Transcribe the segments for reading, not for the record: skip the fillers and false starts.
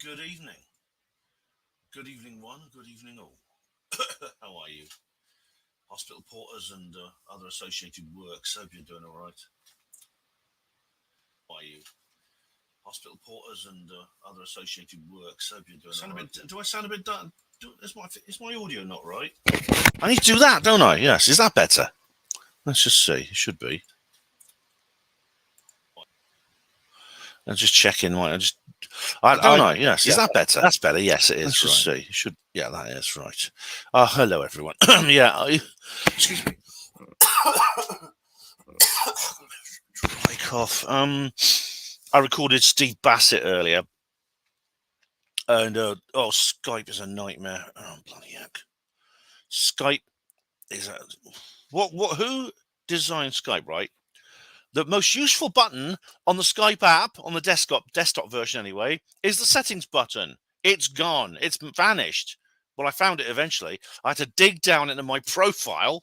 Good evening. Good evening, one. Good evening, all. How are you? Hospital porters and other associated works. Hope you're doing all right. How are you? Hospital porters and other associated works. Hope you're doing all right. Do I sound a bit done? Is my audio not right? I need to do that, don't I? Yes. Is that better? Let's just see. It should be. I'll just check in. Don't I? Yes. Is that better? That's better. Yes, it is. Let's just see. It should. Yeah, that is right. Hello, everyone. Yeah. Excuse me. Dry cough. I recorded Steve Bassett earlier, and Skype is a nightmare. Oh, bloody heck! Skype is a what? Who designed Skype? Right. The most useful button on the Skype app, on the desktop version anyway, is the settings button. It's gone. It's vanished. Well, I found it eventually. I had to dig down into my profile.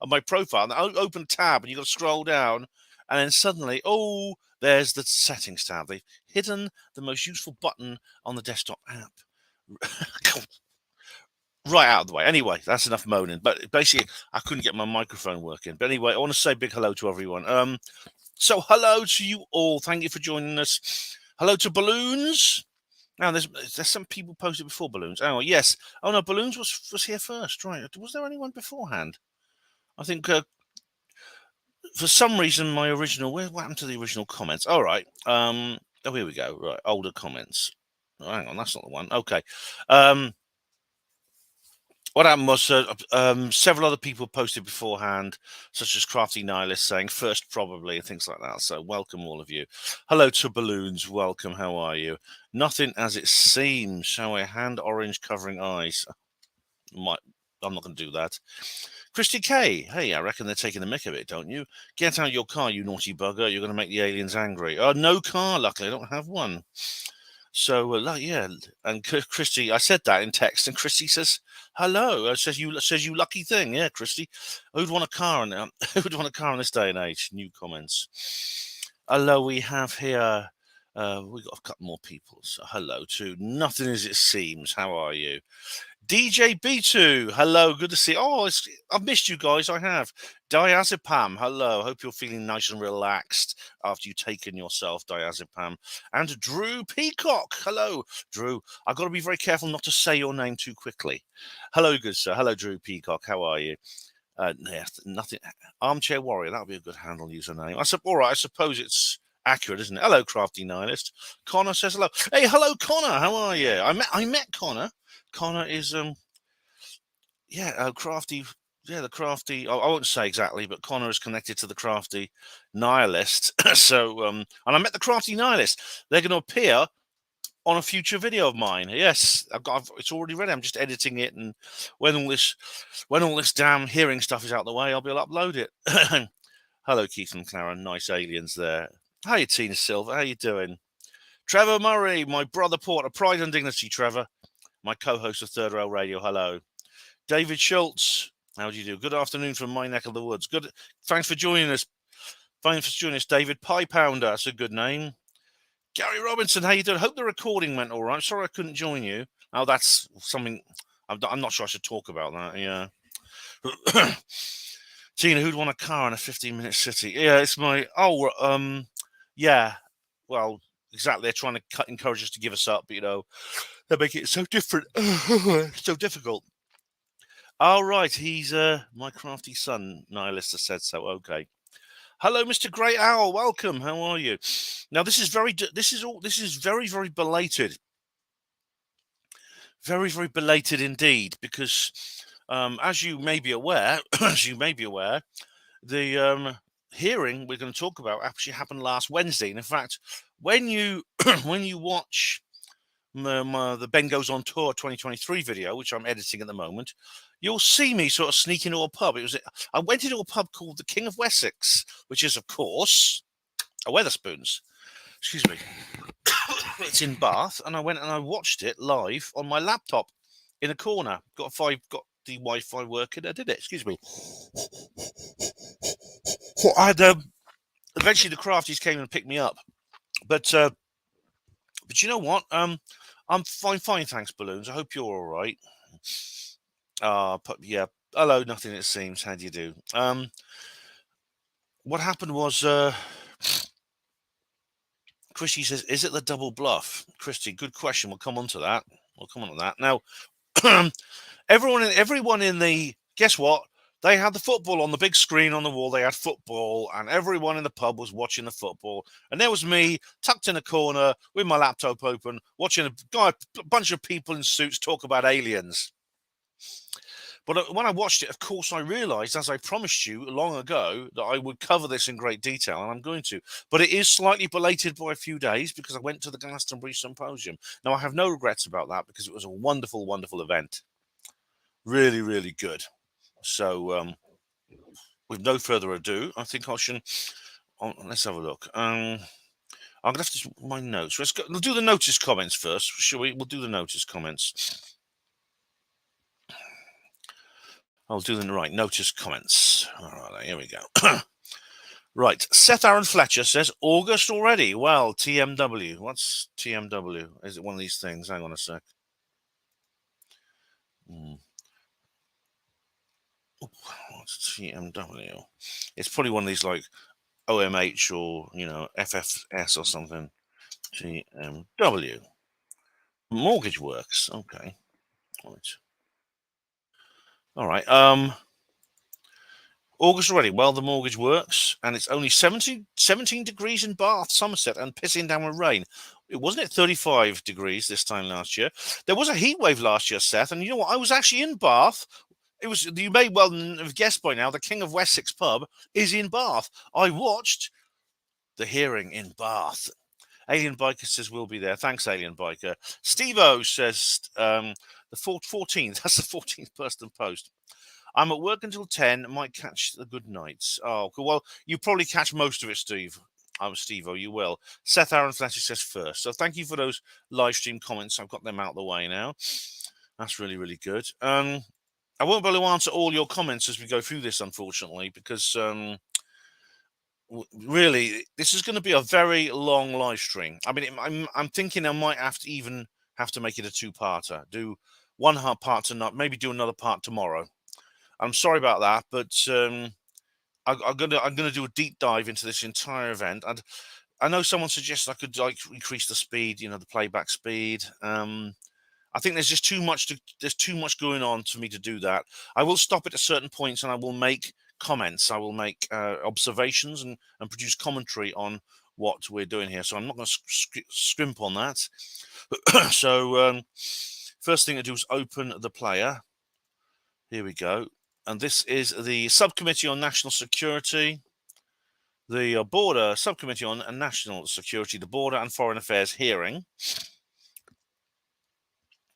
And open a tab, and you've got to scroll down, and then suddenly, there's the settings tab. They've hidden the most useful button on the desktop app. Right out of the way. Anyway, that's enough moaning. But basically, I couldn't get my microphone working. But anyway, I want to say a big hello to everyone. So hello to you all. Thank you for joining us. Hello to Balloons. Now, there's some people posted before Balloons. Oh, yes. Oh, no, Balloons was here first. Right. Was there anyone beforehand? I think for some reason what happened to the original comments? All right. Here we go. Right. Older comments. Oh, hang on. That's not the one. Okay. What happened was several other people posted beforehand, such as Crafty Nihilist saying first probably and things like that. So welcome all of you. Hello to Balloons. Welcome. How are you? Nothing as it seems. Shall we? Hand orange covering eyes. I'm not going to do that. Christy K. Hey, I reckon they're taking the mick of it, don't you? Get out your car, you naughty bugger. You're going to make the aliens angry. No car, luckily. I don't have one. So, yeah. And Christy, I said that in text, and Christy says, hello. Says you lucky thing. Yeah, Christy. Who'd want a car who'd want a car in this day and age? New comments. Hello, we have here... we've got a couple more people. So hello to Nothing As It Seems. How are you? DJ B2, hello, good to see you. I've missed you guys, I have. Diazepam, hello, hope you're feeling nice and relaxed after you've taken yourself, Diazepam. And Drew Peacock, hello, Drew. I've got to be very careful not to say your name too quickly. Hello, good sir. Hello, Drew Peacock, how are you? Nothing. Armchair Warrior, that would be a good handle username. All right, I suppose it's accurate, isn't it? Hello, Crafty Nihilist. Connor says hello. Hey, hello, Connor, how are you? I met Connor. Connor is Crafty. Yeah, the Crafty. I won't say exactly, but Connor is connected to the Crafty Nihilist. So and I met the Crafty Nihilist. They're going to appear on a future video of mine. Yes, it's already ready. I'm just editing it, and when all this damn hearing stuff is out the way, I'll be able to upload it. Hello, Keith and Clara. Nice aliens there. Hi, Tina Silver. How you doing? Trevor Murray, my brother Porter. Pride and Dignity, Trevor. My co-host of Third Rail Radio, hello. David Schultz, how do you do? Good afternoon from my neck of the woods. Good. Thanks for joining us. David. Pie Pounder, that's a good name. Gary Robinson, how you doing? Hope the recording went all right. Sorry I couldn't join you. Oh, that's something. I'm not sure I should talk about that. Yeah. Tina, who'd want a car in a 15-minute city? Yeah, it's my. Yeah. Well, exactly. They're trying to encourage us to give us up, but they make it so different, so difficult. All right, he's my crafty son. Nihilist has said so. Okay. Hello, Mr. Great Owl. Welcome. How are you? Now, this is very very belated. Very, very belated indeed, because as you may be aware, the hearing we're going to talk about actually happened last Wednesday. And in fact, when you watch the Ben Goes on Tour 2023 video, which I'm editing at the moment, you'll see me sort of sneak into a pub. I went into a pub called the King of Wessex, which is, of course, a Wetherspoons. Excuse me. It's in Bath, and I went and I watched it live on my laptop in a corner. Got the Wi-Fi working. I did it. Excuse me. I had eventually the crafties came and picked me up, but you know what? I'm fine, fine, thanks, Balloons. I hope you're all right. Yeah. Hello, nothing it seems. How do you do? What happened was, Christy says, "Is it the double bluff?" Christy, good question. We'll come on to that. We'll come on to that now. Everyone in the guess what? They had the football on the big screen on the wall. They had football, and everyone in the pub was watching the football. And there was me tucked in a corner with my laptop open, watching a bunch of people in suits talk about aliens. But when I watched it, of course, I realised, as I promised you long ago, that I would cover this in great detail, and I'm going to. But it is slightly belated by a few days because I went to the Glastonbury Symposium. Now, I have no regrets about that because it was a wonderful, wonderful event. Really, really good. So, with no further ado, I think I should. Oh, let's have a look. I'm gonna have to my notes. We'll do the notice comments first, shall we? We'll do the notice comments. I'll do the right notice comments. All right, here we go. Right, Seth Aaron Fletcher says August already. Well, TMW. What's TMW? Is it one of these things? Hang on a sec. What's TMW? It's probably one of these like OMH or FFS or something. TMW. Mortgage Works. Okay. All right. August already. Well, the mortgage works, and it's only 17 degrees in Bath, Somerset, and pissing down with rain. It wasn't at 35 degrees this time last year. There was a heat wave last year, Seth, and you know what? I was actually in Bath. It was, you may well have guessed by now, the King of Wessex pub is in Bath. I watched the hearing in Bath. Alien Biker says we'll be there. Thanks, Alien Biker. Steve-O says the 14th. That's the 14th person post. I'm at work until 10. Might catch the good nights. Oh, cool. Well, you probably catch most of it, Steve. Steve-O, you will. Seth Aaron Fletcher says first. So thank you for those live stream comments. I've got them out of the way now. That's really, really good. I won't be able to answer all your comments as we go through this, unfortunately, because really, this is going to be a very long live stream. I mean, I'm thinking I might have to make it a two-parter. Do one part tonight, maybe do another part tomorrow. I'm sorry about that, but I'm gonna do a deep dive into this entire event. And I know someone suggested I could increase the speed, the playback speed. I think there's just there's too much going on for me to do that. I will stop at certain points and I will make comments. I will make observations and produce commentary on what we're doing here. So I'm not going to scrimp on that. So first thing to do is open the player. Here we go. And this is the Subcommittee on National Security, the Border Subcommittee on National Security, the Border and Foreign Affairs hearing.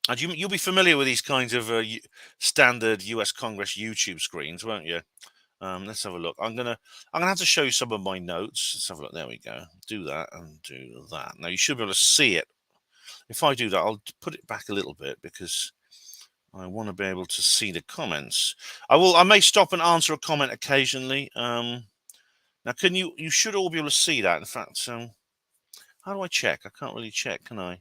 And you'll be familiar with these kinds of standard US Congress YouTube screens, won't you? Let's have a look. I'm gonna have to show you some of my notes. Let's have a look. There we go. Do that and do that. Now you should be able to see it. If I do that, I'll put it back a little bit because I want to be able to see the comments. I may stop and answer a comment occasionally. Now, you should all be able to see that. In fact, how do I check? I can't really check, can I?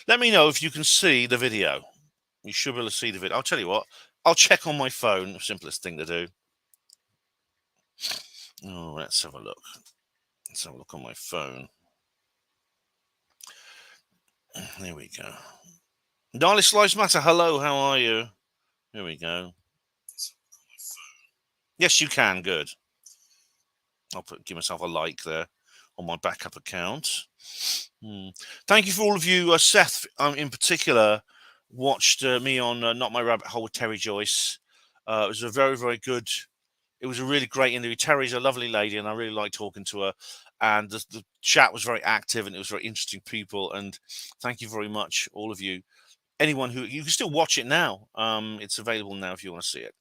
Let me know if you can see the video. You should be able to see the video. I'll tell you what. I'll check on my phone. Simplest thing to do. Oh, let's have a look. Let's have a look on my phone. There we go. Darling Slice Matter, hello, how are you? Here we go. Yes, you can. Good. I'll give myself a like there on my backup account. Thank you for all of you. Seth, in particular, watched me on Not My Rabbit Hole with Terry Joyce. It was a very, very good. It was a really great interview. Terry's a lovely lady, and I really like talking to her. And the chat was very active, and it was very interesting people. And thank you very much, all of you. Anyone who you can still watch it now. It's available now if you want to see it.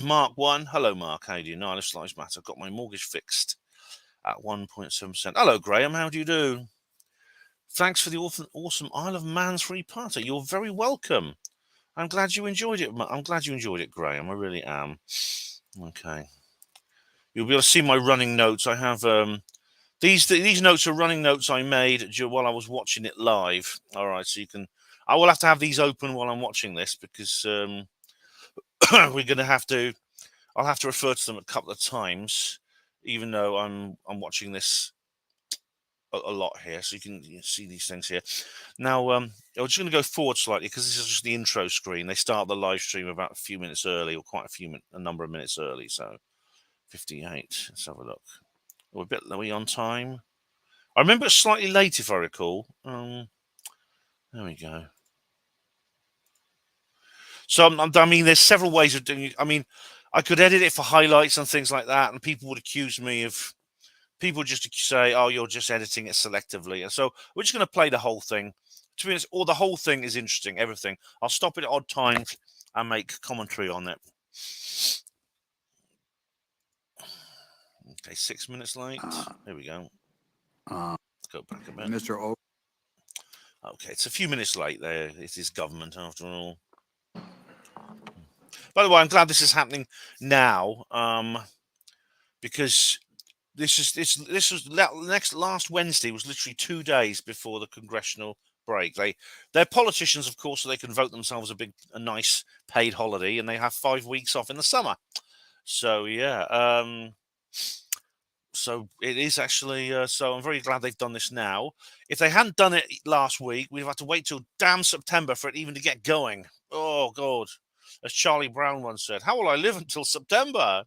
Mark 1. Hello, Mark. How do you know? Lives Matter. I've got my mortgage fixed at 1.7%. Hello, Graham. How do you do? Thanks for the awesome Isle of Man's free party. You're very welcome. I'm glad you enjoyed it. I'm glad you enjoyed it, Graham. I really am. Okay. You'll be able to see my running notes. I have the These notes are running notes I made while I was watching it live. All right, so you can. I will have to have these open while I'm watching this because we're going to have to. I'll have to refer to them a couple of times, even though I'm watching this a lot here, so you can see these things here. Now, I'm just going to go forward slightly because this is just the intro screen. They start the live stream about a few minutes early, or quite a number of minutes early. So, 58. Let's have a look. Are we on time? I remember it's slightly late, if I recall. There we go. So, I mean, there's several ways of doing it. I mean, I could edit it for highlights and things like that, and people would accuse me of. People just say, "Oh, you're just editing it selectively," and so we're just going to play the whole thing. To be honest, or the whole thing is interesting. Everything. I'll stop it at odd times and make commentary on it. Okay, 6 minutes late. There we go. Let's go back a bit. Mr. O. Okay, it's a few minutes late there. It is government after all. By the way, I'm glad this is happening now, because this was last Wednesday was literally 2 days before the congressional break. They're politicians, of course, so they can vote themselves a nice paid holiday, and they have 5 weeks off in the summer. So yeah, so it is actually. So I'm very glad they've done this now. If they hadn't done it last week, we'd have to wait till damn September for it even to get going. Oh God, as Charlie Brown once said, "How will I live until September?"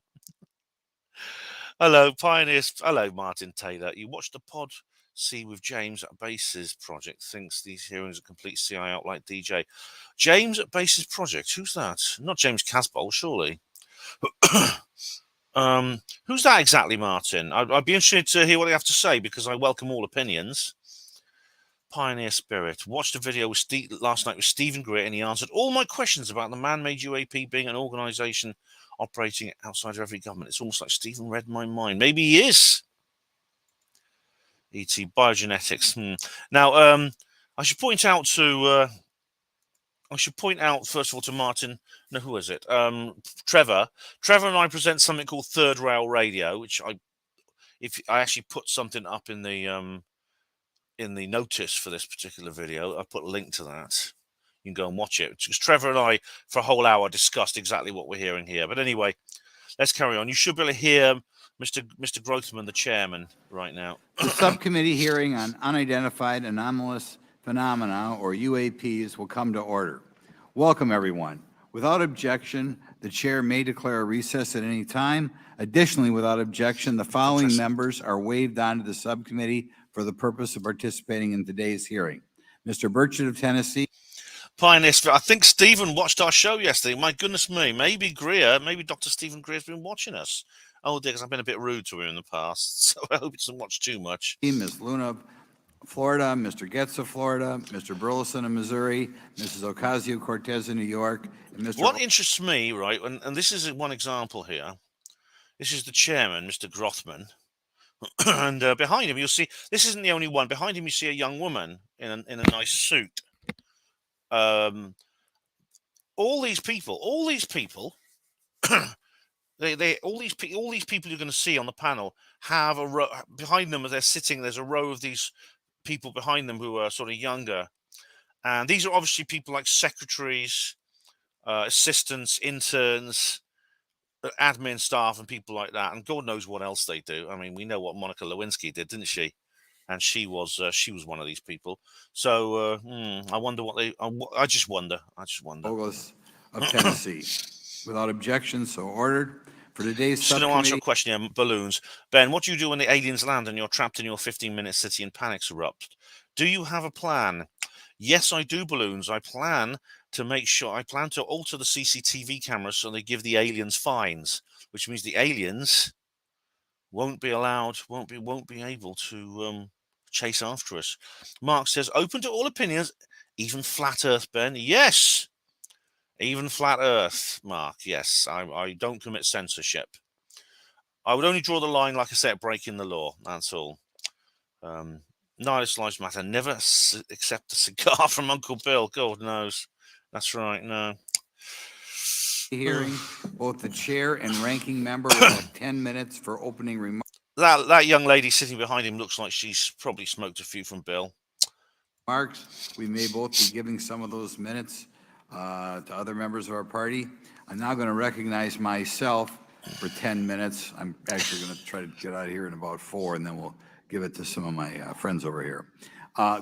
Hello, Pioneers. Hello, Martin Taylor. You watched the pod see with James at Base's project. Thinks these hearings are complete CIA out like DJ. James at Base's project. Who's that? Not James Casbolt, surely. Who's that exactly, Martin? I'd be interested to hear what they have to say because I welcome all opinions. Pioneer Spirit. Watched a video with last night with Stephen Greer, and he answered all my questions about the man-made UAP being an organisation operating outside of every government. It's almost like Stephen read my mind. Maybe he is. ET biogenetics. Now, I should point out first of all to Martin. No, who is it? Trevor. Trevor and I present something called Third Rail Radio, which if I actually put something up in the notice for this particular video, I put a link to that. You can go and watch it. Because Trevor and I, for a whole hour, discussed exactly what we're hearing here. But anyway, let's carry on. You should be able to hear Mr. Grothman, the chairman, right now. The subcommittee hearing on unidentified anomalous phenomena, or UAPs, will come to order. Welcome, everyone. Without objection, the chair may declare a recess at any time. Additionally, without objection, the following members are waived onto the subcommittee for the purpose of participating in today's hearing. Mr. Burchett of Tennessee. Pioneer. I think Stephen watched our show yesterday. My goodness me. Maybe Dr. Stephen Greer's been watching us. Oh, dear, because I've been a bit rude to him in the past. So I hope he doesn't watch too much. Ms. Luna of Florida, Mr. Getz of Florida, Mr. Burleson of Missouri, Mrs. Ocasio-Cortez of New York, and Mr. What interests me, right, and this is one example here. This is the chairman, Mr. Grothman. And behind him, you'll see, this isn't the only one. Behind him, you see a young woman in a nice suit. All these people, all these people you're going to see on the panel have a row behind them as they're sitting. There's a row of these people behind them who are sort of younger, and these are obviously people like secretaries, assistants, interns, admin staff, and people like that. And God knows what else they do. I mean, we know what Monica Lewinsky did, didn't she? And she was one of these people. So I wonder what they. I just wonder. Douglas of Tennessee. Without objection, so ordered. For today's just going to answer your question here, balloons. Ben, what do you do when the aliens land and you're trapped in your 15-minute city and panics erupt? Do you have a plan? Yes, I do, balloons. I plan to alter the CCTV cameras so they give the aliens fines, which means the aliens won't be able to chase after us. Mark says, open to all opinions, even flat Earth, Ben. Yes. Even flat Earth, Mark. Yes, I don't commit censorship. I would only draw the line, like I said, breaking the law. That's all. Nihilist lives matter. Never accept a cigar from Uncle Bill. God knows. That's right. No. Hearing, both the chair and ranking member will have 10 minutes for opening remarks. That young lady sitting behind him looks like she's probably smoked a few from Bill. Marks, we may both be giving some of those minutes to other members of our party. I'm now going to recognize myself for 10 minutes. I'm actually going to try to get out of here in about 4, and then we'll give it to some of my friends over here.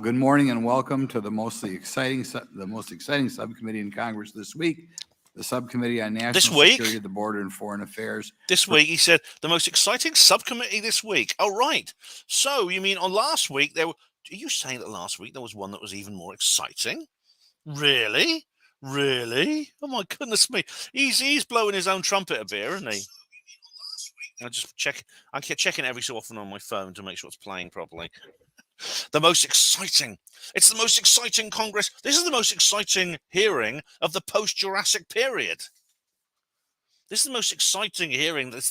Good morning and welcome to the most exciting subcommittee in Congress this week, the Subcommittee on National Security of the Border and Foreign Affairs. This week, he said, the most exciting subcommittee this week. Oh, right. So, you mean on last week, are you saying that last week there was one that was even more exciting? Really? Really? Oh, my goodness me. He's blowing his own trumpet a bit, isn't he? I just check. I keep checking every so often on my phone to make sure it's playing properly. The most exciting. It's the most exciting Congress. This is the most exciting hearing of the post-Jurassic period. This is the most exciting hearing that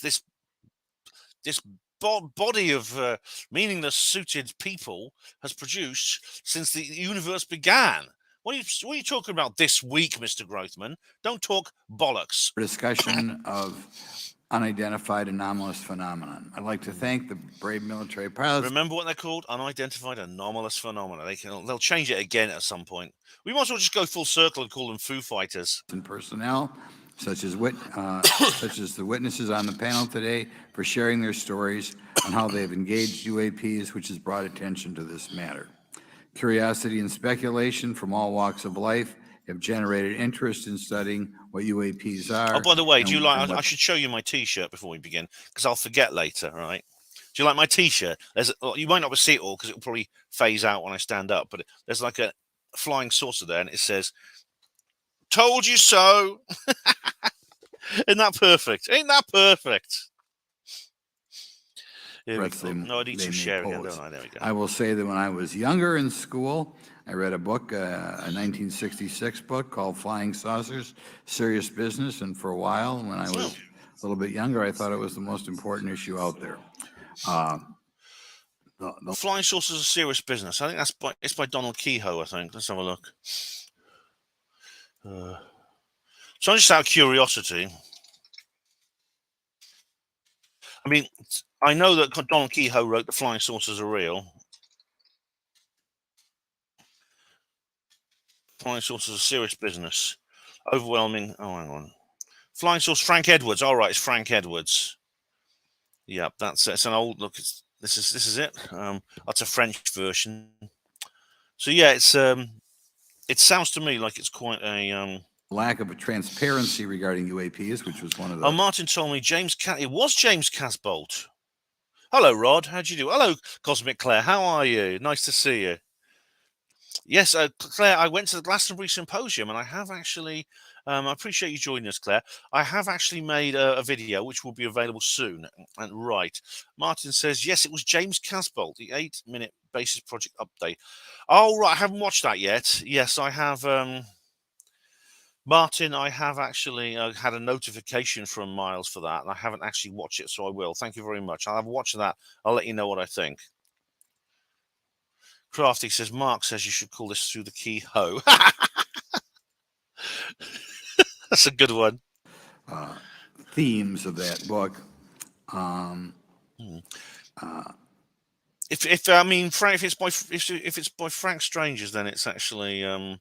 this body of meaningless suited people has produced since the universe began. What are you talking about this week, Mr. Grothman? Don't talk bollocks. Discussion of unidentified anomalous phenomenon. I'd like to thank the brave military pilots. Remember what they're called? Unidentified anomalous phenomena. They'll change it again at some point. We might as well just go full circle and call them Foo Fighters. And personnel, such as the witnesses on the panel today, for sharing their stories on how they have engaged UAPs, which has brought attention to this matter. Curiosity and speculation from all walks of life have generated interest in studying what UAPs are. Oh, by the way, do you like? I should show you my T-shirt before we begin, because I'll forget later. All right? Do you like my T-shirt? You might not see it all because it will probably phase out when I stand up, but there's like a flying saucer there, and it says, "Told you so." Isn't that perfect? Ain't that perfect? No, I need to share again, don't I? There we go. I will say that when I was younger in school, I read a book, a 1966 book called Flying Saucers, Serious Business, and for a while, when I was a little bit younger, I thought it was the most important issue out there. Flying Saucers are Serious Business. I think it's by Donald Kehoe, I think. Let's have a look. So just out of curiosity, I mean, I know that Donald Kehoe wrote The Flying Saucers Are Real. Flying Saucers Are Serious Business. Overwhelming. Oh, hang on. Flying Saucer, Frank Edwards. All right, it's Frank Edwards. Yep, it's an old look. This is it. That's a French version. So yeah, it sounds to me like it's quite a lack of a transparency regarding UAPs, which was one of the. Oh, Martin told me it was James Casbolt. Hello, Rod. How'd you do? Hello, Cosmic Claire. How are you? Nice to see you. Yes, Claire, I went to the Glastonbury Symposium, and I have actually, I appreciate you joining us, Claire. I have actually made a video, which will be available soon. And right, Martin says, yes, it was James Casbolt, the 8-minute Basis Project update. Oh, right, I haven't watched that yet. Yes, I have, Martin, I have actually had a notification from Miles for that, and I haven't actually watched it, so I will. Thank you very much. I'll have watched that. I'll let you know what I think. Crafty says, Mark says you should call this Through the Keyhole. That's a good one. Themes of that book. If it's by Frank Strangers, then it's actually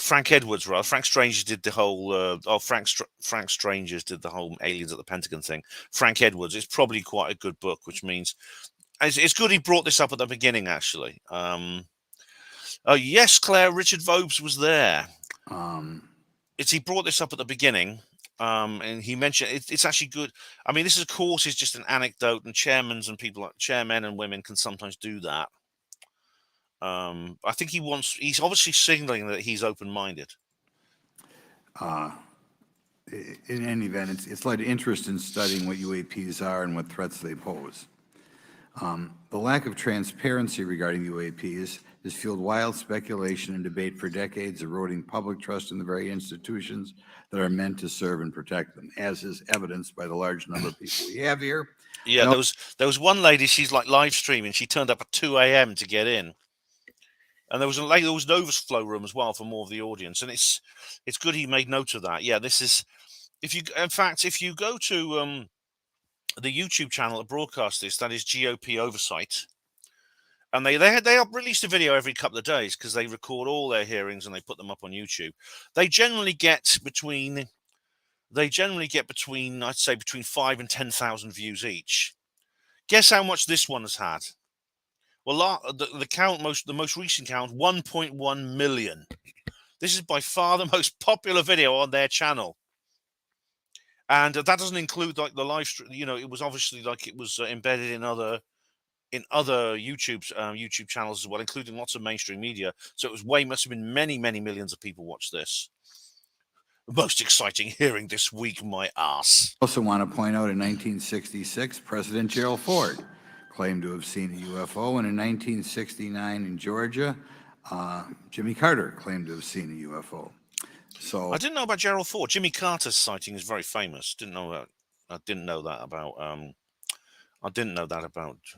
Frank Edwards, right? Frank Strangers did the whole. Frank Strangers did the whole aliens at the Pentagon thing. Frank Edwards, it's probably quite a good book, which means it's good he brought this up at the beginning. Actually, yes, Claire, Richard Vobes was there. He brought this up at the beginning, and he mentioned it's actually good. I mean, this is, of course, is just an anecdote, and chairmen and women can sometimes do that. I think he's obviously signaling that he's open-minded. In any event, it's led to interest in studying what UAPs are and what threats they pose. The lack of transparency regarding UAPs has fueled wild speculation and debate for decades, eroding public trust in the very institutions that are meant to serve and protect them, as is evidenced by the large number of people we have here. Yeah, there was one lady, she's like live streaming. She turned up at 2 a.m. to get in. And there was an overflow room as well for more of the audience. And it's good he made note of that. Yeah, this is, if you go to the YouTube channel that broadcasts this, that is GOP Oversight, and they released a video every couple of days because they record all their hearings and they put them up on YouTube. They generally get between I'd say between 5 and 10,000 views each. Guess how much this one has had? Well, the most recent count, 1.1 million. This is by far the most popular video on their channel, and that doesn't include like the live stream. It was obviously like it was embedded in other YouTube channels as well, including lots of mainstream media. So must have been many millions of people watched this. Most exciting hearing this week, my ass. Also want to point out in 1966, President Gerald Ford claimed to have seen a UFO, and in 1969 in Georgia, Jimmy Carter claimed to have seen a UFO. So I didn't know about Gerald Ford. Jimmy Carter's sighting is very famous. I didn't know that about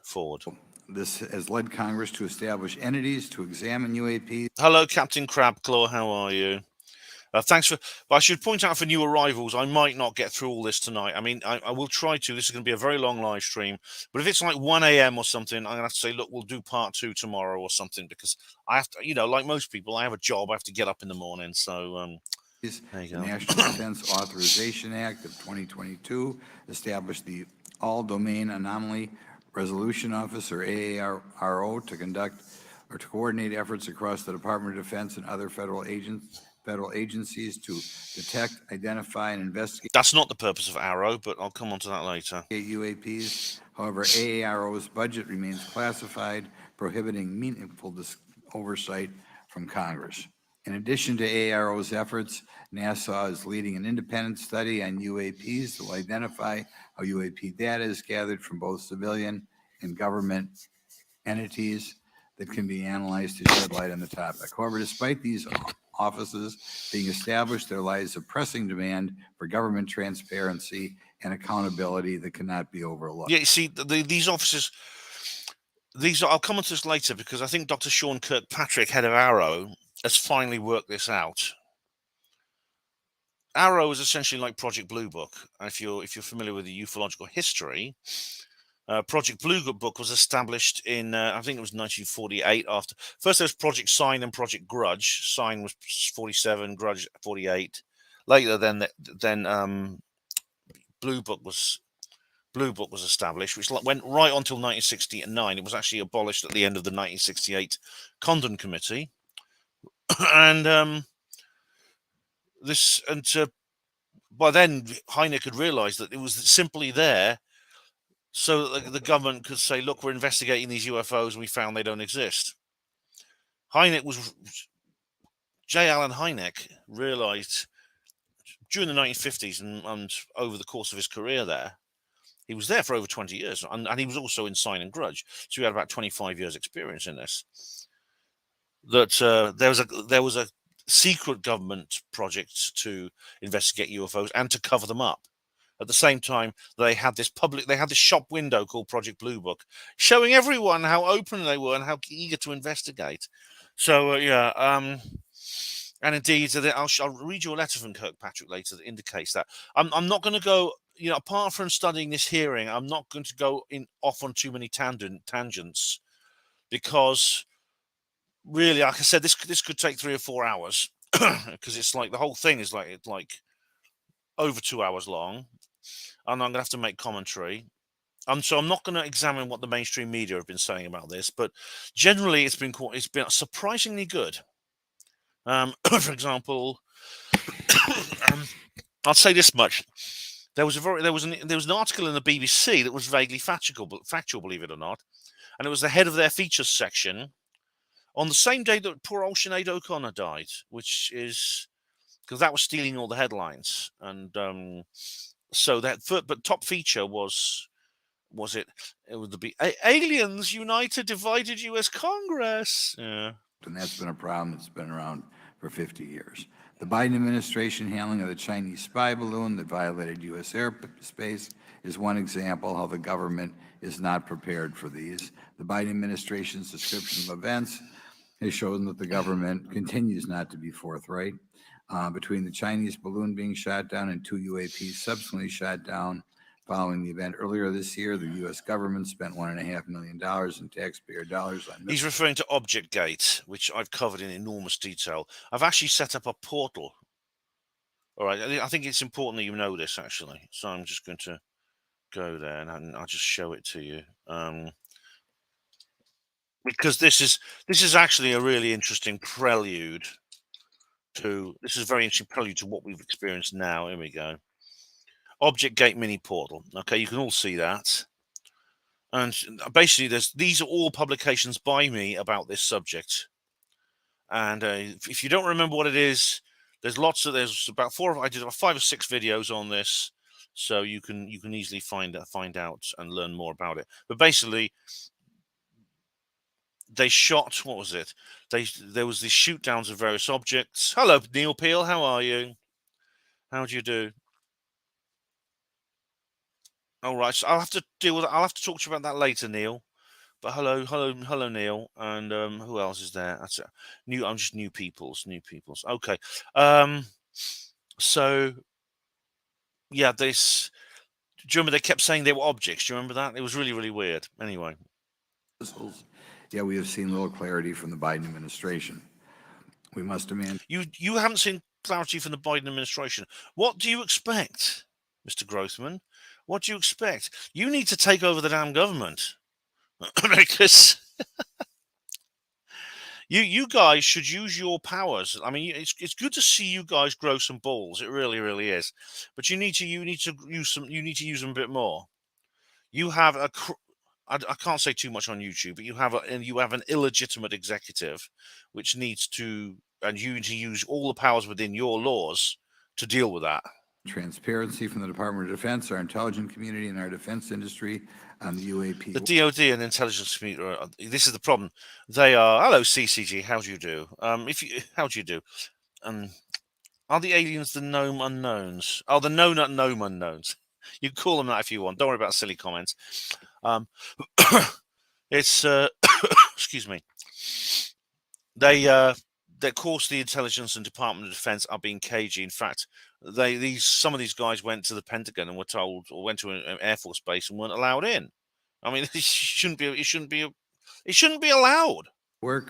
Ford. This has led Congress to establish entities to examine UAPs. Hello, Captain Crabclaw. How are you? Thanks but I should point out for new arrivals, I might not get through all this tonight. I mean, I will try to. This is going to be a very long live stream. But if it's like 1 a.m. or something, I'm going to have to say, look, we'll do part 2 tomorrow or something, because I have to, like most people, I have a job. I have to get up in the morning. So, there you The go. National Defense Authorization Act of 2022 established the All-Domain Anomaly Resolution Office, or AARO, to conduct or to coordinate efforts across the Department of Defense and other federal agencies to detect, identify, and investigate. That's not the purpose of Arrow, but I'll come on to that later. UAPs. However, AARO's budget remains classified, prohibiting meaningful oversight from Congress. In addition to AARO's efforts, NASA is leading an independent study on UAPs that will identify how UAP data is gathered from both civilian and government entities that can be analyzed to shed light on the topic. However, despite these offices being established, there lies a pressing demand for government transparency and accountability that cannot be overlooked. Yeah, you see, these offices, I'll come on to this later, because I think Dr. Sean Kirkpatrick, head of Arrow, has finally worked this out. Arrow is essentially like Project Blue Book. And if you're familiar with the ufological history, Project Blue Book was established in, I think it was 1948. First there was Project Sign and Project Grudge. Sign was 47, Grudge 48. Later, then Blue Book was established, which went right until 1969. It was actually abolished at the end of the 1968 Condon Committee, and by then Hynek had realised that it was simply there so that the government could say, look, we're investigating these UFOs and we found they don't exist. J. Allen Hynek realized during the 1950s and over the course of his career there, he was there for over 20 years, and he was also in Sign and Grudge, so he had about 25 years experience in this, that there was a secret government project to investigate UFOs and to cover them up. At the same time, they had this shop window called Project Blue Book, showing everyone how open they were and how eager to investigate. So, and indeed, I'll read you a letter from Kirkpatrick later that indicates that. I'm not going to go, apart from studying this hearing, I'm not going to go off on too many tangents, because really, like I said, this could take 3 or 4 hours, because it's like the whole thing is like over 2 hours long. And I'm going to have to make commentary. So I'm not going to examine what the mainstream media have been saying about this, but generally it's been surprisingly good. For example, I'll say this much: there was an article in the BBC that was vaguely factual, believe it or not, and it was the head of their features section on the same day that poor old Sinead O'Connor died, which is because that was stealing all the headlines, and so but top feature was it would be Aliens Unite a Divided US Congress. Yeah. And that's been a problem that's been around for 50 years. The Biden administration handling of the Chinese spy balloon that violated U.S. airspace is one example how the government is not prepared for these. The Biden administration's description of events has shown that the government continues not to be forthright. Between the Chinese balloon being shot down and 2 UAPs subsequently shot down Following the event earlier this year, the U.S. government spent $1.5 million in taxpayer dollars on He's referring to ObjectGate, which I've covered in enormous detail. I've actually set up a portal. All right, I think it's important that you know this, actually. So I'm just going to go there and I'll just show it to you. Because this is actually a really interesting prelude to, this is a very interesting prelude to what we've experienced now. Here we go. ObjectGate mini portal. Okay, you can all see that. And basically, these are all publications by me about this subject. And if you don't remember what it is, there's about I did about 5 or 6 videos on this, so you can easily find out and learn more about it. But basically, they shot, what was it? There was these shoot downs of various objects. Hello, Neil Peel, how are you? How do you do? All right, so I'll have to talk to you about that later, Neil. But hello, Neil, and who else is there? That's it. I'm just new peoples. Okay. So yeah, do you remember they kept saying they were objects? Do you remember that? It was really, really weird. Anyway, yet we have seen little clarity from the Biden administration. We must demand. You haven't seen clarity from the Biden administration. What do you expect, Mr. Grothman? What do you expect? You need to take over the damn government because you guys should use your powers. I mean, it's good to see you guys grow some balls. It really, really is. But you need to use them a bit more. You have I can't say too much on YouTube, but you have an illegitimate executive, which needs to, and you need to use all the powers within your laws to deal with that. Transparency from the Department of Defense, our intelligence community, and our defense industry on the UAP. The DoD and intelligence community. This is the problem. They are. Hello, CCG. How do you do? How do you do? Are the aliens the gnome unknowns? Oh, the no not gnome unknowns. You can call them that if you want. Don't worry about silly comments. It's excuse me. Of course, the intelligence and Department of Defense are being cagey. In fact, some of these guys went to the Pentagon and were told, or went to an Air Force base and weren't allowed in. I mean, it shouldn't be allowed. We're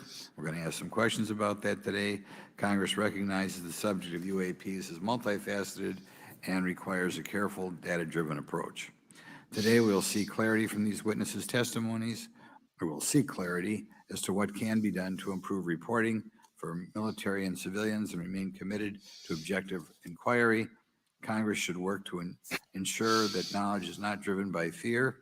going to ask some questions about that today. Congress recognizes the subject of UAPs as multifaceted and requires a careful, data-driven approach. Today, we'll see clarity from these witnesses' testimonies, or we'll seek clarity as to what can be done to improve reporting for military and civilians and remain committed to objective inquiry. Congress should work to ensure that knowledge is not driven by fear.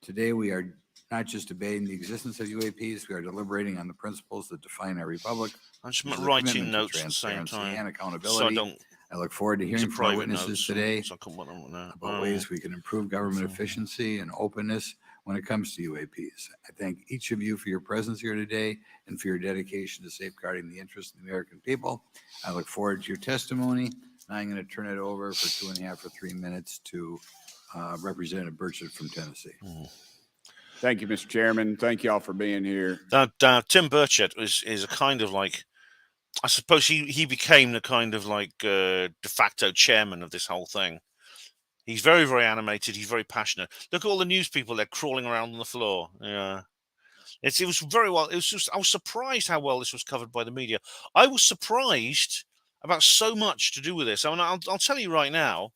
Today, we are not just debating the existence of UAPs, we are deliberating on the principles that define our republic. I'm just writing notes at the same time and accountability. So I look forward to hearing from our witnesses today about ways we can improve government efficiency and openness when it comes to UAPs. I thank each of you for your presence here today and for your dedication to safeguarding the interests of the American people. I look forward to your testimony. Now I'm going to turn it over for 2.5 or 3 minutes to Representative Burchett from Tennessee. Thank you, Mr. Chairman. Thank you all for being here. Tim Burchett is a kind of like, I suppose he became the kind of like de facto chairman of this whole thing. He's very, very animated. He's very passionate. Look at all the news people, they're crawling around on the floor. Yeah. It was very well. I was surprised how well this was covered by the media. I was surprised about so much to do with this. I mean, I'll tell you right now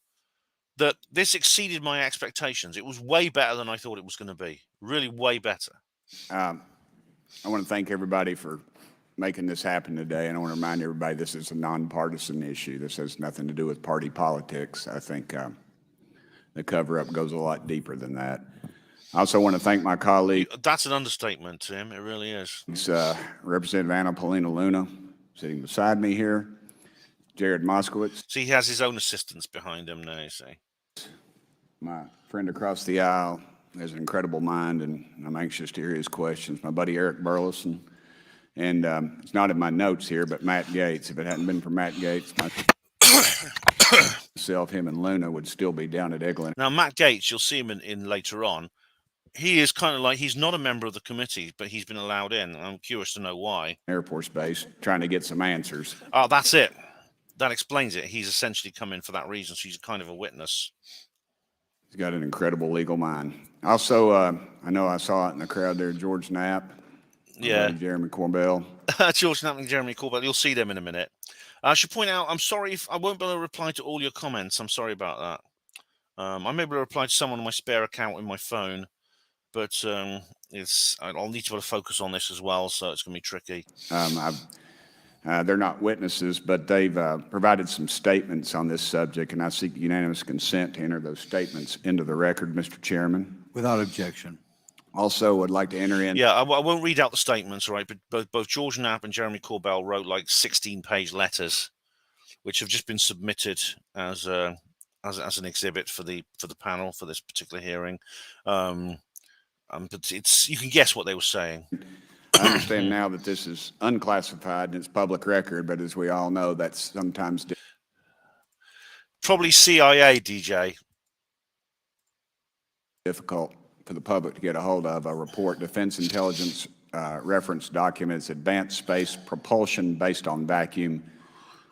that this exceeded my expectations. It was way better than I thought it was going to be. Really way better. I want to thank everybody for making this happen today. And I want to remind everybody this is a nonpartisan issue. This has nothing to do with party politics. I think the cover-up goes a lot deeper than that. I also want to thank my colleague. That's an understatement, Tim. It really is. Representative Anna Paulina Luna, sitting beside me here. Jared Moskowitz. See, he has his own assistants behind him now, you see. My friend across the aisle has an incredible mind, and I'm anxious to hear his questions. My buddy Eric Burleson. And it's not in my notes here, but Matt Gaetz. If it hadn't been for Matt Gaetz, myself, him, and Luna would still be down at Eglin. Now, Matt Gaetz, you'll see him in later on. He is kind of like, he's not a member of the committee, but he's been allowed in. I'm curious to know why. Air Force Base, trying to get some answers. Oh, that's it. That explains it. He's essentially come in for that reason. So he's kind of a witness. He's got an incredible legal mind. Also, I know I saw it in the crowd there, George Knapp. Yeah. Jeremy Corbell. George Knapp and Jeremy Corbell. You'll see them in a minute. I should point out, I'm sorry if I won't be able to reply to all your comments. I'm sorry about that. I'm able to reply to someone on my spare account in my phone, but I'll need to be able to focus on this as well, so it's going to be tricky. They're not witnesses, but they've provided some statements on this subject, and I seek unanimous consent to enter those statements into the record, Mr. Chairman. Without objection. Also, would like to enter in. Yeah, I won't read out the statements, right? But both George Knapp and Jeremy Corbell wrote like 16-page letters, which have just been submitted as an exhibit for the panel for this particular hearing. But you can guess what they were saying. I understand now that this is unclassified and it's public record, but as we all know, that's sometimes probably CIA, DJ. Difficult for the public to get a hold of. A report, Defense Intelligence reference documents, advanced space propulsion based on vacuum,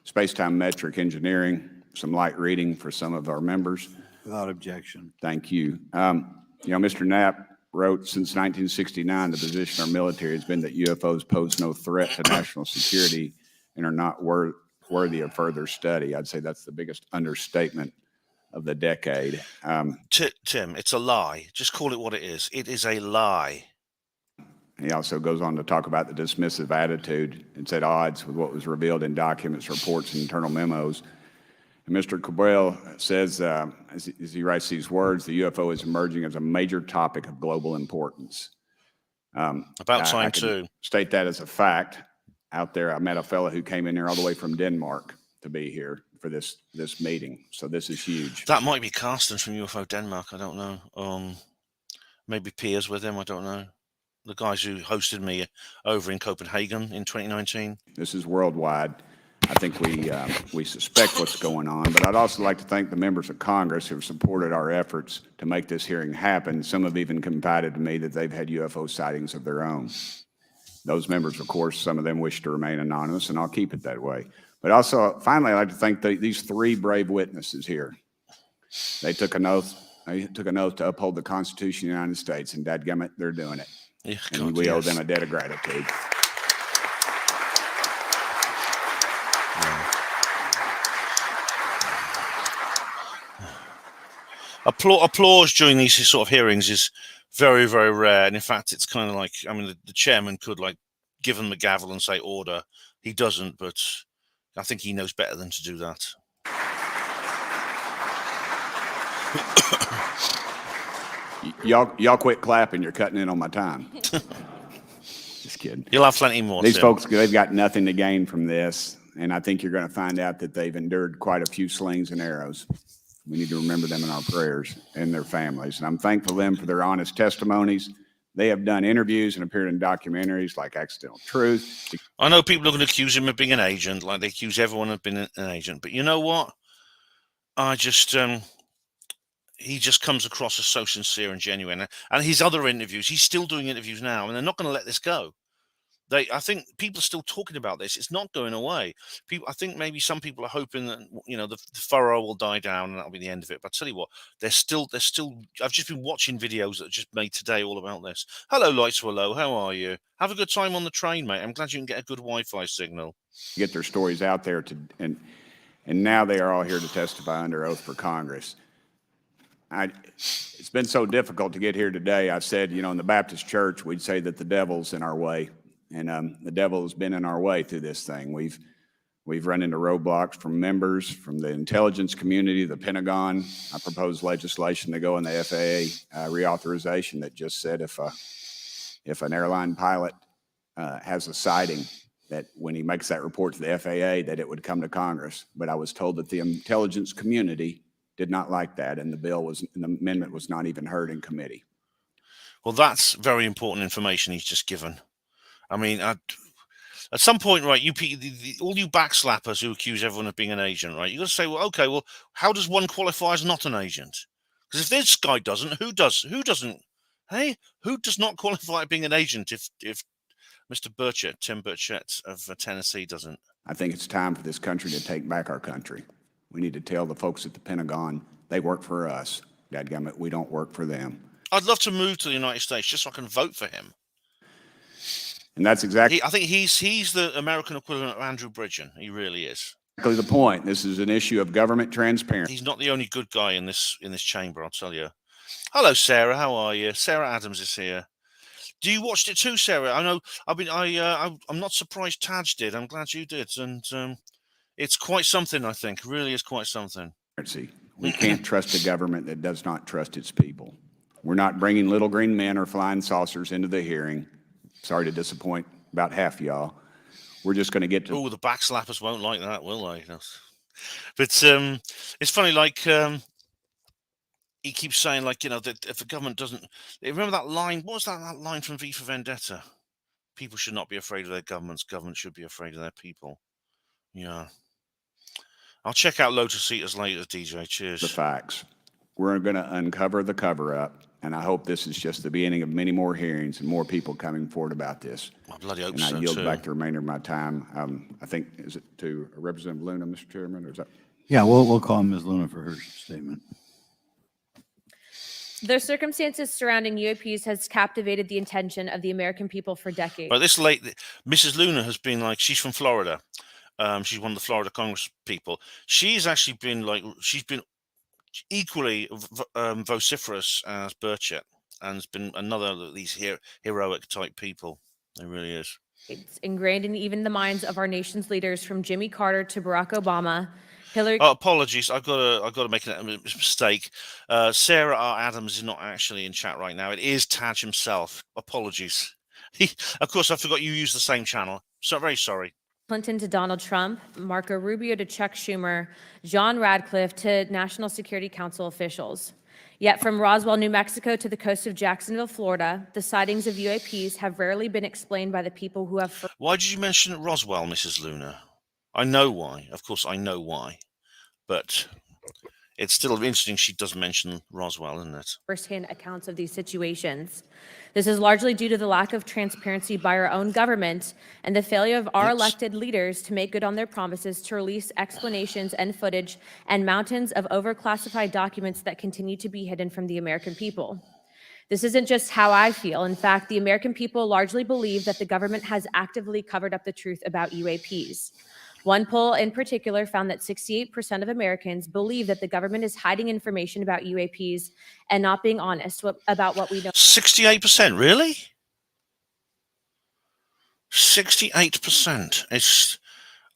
space-time metric engineering, some light reading for some of our members. Without objection. Thank you. Mr. Knapp wrote, since 1969, the position of our military has been that UFOs pose no threat to national security and are not worthy of further study. I'd say that's the biggest understatement of the decade. Tim, it's a lie. Just call it what it is. It is a lie. He also goes on to talk about the dismissive attitude. It's at odds with what was revealed in documents, reports, and internal memos. And Mr. Cabral says, as he writes these words, the UFO is emerging as a major topic of global importance. About time, too. State that as a fact. Out there, I met a fellow who came in here all the way from Denmark to be here for this meeting. So this is huge. That might be Carsten from UFO Denmark. I don't know. Maybe Piers with him. I don't know. The guys who hosted me over in Copenhagen in 2019. This is worldwide. I think we suspect what's going on, but I'd also like to thank the members of Congress who have supported our efforts to make this hearing happen. Some have even confided to me that they've had UFO sightings of their own. Those members, of course, some of them wish to remain anonymous, and I'll keep it that way. But also, finally, I'd like to thank these three brave witnesses here. They took an oath. They took an oath to uphold the Constitution of the United States, and dadgummit, they're doing it. Yeah, and we owe them a debt of gratitude. Applause during these sort of hearings is very, very rare. And in fact, it's kind of like, I mean, the chairman could like give them the gavel and say order. He doesn't, but I think he knows better than to do that. Y'all quit clapping. You're cutting in on my time. Just kidding. You'll have plenty more. These folks, they've got nothing to gain from this. And I think you're going to find out that they've endured quite a few slings and arrows. We need to remember them in our prayers and their families. And I'm thankful to them for their honest testimonies. They have done interviews and appeared in documentaries like Accidental Truth. I know people are going to accuse him of being an agent, like they accuse everyone of being an agent. But you know what? He just comes across as so sincere and genuine. And his other interviews, he's still doing interviews now, and they're not going to let this go. I think people are still talking about this. It's not going away. I think maybe some people are hoping that, the furrow will die down and that'll be the end of it. But I tell you what, they're still. I've just been watching videos that are just made today all about this. Hello, Lights Were Low. How are you? Have a good time on the train, mate. I'm glad you can get a good Wi-Fi signal. Get their stories out there and now they are all here to testify under oath for Congress. It's been so difficult to get here today. I said, in the Baptist church, we'd say that the devil's in our way. And the devil has been in our way through this thing. We've run into roadblocks from members, from the intelligence community, the Pentagon. I proposed legislation to go in the FAA reauthorization that just said if an airline pilot has a sighting, that when he makes that report to the FAA, that it would come to Congress. But I was told that the intelligence community did not like that, and the amendment was not even heard in committee. Well, that's very important information he's just given. I mean, at some point, right, all you backslappers who accuse everyone of being an agent, right, you got to say, well, okay, well, how does one qualify as not an agent? Because if this guy doesn't, who does? Who doesn't? Hey, who does not qualify as being an agent if Mr. Tim Burchett of Tennessee doesn't? I think it's time for this country to take back our country. We need to tell the folks at the Pentagon they work for us. Dadgummit, we don't work for them. I'd love to move to the United States just so I can vote for him. And that's exactly I think he's the American equivalent of Andrew Bridgen. He really is. the point. This is an issue of government transparency. He's not the only good guy in this chamber, I'll tell you. Hello, Sarah. How are you? Sarah Adams is here. Do you watched it too, Sarah? I know. I'm not surprised Taj did. I'm glad you did, and it's quite something. I think it really is quite something. We can't trust a government that does not trust its people. We're not bringing little green men or flying saucers into the hearing. Sorry to disappoint about half y'all. We're just going to get to. Oh, the backslappers won't like that, will they? But it's funny, like he keeps saying, like, you know, that if the government doesn't, remember that line? What was that line from V for Vendetta? People should not be afraid of their governments. Government should be afraid of their people. Yeah. I'll check out Lotus Eaters later, DJ. Cheers. The facts. We're going to uncover the cover-up, and I hope this is just the beginning of many more hearings and more people coming forward about this. I bloody hope and so, I yield too. back the remainder of my time. I think, is it to Representative Luna, Mr. Chairman, or is that? Yeah, we'll call Ms. Luna for her statement. The circumstances surrounding UAPs has captivated the attention of the American people for decades. But Mrs. Luna has been like, she's from Florida. She's one of the Florida Congress people. She's actually been she's been equally vociferous as Burchett, and has been another of these heroic type people. It really is. It's ingrained in even the minds of our nation's leaders, from Jimmy Carter to Barack Obama. Hillary. Oh, apologies. I've got to make a mistake. Sarah R. Adams is not actually in chat right now. It is Taj himself. Apologies. Of course, I forgot you used the same channel. So very sorry. Clinton to Donald Trump, Marco Rubio to Chuck Schumer, John Radcliffe to National Security Council officials. Yet from Roswell, New Mexico to the coast of Jacksonville, Florida, the sightings of UAPs have rarely been explained by the people who have. Why did you mention Roswell, Mrs. Luna? I know why. Of course, I know why. But it's still interesting she does mention Roswell, isn't it? First-hand accounts of these situations. This is largely due to the lack of transparency by our own government and the failure of our elected leaders to make good on their promises to release explanations and footage and mountains of overclassified documents that continue to be hidden from the American people. This isn't just how I feel. In fact, the American people largely believe that the government has actively covered up the truth about UAPs. One poll in particular found that 68% of Americans believe that the government is hiding information about UAPs and not being honest about what we know. 68%, really? 68%. It's.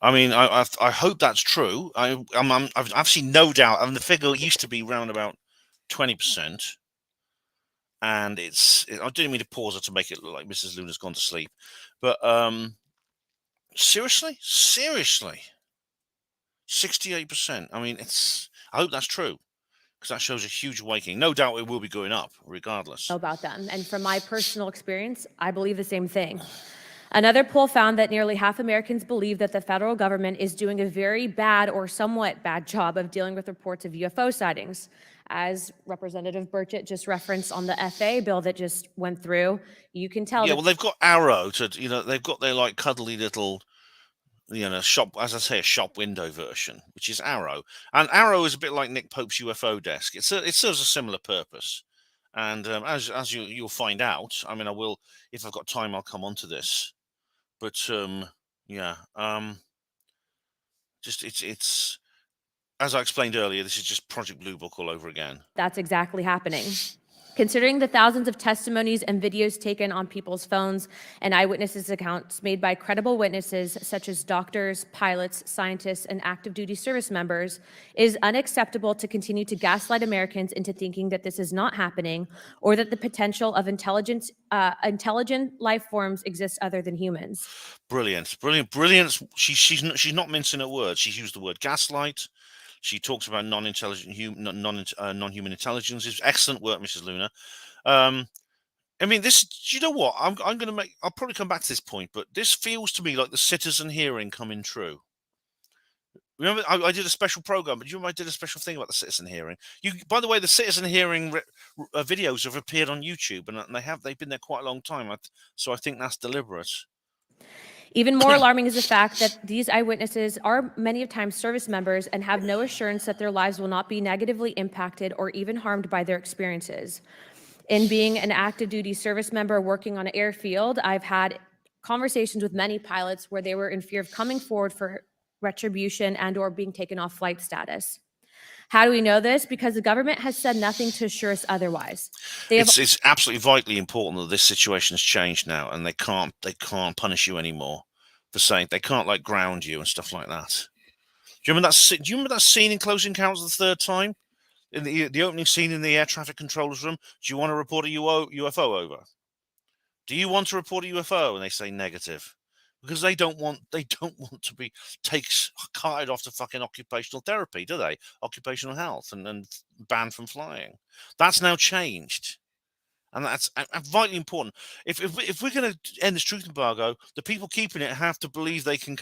I mean, I hope that's true. I've seen no doubt. I mean, the figure used to be around about 20%, and I didn't mean to pause it to make it look like Mrs. Luna's gone to sleep, but seriously, 68%. I mean, I hope that's true, because that shows a huge awakening. No doubt it will be going up, regardless. About them, and from my personal experience, I believe the same thing. Another poll found that nearly half Americans believe that the federal government is doing a very bad or somewhat bad job of dealing with reports of UFO sightings. As Representative Burchett just referenced on the FAA bill that just went through, you can tell. Yeah, well, they've got Arrow they've got their like cuddly little, shop, as I say, a shop window version, which is Arrow. And Arrow is a bit like Nick Pope's UFO desk. It serves a similar purpose. And as you'll find out, I mean, I will, if I've got time, I'll come on to this. But it's as I explained earlier, this is just Project Blue Book all over again. That's exactly happening. Considering the thousands of testimonies and videos taken on people's phones and eyewitnesses' accounts made by credible witnesses such as doctors, pilots, scientists, and active duty service members, it is unacceptable to continue to gaslight Americans into thinking that this is not happening or that the potential of intelligent life forms exists other than humans. Brilliant. She's not mincing her words. She's used the word gaslight. She talks about non-human intelligence. It's excellent work, Mrs. Luna. I mean, this. You know what? I'm going to make. I'll probably come back to this point, but this feels to me like the citizen hearing coming true. Remember, I did a special program, but you remember I did a special thing about the citizen hearing. By the way, the citizen hearing videos have appeared on YouTube, and they've been there quite a long time. So I think that's deliberate. Even more alarming is the fact that these eyewitnesses are many times service members and have no assurance that their lives will not be negatively impacted or even harmed by their experiences. In being an active duty service member working on an airfield, I've had conversations with many pilots where they were in fear of coming forward for retribution and or being taken off flight status. How do we know this? Because the government has said nothing to assure us otherwise. It's absolutely vitally important that this situation has changed now, and they can't punish you anymore for saying, they can't like ground you and stuff like that. Do you remember that scene in Close Encounters of the Third Time? In the opening scene in the air traffic controller's room, do you want to report a UFO over? Do you want to report a UFO? And they say negative. Because they don't want to be carted off to fucking occupational therapy, do they? Occupational health and banned from flying. That's now changed. And that's vitally important. If we're going to end this truth embargo, the people keeping it have to believe they can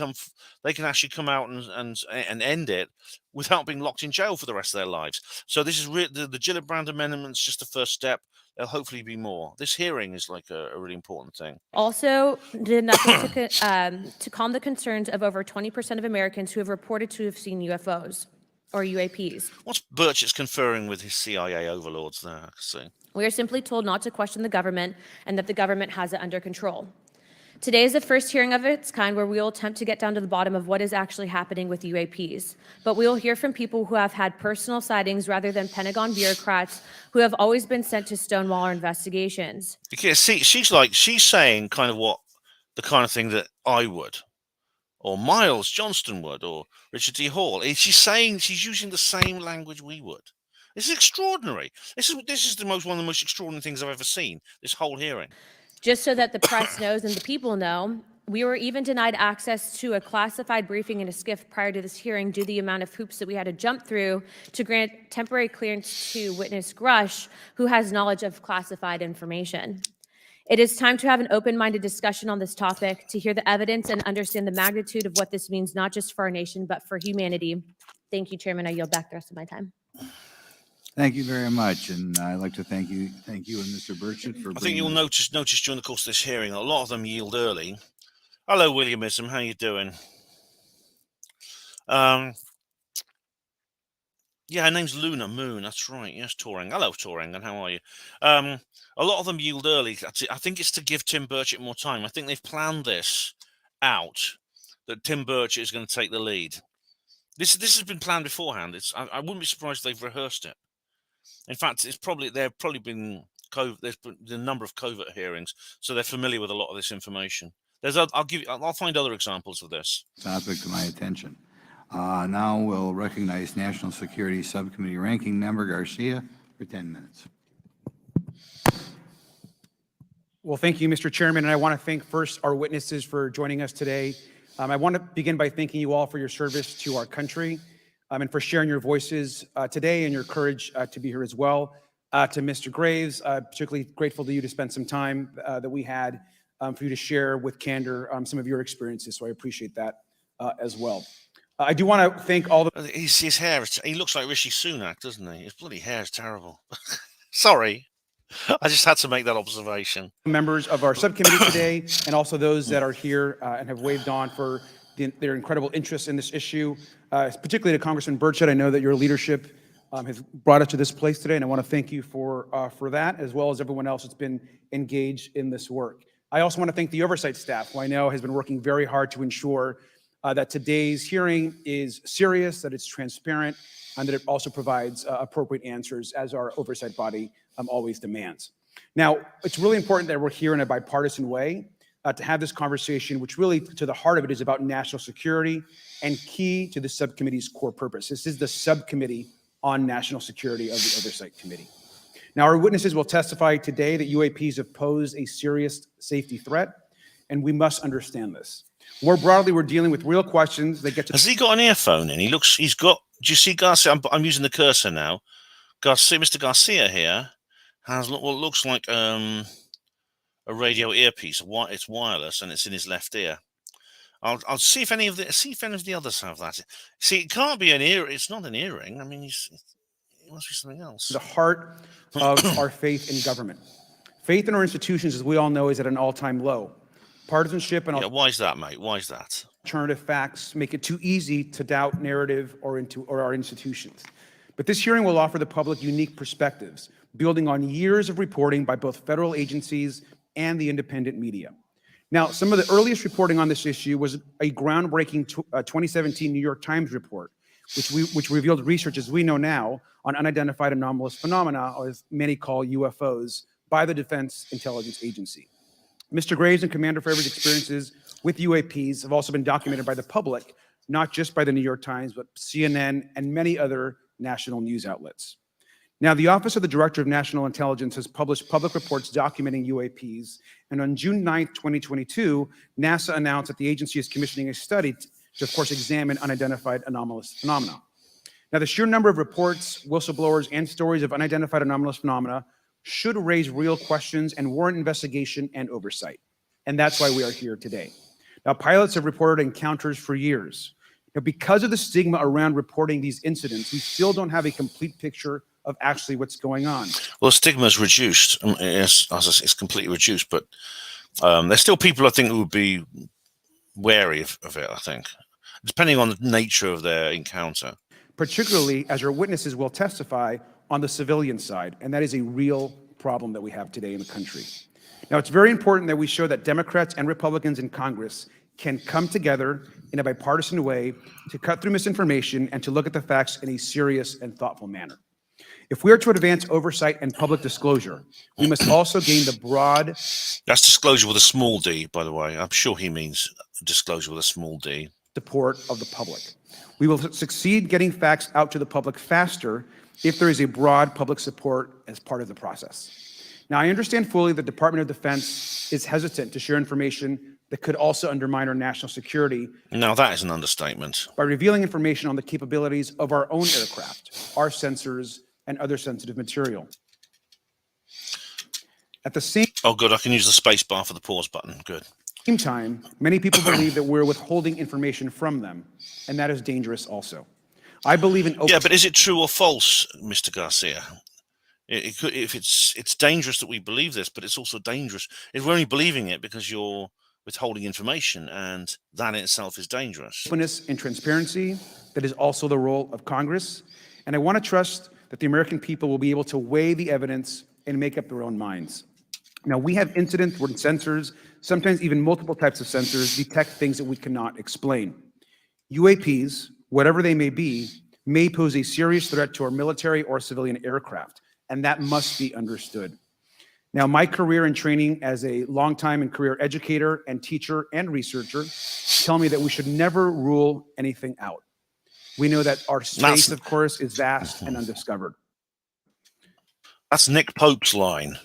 actually come out and end it without being locked in jail for the rest of their lives. So this is the Gillibrand Amendment's just the first step. There'll hopefully be more. This hearing is like a really important thing. Also did nothing to calm the concerns of over 20% of Americans who have reported to have seen UFOs or UAPs. What's Burchett's conferring with his CIA overlords there? See? We are simply told not to question the government and that the government has it under control. Today is the first hearing of its kind where we will attempt to get down to the bottom of what is actually happening with UAPs. But we will hear from people who have had personal sightings rather than Pentagon bureaucrats who have always been sent to stonewall our investigations. Yeah, see, she's saying kind of the kind of thing that I would, or Miles Johnston would, or Richard D. Hall. She's using the same language we would. This is extraordinary. This is one of the most extraordinary things I've ever seen, this whole hearing. Just so that the press knows and the people know, we were even denied access to a classified briefing in a SCIF prior to this hearing due to the amount of hoops that we had to jump through to grant temporary clearance to witness Grush, who has knowledge of classified information. It is time to have an open-minded discussion on this topic, to hear the evidence and understand the magnitude of what this means, not just for our nation, but for humanity. Thank you, Chairman. I yield back the rest of my time. Thank you very much, and I'd like to thank you and Mr. Burchett for. I think you'll notice during the course of this hearing, a lot of them yield early. Hello, Williamism. How you doing? Yeah, her name's Luna Moon. That's right. Yes, Touring. Hello, Touring, and how are you? A lot of them yield early. I think it's to give Tim Burchett more time. I think they've planned this out, that Tim Burchett is going to take the lead. This has been planned beforehand. I wouldn't be surprised if they've rehearsed it. In fact, there's probably been a number of covert hearings, so they're familiar with a lot of this information. I'll find other examples of this. Topic to my attention. Now we'll recognize National Security Subcommittee Ranking Member Garcia for 10 minutes. Well, thank you, Mr. Chairman, and I want to thank first our witnesses for joining us today. I want to begin by thanking you all for your service to our country and for sharing your voices today and your courage to be here as well. To Mr. Graves, particularly grateful to you to spend some time that we had for you to share with candor some of your experiences, so I appreciate that as well. I do want to thank all the... His hair, he looks like Rishi Sunak, doesn't he? His bloody hair is terrible. Sorry. I just had to make that observation. Members of our subcommittee today, and also those that are here and have waved on for their incredible interest in this issue, particularly to Congressman Burchett. I know that your leadership has brought us to this place today, and I want to thank you for that, as well as everyone else that's been engaged in this work. I also want to thank the oversight staff, who I know has been working very hard to ensure that today's hearing is serious, that it's transparent, and that it also provides appropriate answers, as our oversight body always demands. Now, it's really important that we're here in a bipartisan way to have this conversation, which really, to the heart of it, is about national security and key to the subcommittee's core purpose. This is the subcommittee on national security of the Oversight Committee. Now, our witnesses will testify today that UAPs have posed a serious safety threat, and we must understand this. More broadly, we're dealing with real questions that get to... Has he got an earphone in? Do you see Garcia? I'm using the cursor now. Mr. Garcia here has what looks like a radio earpiece. It's wireless and it's in his left ear. I'll see if any of the others have that. See, it can't be an ear. It's not an earring. I mean, it must be something else. The heart of our faith in government. Faith in our institutions, as we all know, is at an all-time low. Partisanship and Yeah, why is that, mate? Why is that? alternative facts make it too easy to doubt narrative or our institutions. But this hearing will offer the public unique perspectives, building on years of reporting by both federal agencies and the independent media. Now, some of the earliest reporting on this issue was a groundbreaking 2017 New York Times report, which revealed research, as we know now, on unidentified anomalous phenomena, or as many call UFOs, by the Defense Intelligence Agency. Mr. Graves and Commander Fravier's experiences with UAPs have also been documented by the public, not just by the New York Times, but CNN and many other national news outlets. Now, the Office of the Director of National Intelligence has published public reports documenting UAPs, and on June 9, 2022, NASA announced that the agency is commissioning a study to, of course, examine unidentified anomalous phenomena. Now, the sheer number of reports, whistleblowers, and stories of unidentified anomalous phenomena should raise real questions and warrant investigation and oversight. And that's why we are here today. Now, pilots have reported encounters for years. Now, because of the stigma around reporting these incidents, we still don't have a complete picture of actually what's going on. Well, stigma is reduced. It's completely reduced, but there's still people, I think, who would be wary of it, I think, depending on the nature of their encounter. Particularly as our witnesses will testify on the civilian side, and that is a real problem that we have today in the country. Now, it's very important that we show that Democrats and Republicans in Congress can come together in a bipartisan way to cut through misinformation and to look at the facts in a serious and thoughtful manner. If we are to advance oversight and public disclosure, we must also gain the broad... That's disclosure with a small d, by the way. I'm sure he means disclosure with a small d. ...support of the public. We will succeed getting facts out to the public faster if there is a broad public support as part of the process. Now, I understand fully the Department of Defense is hesitant to share information that could also undermine our national security. Now, that is an understatement. By revealing information on the capabilities of our own aircraft, our sensors, and other sensitive material. At the same Oh, good. I can use the space bar for the pause button. Good. time, many people believe that we're withholding information from them, and that is dangerous also. I believe in open... Yeah, but is it true or false, Mr. Garcia? If it's dangerous that we believe this, but it's also dangerous if we're only believing it because you're withholding information, and that in itself is dangerous. Openness and transparency, that is also the role of Congress, and I want to trust that the American people will be able to weigh the evidence and make up their own minds. Now, we have incidents where sensors, sometimes even multiple types of sensors, detect things that we cannot explain. UAPs, whatever they may be, may pose a serious threat to our military or civilian aircraft, and that must be understood. Now, my career and training as a longtime and career educator and teacher and researcher tell me that we should never rule anything out. We know that our space, of course, is vast and undiscovered. That's Nick Pope's line.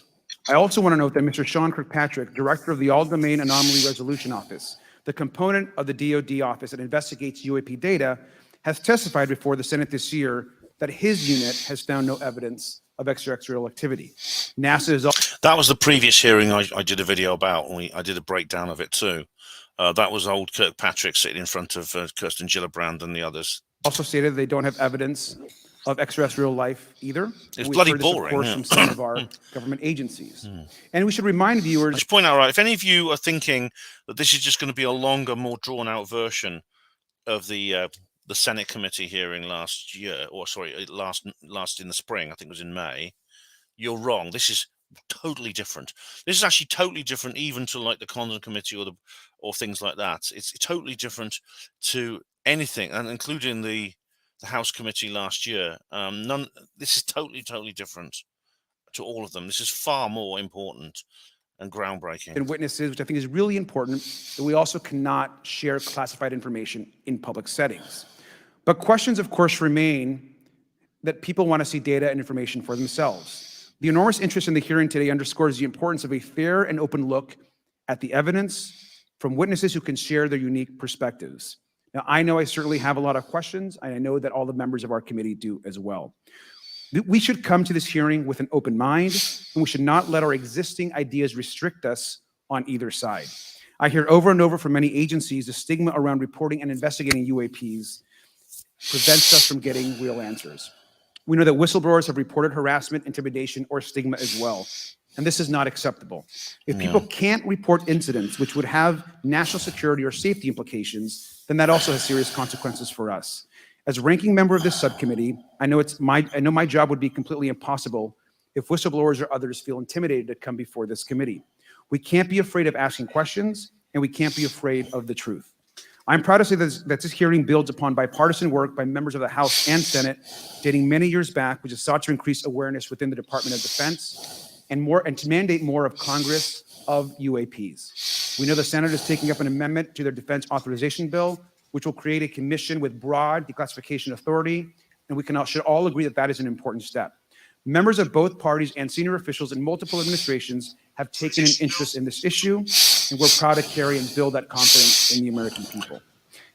I also want to note that Mr. Sean Kirkpatrick, director of the All-Domain Anomaly Resolution Office, the component of the DoD office that investigates UAP data, has testified before the Senate this year that his unit has found no evidence of extraterrestrial activity. NASA is also... That was the previous hearing I did a video about, and I did a breakdown of it too. That was old Kirkpatrick sitting in front of Kirsten Gillibrand and the others. Also stated they don't have evidence of extraterrestrial life either. It's bloody boring, of course, yeah. from some of our government agencies. And we should remind viewers... I should point out, right, if any of you are thinking that this is just going to be a longer, more drawn-out version of the Senate committee hearing last year, or sorry, last in the spring, I think it was in May, you're wrong. This is totally different. This is actually totally different, even to like the Condon committee or things like that. It's totally different to anything, and including the House committee last year. This is totally different to all of them. This is far more important and groundbreaking. And witnesses, which I think is really important, that we also cannot share classified information in public settings. But questions, of course, remain that people want to see data and information for themselves. The enormous interest in the hearing today underscores the importance of a fair and open look at the evidence from witnesses who can share their unique perspectives. Now, I know I certainly have a lot of questions, and I know that all the members of our committee do as well. We should come to this hearing with an open mind, and we should not let our existing ideas restrict us on either side. I hear over and over from many agencies the stigma around reporting and investigating UAPs prevents us from getting real answers. We know that whistleblowers have reported harassment, intimidation, or stigma as well. and this is not acceptable. If people can't report incidents which would have national security or safety implications, then that also has serious consequences for us. As ranking member of this subcommittee, I know my job would be completely impossible if whistleblowers or others feel intimidated to come before this committee. We can't be afraid of asking questions, and we can't be afraid of the truth. I'm proud to say that this hearing builds upon bipartisan work by members of the House and Senate dating many years back, which has sought to increase awareness within the Department of Defense and to mandate more of Congress of UAPs. We know the Senate is taking up an amendment to their defense authorization bill, which will create a commission with broad declassification authority, and we should all agree that that is an important step. Members of both parties and senior officials in multiple administrations have taken an interest in this issue, and we're proud to carry and build that confidence in the American people.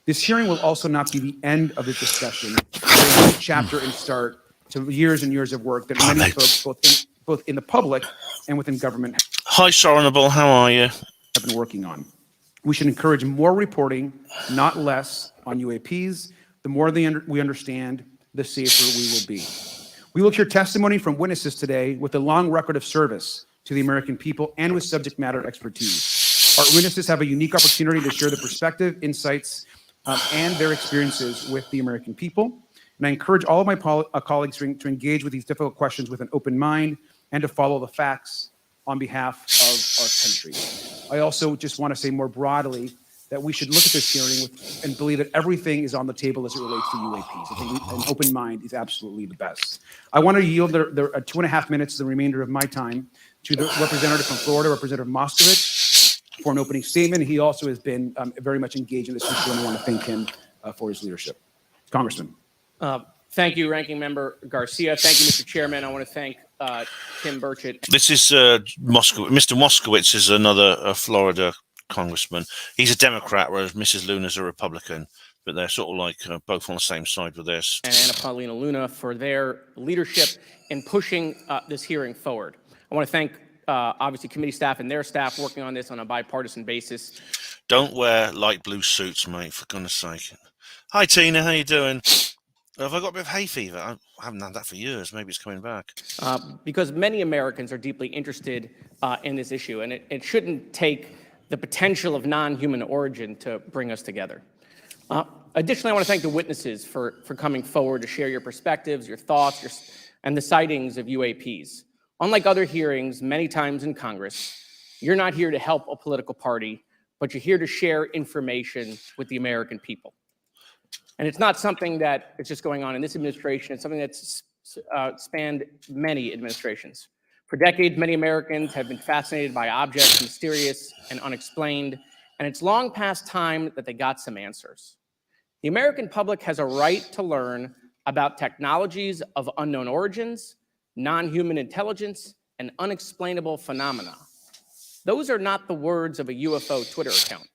This hearing will also not be the end of the discussion, but a new chapter and start to years and years of work that many folks, both in the public and within government, Hi, Sorenable. How are you? have been working on. We should encourage more reporting, not less, on UAPs. The more we understand, the safer we will be. We will hear testimony from witnesses today with a long record of service to the American people and with subject matter expertise. Our witnesses have a unique opportunity to share the perspective, insights, and their experiences with the American people. And I encourage all of my colleagues to engage with these difficult questions with an open mind and to follow the facts on behalf of our country. I also just want to say more broadly that we should look at this hearing and believe that everything is on the table as it relates to UAPs. I think an open mind is absolutely the best. I want to yield the 2.5 minutes, the remainder of my time, to the representative from Florida, Representative Moskowitz, for an opening statement. He also has been very much engaged in this issue, and I want to thank him for his leadership. Congressman. Thank you, Ranking Member Garcia. Thank you, Mr. Chairman. I want to thank Tim Burchett. This is Mr. Moskowitz is another Florida congressman. He's a Democrat, whereas Mrs. Luna's a Republican, but they're sort of like both on the same side with this. And Anna Paulina Luna for their leadership in pushing this hearing forward. I want to thank, obviously, committee staff and their staff working on this on a bipartisan basis. Don't wear light blue suits, mate, for goodness sake. Hi, Tina. How you doing? Have I got a bit of hay fever? I haven't had that for years. Maybe it's coming back. Because many Americans are deeply interested in this issue, and it shouldn't take the potential of non-human origin to bring us together. Additionally, I want to thank the witnesses for coming forward to share your perspectives, your thoughts, and the sightings of UAPs. Unlike other hearings many times in Congress, you're not here to help a political party, but you're here to share information with the American people. And it's not something that is just going on in this administration. It's something that's spanned many administrations. For decades, many Americans have been fascinated by objects mysterious and unexplained, and it's long past time that they got some answers. The American public has a right to learn about technologies of unknown origins, non-human intelligence, and unexplainable phenomena. Those are not the words of a UFO Twitter account.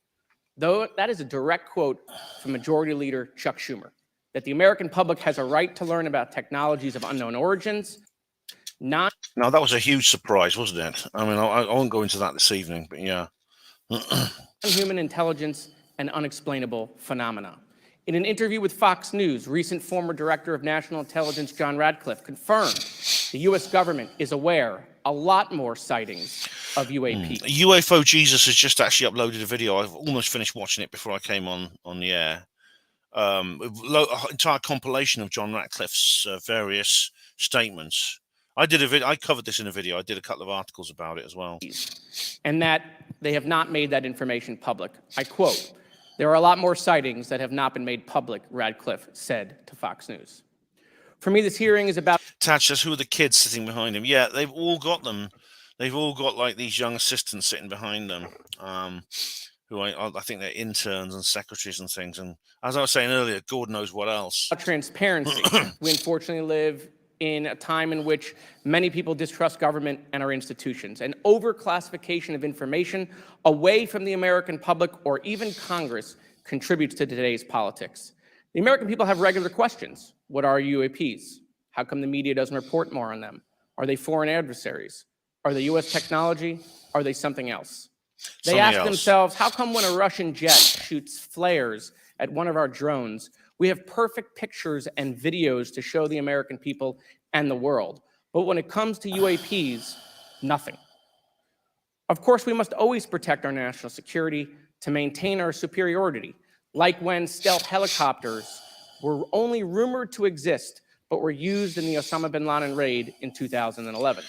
Though that is a direct quote from Majority Leader Chuck Schumer, that the American public has a right to learn about technologies of unknown origins. Now, that was a huge surprise, wasn't it? I mean, I won't go into that this evening, but yeah. Human intelligence and unexplainable phenomena. In an interview with Fox News, recent former Director of National Intelligence John Radcliffe confirmed the U.S. government is aware a lot more sightings of UAP. UFO Jesus has just actually uploaded a video. I've almost finished watching it before I came on the air. Entire compilation of John Radcliffe's various statements. I covered this in a video. I did a couple of articles about it as well. And that they have not made that information public. I quote, "There are a lot more sightings that have not been made public," Radcliffe said to Fox News. For me, this hearing is about... Tad says, who are the kids sitting behind him? Yeah, they've all got them. They've all got like these young assistants sitting behind them, who I think they're interns and secretaries and things. And as I was saying earlier, God knows what else. Transparency. We unfortunately live in a time in which many people distrust government and our institutions, and overclassification of information away from the American public or even Congress contributes to today's politics. The American people have regular questions. What are UAPs? How come the media doesn't report more on them? Are they foreign adversaries? Are they U.S. technology? Are they something else? They ask themselves, how come when a Russian jet shoots flares at one of our drones, we have perfect pictures and videos to show the American people and the world? But when it comes to UAPs, nothing. Of course, we must always protect our national security to maintain our superiority, like when stealth helicopters were only rumored to exist, but were used in the Osama bin Laden raid in 2011.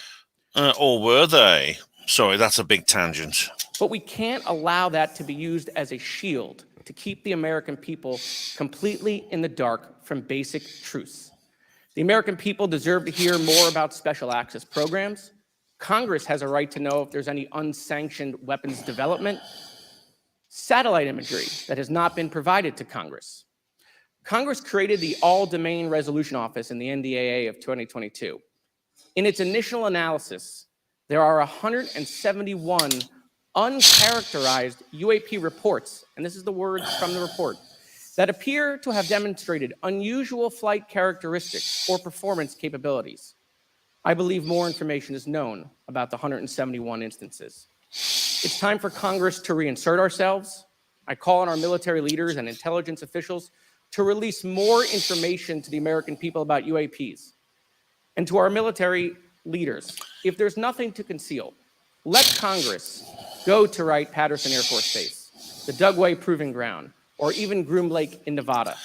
Or were they? Sorry, that's a big tangent. But we can't allow that to be used as a shield to keep the American people completely in the dark from basic truths. The American people deserve to hear more about special access programs. Congress has a right to know if there's any unsanctioned weapons development, satellite imagery that has not been provided to Congress. Congress created the All-Domain Resolution Office in the NDAA of 2022. In its initial analysis, there are 171 uncharacterized UAP reports, and this is the words from the report, that appear to have demonstrated unusual flight characteristics or performance capabilities. I believe more information is known about the 171 instances. It's time for Congress to reinsert ourselves. I call on our military leaders and intelligence officials to release more information to the American people about UAPs. And to our military leaders, if there's nothing to conceal, let Congress go to Wright-Patterson Air Force Base, the Dugway Proving Ground, or even Groom Lake in Nevada.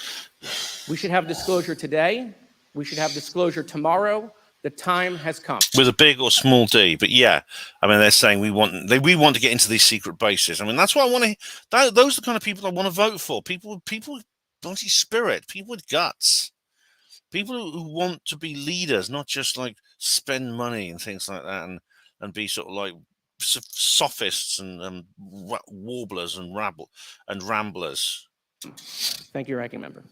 We should have disclosure today. We should have disclosure tomorrow. The time has come. With a big or small d, but yeah, I mean, they're saying we want to get into these secret bases. I mean, that's what I want to. Those are the kind of people I want to vote for. People with bloody spirit, people with guts, people who want to be leaders, not just like spend money and things like that, and be sort of like sophists and warblers and ramblers. Thank you, Ranking Member.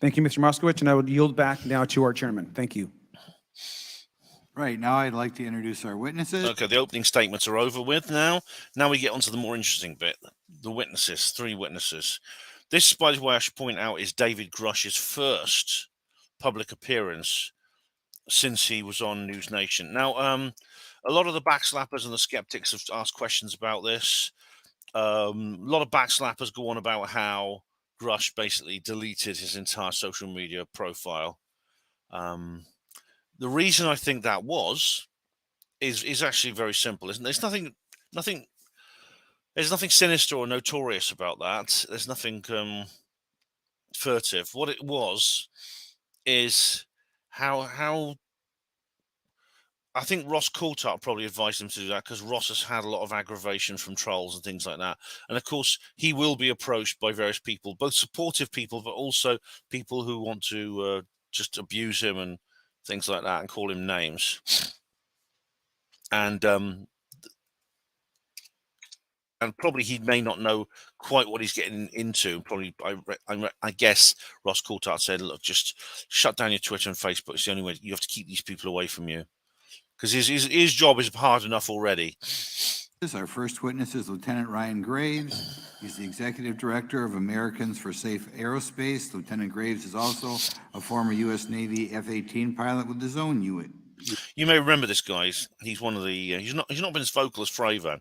Thank you, Mr. Moskowitz, and I would yield back now to our chairman. Thank you. Right, now I'd like to introduce our witnesses. Okay, the opening statements are over with now. Now we get on to the more interesting bit, the witnesses, 3 witnesses. This, by the way, I should point out, is David Grush's first public appearance since he was on News Nation. Now, a lot of the backslappers and the skeptics have asked questions about this. A lot of backslappers go on about how Grush basically deleted his entire social media profile. The reason I think that is actually very simple, isn't there? There's nothing sinister or notorious about that. There's nothing furtive. What it was is how I think Ross Coulthart probably advised him to do that, because Ross has had a lot of aggravation from trolls and things like that. And of course, he will be approached by various people, both supportive people, but also people who want to just abuse him and things like that and call him names. And probably he may not know quite what he's getting into. Probably, I guess Ross Coulthart said, look, just shut down your Twitter and Facebook. It's the only way. You have to keep these people away from you, because his job is hard enough already. Our first witness is Lieutenant Ryan Graves. He's the Executive Director of Americans for Safe Aerospace. Lieutenant Graves is also a former U.S. Navy F-18 pilot with his own unit. You may remember this guy. He's one of the. He's not been as vocal as Fravor,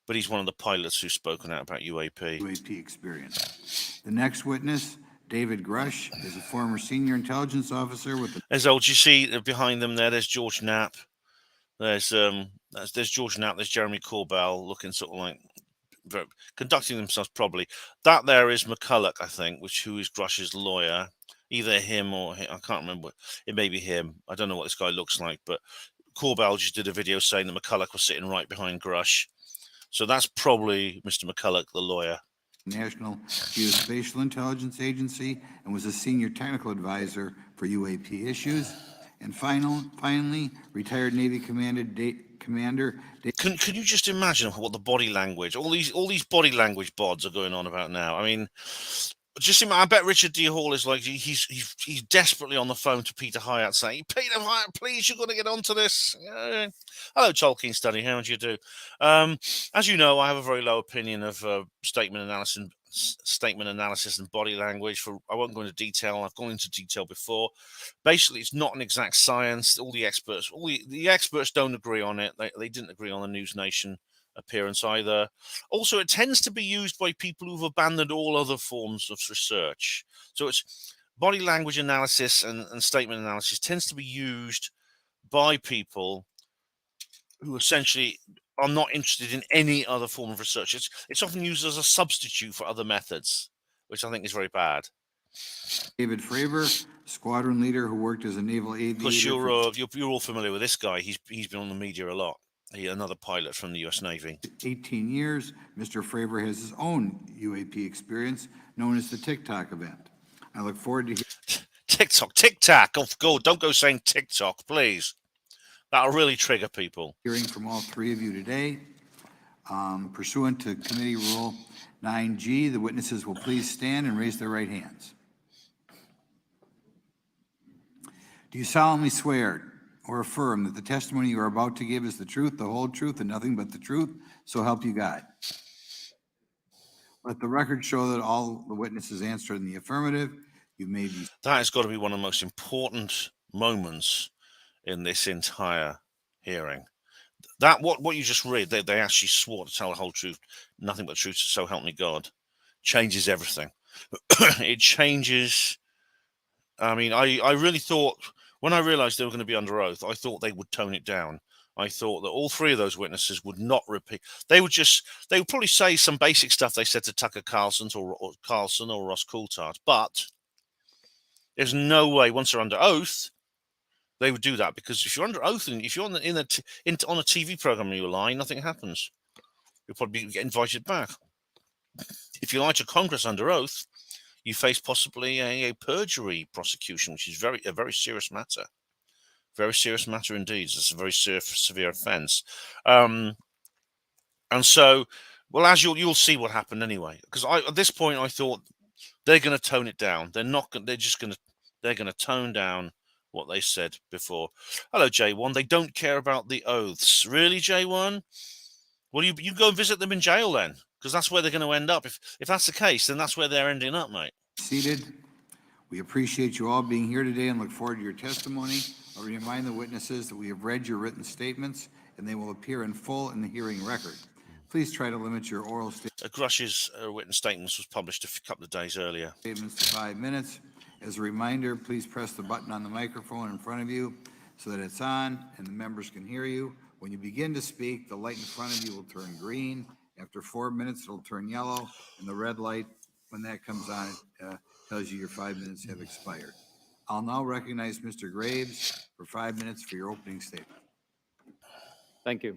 but he's one of the pilots who's spoken out about UAP experience. The next witness, David Grush, is a former senior intelligence officer with the. You see behind them there. There's George Knapp. There's George Knapp. There's Jeremy Corbell, looking sort of like conducting themselves probably. That there is McCulloch, I think, who is Grush's lawyer. Either him or I can't remember. It may be him. I don't know what this guy looks like, but Corbell just did a video saying that McCulloch was sitting right behind Grush. So that's probably Mr. McCulloch, the lawyer. National Geospatial Intelligence Agency, and was a senior technical advisor for UAP issues. And finally, retired Navy Commander. Can you just imagine what the body language, all these body language bods are going on about now? I mean, I bet Richard D. Hall is like he's desperately on the phone to Peter Hyatt saying, Peter Hyatt, please, you've got to get onto this. Hello, Tolkien Study. How do you do? As you know, I have a very low opinion of statement analysis and body language. I won't go into detail. I've gone into detail before. Basically, it's not an exact science. All the experts don't agree on it. They didn't agree on the News Nation appearance either. Also, it tends to be used by people who've abandoned all other forms of research. So it's body language analysis and statement analysis tends to be used by people who essentially are not interested in any other form of research. It's often used as a substitute for other methods, which I think is very bad. David Fravor, squadron leader who worked as a naval Of course, aviator you're all familiar with this guy. He's been on the media a lot. Another pilot from the US Navy. 18 years. Mr. Fravor has his own UAP experience known as the TikTok event. I look forward to TikTok. Oh, God, don't go saying TikTok, please. That'll really trigger people. hearing from all three of you today. Pursuant to Committee Rule 9G, the witnesses will please stand and raise their right hands. Do you solemnly swear or affirm that the testimony you are about to give is the truth, the whole truth, and nothing but the truth, so help you God? Let the record show that all the witnesses answered in the affirmative. You may be. That has got to be one of the most important moments in this entire hearing. That what you just read, they actually swore to tell the whole truth, nothing but the truth, so help me God, changes everything. It changes. I mean, I really thought, when I realized they were going to be under oath, I thought they would tone it down. I thought that all three of those witnesses would not repeat. They would probably say some basic stuff they said to Tucker Carlson or Ross Coulthard, but there's no way once they're under oath they would do that, because if you're under oath and if you're on a TV program and you lie, nothing happens. You'll probably get invited back. If you lie to Congress under oath, you face possibly a perjury prosecution, which is a very serious matter. Very serious matter indeed. It's a very severe offence. And so, well, as you'll see what happened anyway. Because at this point I thought they're going to tone it down. They're not. They're going to tone down what they said before. Hello, J1. They don't care about the oaths, really, J1? Well, you go and visit them in jail then, because that's where they're going to end up. If that's the case, then that's where they're ending up, mate. Seated. We appreciate you all being here today and look forward to your testimony. I'll remind the witnesses that we have read your written statements and they will appear in full in the hearing record. Please try to limit your oral Grush's written statements was published a couple of days earlier. Statements to 5 minutes. As a reminder, please press the button on the microphone in front of you so that it's on and the members can hear you. When you begin to speak, the light in front of you will turn green. After 4 minutes, it'll turn yellow, and the red light, when that comes on, tells you your 5 minutes have expired. I'll now recognize Mr. Graves for 5 minutes for your opening statement. Thank you.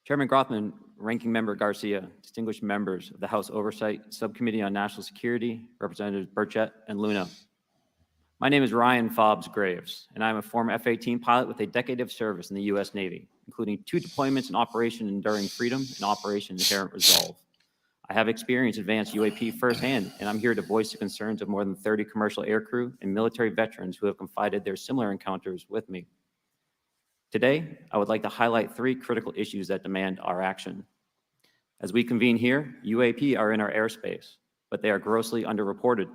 Chairman Grothman, Ranking Member Garcia, distinguished members of the House Oversight Subcommittee on National Security, Representatives Burchett and Luna. My name is Ryan Fobbs Graves, and I'm a former F-18 pilot with a decade of service in the U.S. Navy, including 2 deployments in Operation Enduring Freedom and Operation Inherent Resolve. I have experienced advanced UAP firsthand, and I'm here to voice the concerns of more than 30 commercial aircrew and military veterans who have confided their similar encounters with me. Today, I would like to highlight 3 critical issues that demand our action. As we convene here, UAP are in our airspace, but they are grossly underreported.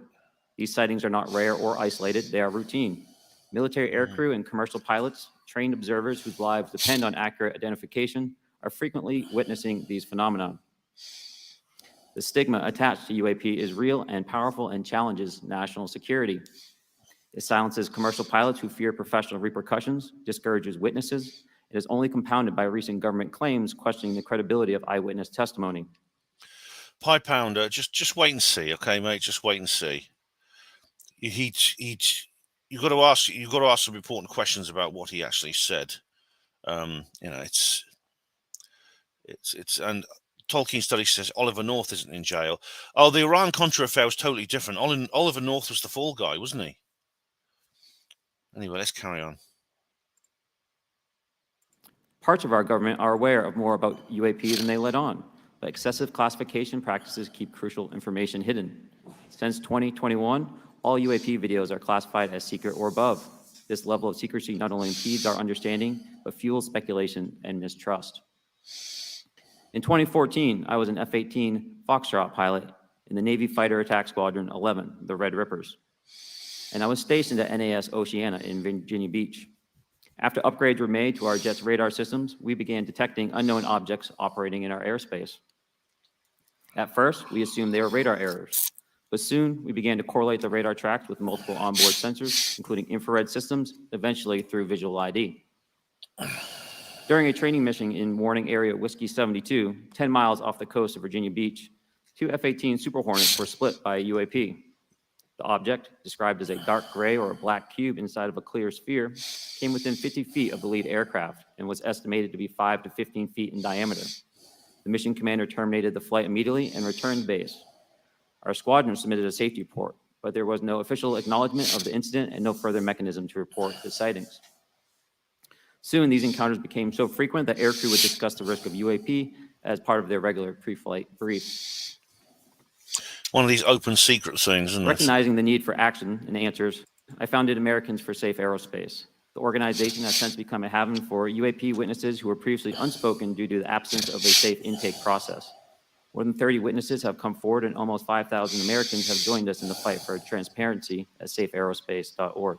These sightings are not rare or isolated, they are routine. Military aircrew and commercial pilots, trained observers whose lives depend on accurate identification, are frequently witnessing these phenomena. The stigma attached to UAP is real and powerful and challenges national security. It silences commercial pilots who fear professional repercussions, discourages witnesses. It is only compounded by recent government claims questioning the credibility of eyewitness testimony. Pie Pounder, just wait and see, okay, mate? Just wait and see. You've got to ask some important questions about what he actually said. It's and Tolkien study says Oliver North isn't in jail. Oh, the Iran-Contra affair was totally different. Oliver North was the fall guy, wasn't he? Anyway, let's carry on. Parts of our government are aware of more about UAP than they let on, but excessive classification practices keep crucial information hidden. Since 2021, all UAP videos are classified as secret or above. This level of secrecy not only impedes our understanding, but fuels speculation and mistrust. In 2014, I was an F-18 Foxtrot pilot in the Navy Fighter Attack Squadron 11, the Red Rippers, and I was stationed at NAS Oceana in Virginia Beach. After upgrades were made to our jet's radar systems, we began detecting unknown objects operating in our airspace. At first, we assumed they were radar errors, but soon we began to correlate the radar tracks with multiple onboard sensors, including infrared systems, eventually through visual ID. During a training mission in Warning Area Whiskey 72, 10 miles off the coast of Virginia Beach, 2 F-18 Super Hornets were split by a UAP. The object, described as a dark gray or a black cube inside of a clear sphere, came within 50 feet of the lead aircraft and was estimated to be 5 to 15 feet in diameter. The mission commander terminated the flight immediately and returned to base. Our squadron submitted a safety report, but there was no official acknowledgement of the incident and no further mechanism to report the sightings. Soon, these encounters became so frequent that aircrew would discuss the risk of UAP as part of their regular pre-flight brief. One of these open secret things, isn't it? Recognizing the need for action and answers, I founded Americans for Safe Aerospace. The organization has since become a haven for UAP witnesses who were previously unspoken due to the absence of a safe intake process. More than 30 witnesses have come forward, and almost 5,000 Americans have joined us in the fight for transparency at safeaerospace.org.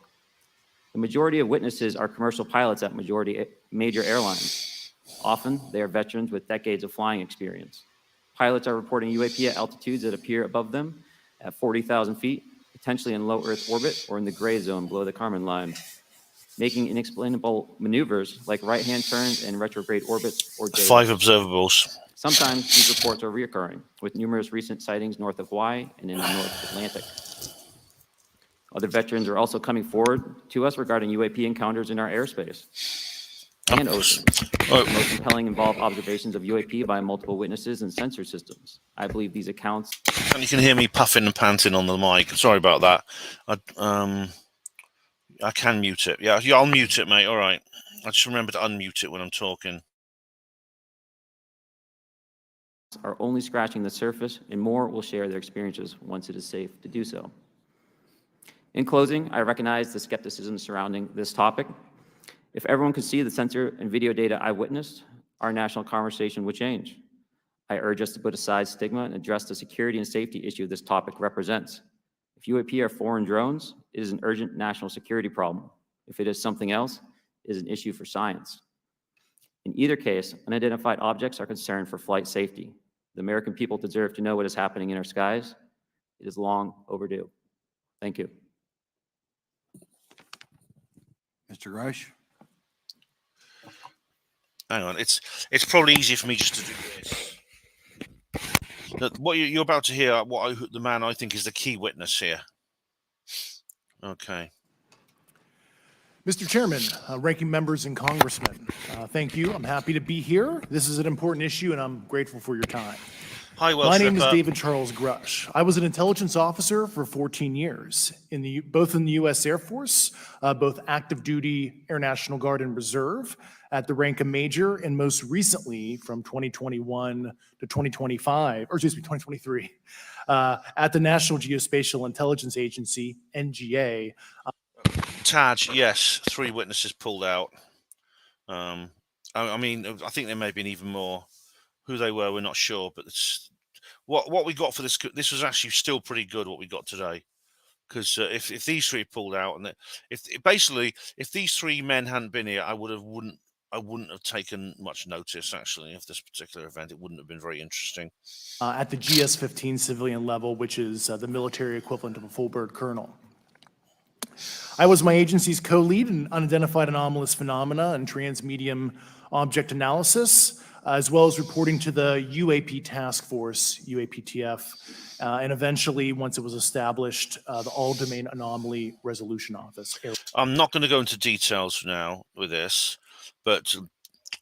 The majority of witnesses are commercial pilots at major airlines. Often, they are veterans with decades of flying experience. Pilots are reporting UAP at altitudes that appear above them at 40,000 feet, potentially in low Earth orbit or in the gray zone below the Kármán line, making inexplainable maneuvers like right-hand turns and retrograde orbits or J. 5 observables. Sometimes these reports are reoccurring, with numerous recent sightings north of Hawaii and in the North Atlantic. Other veterans are also coming forward to us regarding UAP encounters in our airspace and ocean. The most compelling involve observations of UAP by multiple witnesses and sensor systems. I believe these accounts... And you can hear me puffing and panting on the mic. Sorry about that. I can mute it. Yeah, I'll mute it, mate. All right. I just remember to unmute it when I'm talking. ...are only scratching the surface, and more will share their experiences once it is safe to do so. In closing, I recognize the skepticism surrounding this topic. If everyone could see the sensor and video data I witnessed, our national conversation would change. I urge us to put aside stigma and address the security and safety issue this topic represents. If UAP are foreign drones, it is an urgent national security problem. If it is something else, it is an issue for science. In either case, unidentified objects are concerned for flight safety. The American people deserve to know what is happening in our skies. It is long overdue. Thank you. Mr. Rush? Hang on. It's probably easier for me just to do this. What you're about to hear, the man I think is the key witness here. Okay. Mr. Chairman, ranking members and congressmen, thank you. I'm happy to be here. This is an important issue, and I'm grateful for your time. Hi, Welsh My name is Ripper. David Charles Grush. I was an intelligence officer for 14 years, both in the U.S. Air Force, both active duty, Air National Guard, and Reserve, at the rank of major, and most recently from 2021 to 2023, at the National Geospatial Intelligence Agency, NGA. Taj, yes, 3 witnesses pulled out. I mean, I think there may have been even more. Who they were, we're not sure, but it's, what we got for this was actually still pretty good. What we got today, because if these 3 pulled out, and if these 3 men hadn't been here, I wouldn't have taken much notice actually of this particular event. It wouldn't have been very interesting. At the GS-15 civilian level, which is the military equivalent of a full bird colonel. I was my agency's co-lead in unidentified anomalous phenomena and transmedium object analysis, as well as reporting to the UAP task force, UAPTF, and eventually, once it was established, the All-Domain Anomaly Resolution Office. I'm not going to go into details now with this, but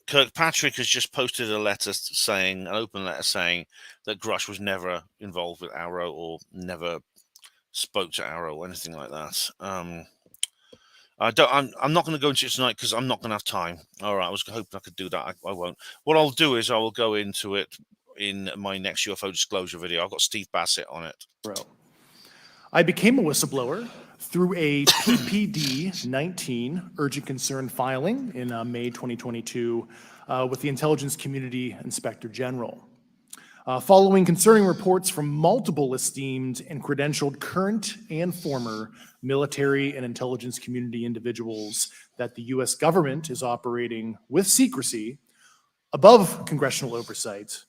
Kirkpatrick has just posted a letter saying, an open letter saying that Grush was never involved with Arrow or never spoke to Arrow or anything like that. I'm not going to go into it tonight because I'm not going to have time. All right, I was hoping I could do that. I won't. What I'll do is I will go into it in my next UFO disclosure video. I've got Steve Bassett on it. I became a whistleblower through a PPD-19 urgent concern filing in May 2022 with the Intelligence Community Inspector General. Following concerning reports from multiple esteemed and credentialed current and former military and intelligence community individuals that the U.S. government is operating with secrecy above congressional oversight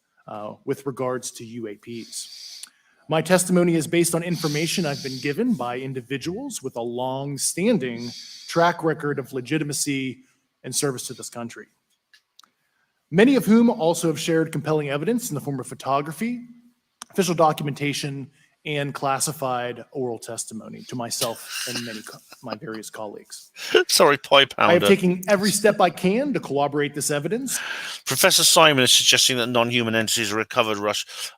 with regards to UAPs. My testimony is based on information I've been given by individuals with a long-standing track record of legitimacy and service to this country. many of whom also have shared compelling evidence in the form of photography, official documentation, and classified oral testimony to myself and my various colleagues. Sorry, pie I have pounder. taken every step I can to corroborate this evidence. Professor Simon is suggesting that non-human entities are recovered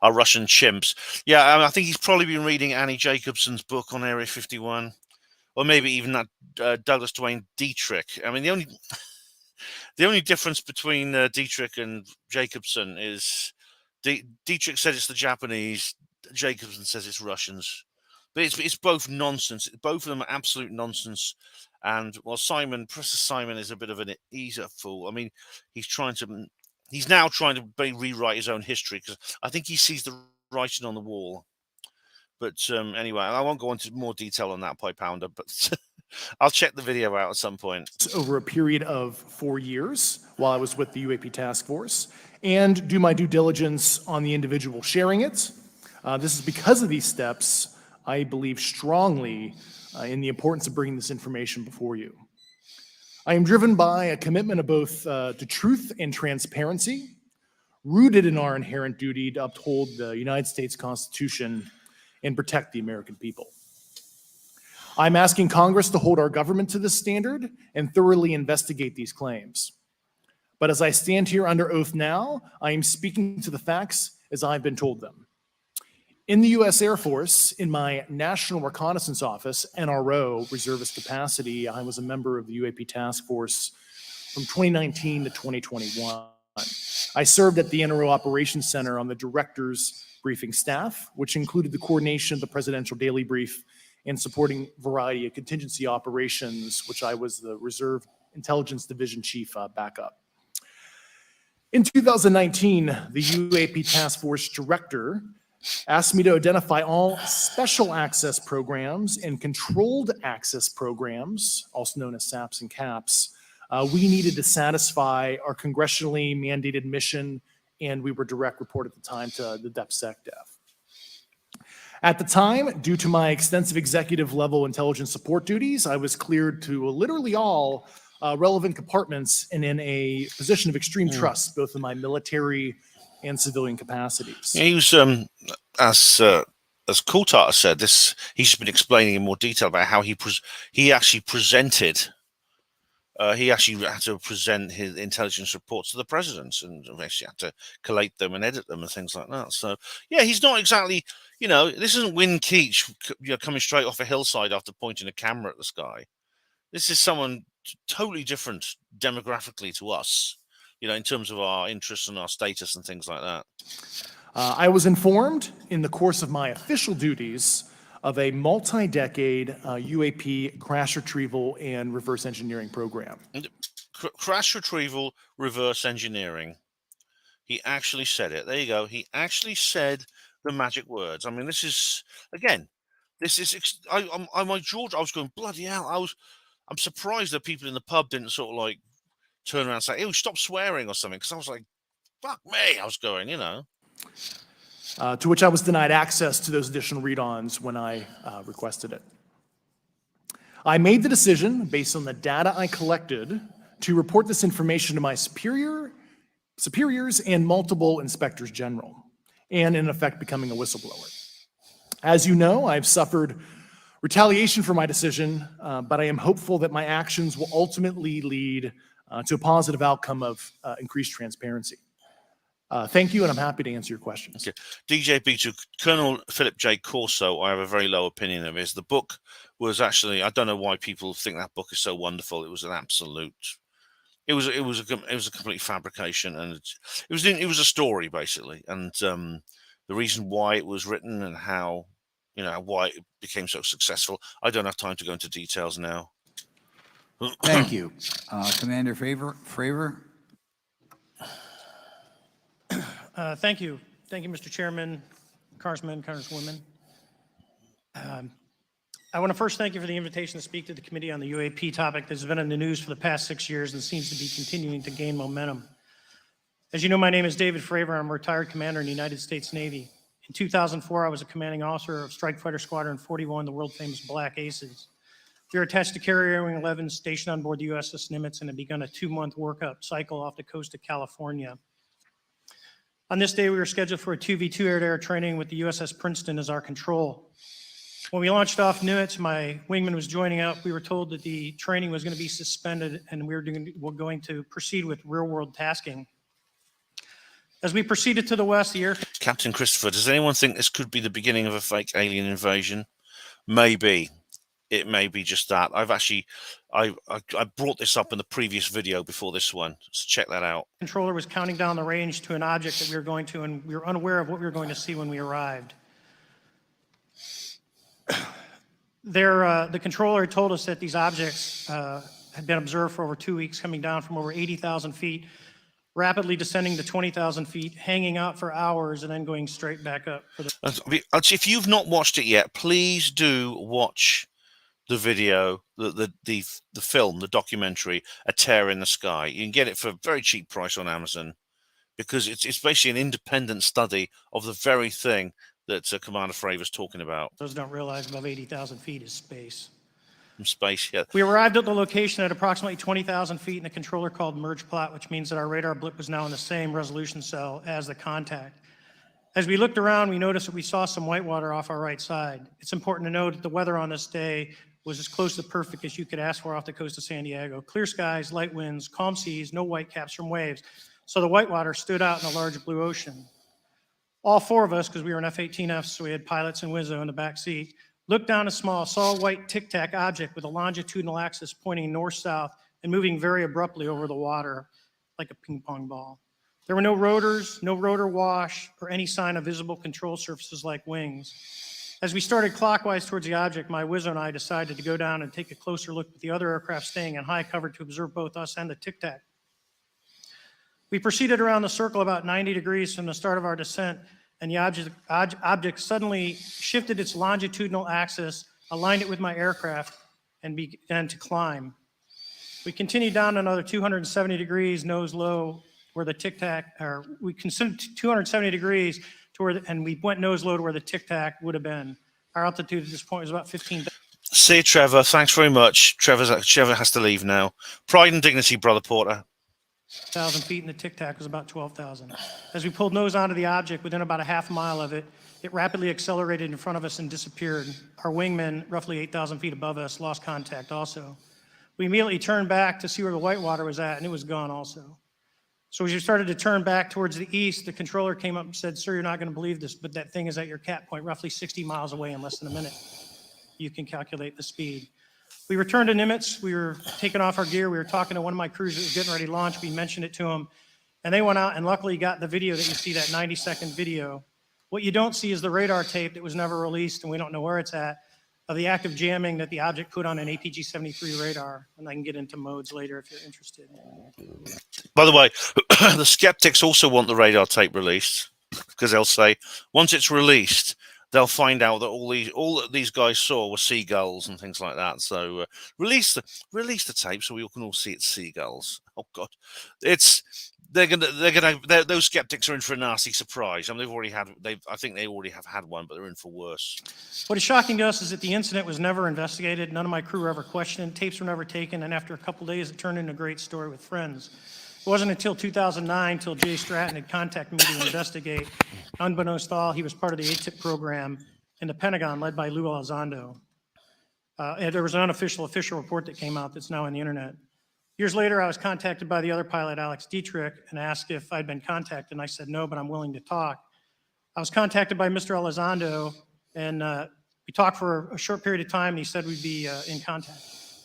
are Russian chimps. Yeah, I think he's probably been reading Annie Jacobson's book on Area 51, or maybe even that Douglas Duane Dietrich. I mean, the only difference between Dietrich and Jacobson is Dietrich said it's the Japanese, Jacobson says it's Russians. But it's both nonsense. Both of them are absolute nonsense. And well, Professor Simon is a bit of he's a fool. I mean, he's now trying to rewrite his own history because I think he sees the writing on the wall. But anyway, I won't go into more detail on that, pie pounder, but I'll check the video out at some point. Over a period of 4 years while I was with the UAP task force, and do my due diligence on the individual sharing it. This is because of these steps, I believe strongly in the importance of bringing this information before you. I am driven by a commitment of both to truth and transparency, rooted in our inherent duty to uphold the United States Constitution and protect the American people. I'm asking Congress to hold our government to this standard and thoroughly investigate these claims. But as I stand here under oath now, I am speaking to the facts as I've been told them. In the U.S. Air Force, in my National Reconnaissance Office, NRO, reservist capacity, I was a member of the UAP task force from 2019 to 2021. I served at the NRO Operations Center on the director's briefing staff, which included the coordination of the Presidential Daily Brief and supporting a variety of contingency operations, which I was the Reserve Intelligence Division Chief backup. In 2019, the UAP Task Force Director asked me to identify all special access programs and controlled access programs, also known as SAPs and CAPs, we needed to satisfy our congressionally mandated mission, and we were direct report at the time to the DepSecDef. At the time, due to my extensive executive level intelligence support duties, I was cleared to literally all relevant compartments and in a position of extreme trust, both in my military and civilian capacities. Yeah, he was, as Coulthard said, he's been explaining in more detail about how he actually presented. He actually had to present his intelligence reports to the president, and actually had to collate them and edit them and things like that. So, yeah, he's not exactly, this isn't Win Keach, coming straight off a hillside after pointing a camera at the sky. This is someone totally different demographically to us, in terms of our interests and our status and things like that. I was informed in the course of my official duties of a multi-decade UAP crash retrieval and reverse engineering program. Crash retrieval, reverse engineering. He actually said it. There you go. He actually said the magic words. I mean, this is my jaw. I was going, bloody hell. I'm surprised that people in the pub didn't sort of like turn around and say, "Ew, stop swearing" or something. Because I was like, fuck me. I was going, To which I was denied access to those additional read-ons when I requested it. I made the decision, based on the data I collected, to report this information to my superiors and multiple inspectors general, and in effect becoming a whistleblower. As you know, I've suffered retaliation for my decision, but I am hopeful that my actions will ultimately lead to a positive outcome of increased transparency. Thank you, and I'm happy to answer your questions. Okay. DJB2, Colonel Philip J. Corso, I have a very low opinion of his. The book was actually, I don't know why people think that book is so wonderful. It was an absolute, it was a complete fabrication, and it was a story basically, and the reason why it was written and how, why it became so successful. I don't have time to go into details now. Thank you. Commander Fravor? Thank you. Thank you, Mr. Chairman, Congressmen, Congresswomen. I want to first thank you for the invitation to speak to the committee on the UAP topic that's been in the news for the past 6 years and seems to be continuing to gain momentum. As you know, my name is David Fravor. I'm a retired commander in the United States Navy. In 2004, I was a commanding officer of Strike Fighter Squadron 41, the world-famous Black Aces. They're attached to Carrier Wing 11 stationed on board the USS Nimitz and have begun a 2-month workup cycle off the coast of California. On this day, we were scheduled for a 2v2 air-to-air training with the USS Princeton as our control. When we launched off Nimitz, my wingman was joining up. We were told that the training was going to be suspended and we were going to proceed with real-world tasking. As we proceeded to the west, the air... Captain Christopher, does anyone think this could be the beginning of a fake alien invasion? Maybe. It may be just that. I brought this up in the previous video before this one, so check that out. Controller was counting down the range to an object that we were going to, and we were unaware of what we were going to see when we arrived. The controller told us that these objects had been observed for over 2 weeks, coming down from over 80,000 feet, rapidly descending to 20,000 feet, hanging out for hours, and then going straight back up. If you've not watched it yet, please do watch the video, the film, the documentary, A Tear in the Sky. You can get it for a very cheap price on Amazon, because it's basically an independent study of the very thing that Commander Fravor's talking about. Those don't realize above 80,000 feet is space. From space, yeah. We arrived at the location at approximately 20,000 feet, and the controller called merge plot, which means that our radar blip was now in the same resolution cell as the contact. As we looked around, we noticed that we saw some whitewater off our right side. It's important to note that the weather on this day was as close to perfect as you could ask for off the coast of San Diego. Clear skies, light winds, calm seas, no whitecaps from waves. So the whitewater stood out in a large blue ocean. All 4 of us, because we were in F-18Fs, so we had pilots and Wizzo in the back seat, looked down saw a white tic-tac object with a longitudinal axis pointing north-south and moving very abruptly over the water like a ping-pong ball. There were no rotors, no rotor wash, or any sign of visible control surfaces like wings. As we started clockwise towards the object, my Wizzo and I decided to go down and take a closer look with the other aircraft staying in high cover to observe both us and the tic-tac. We proceeded around the circle about 90 degrees from the start of our descent, and the object suddenly shifted its longitudinal axis, aligned it with my aircraft, and began to climb. We continued down another 270 degrees, nose low, where the tic-tac, or we considered 270 degrees to where, and we went nose low to where the tic-tac would have been. Our altitude at this point was about 15. See you, Trevor. Thanks very much. Trevor has to leave now. Pride and dignity, Brother Porter. 1,000 feet, and the tic-tac was about 12,000. As we pulled nose onto the object, within about a half mile of it, it rapidly accelerated in front of us and disappeared. Our wingman, roughly 8,000 feet above us, lost contact also. We immediately turned back to see where the whitewater was at, and it was gone also. So as we started to turn back towards the east, the controller came up and said, "Sir, you're not going to believe this, but that thing is at your cap point, roughly 60 miles away in less than a minute. You can calculate the speed." We returned to Nimitz. We were taking off our gear. We were talking to one of my crews that was getting ready to launch. We mentioned it to him, and they went out and luckily got the video that you see, that 90-second video. What you don't see is the radar tape that was never released, and we don't know where it's at, of the active jamming that the object put on an APG-73 radar. And I can get into modes later if you're interested. By the way, the skeptics also want the radar tape released, because they'll say once it's released, they'll find out that all that these guys saw were seagulls and things like that. So release the tape so we can all see it's seagulls. Oh God, those skeptics are in for a nasty surprise. I mean, I think they already have had one, but they're in for worse. What is shocking to us is that the incident was never investigated. None of my crew were ever questioned. Tapes were never taken, and after a couple days, it turned into a great story with friends. It wasn't until 2009 until Jay Stratton had contacted me to investigate. Unbeknownst to all, he was part of the ATIP program in the Pentagon led by Lou Elizondo. And there was an official report that came out that's now on the internet. Years later, I was contacted by the other pilot, Alex Dietrich, and asked if I'd been contacted, and I said no, but I'm willing to talk. I was contacted by Mr. Elizondo, and we talked for a short period of time, and he said we'd be in contact.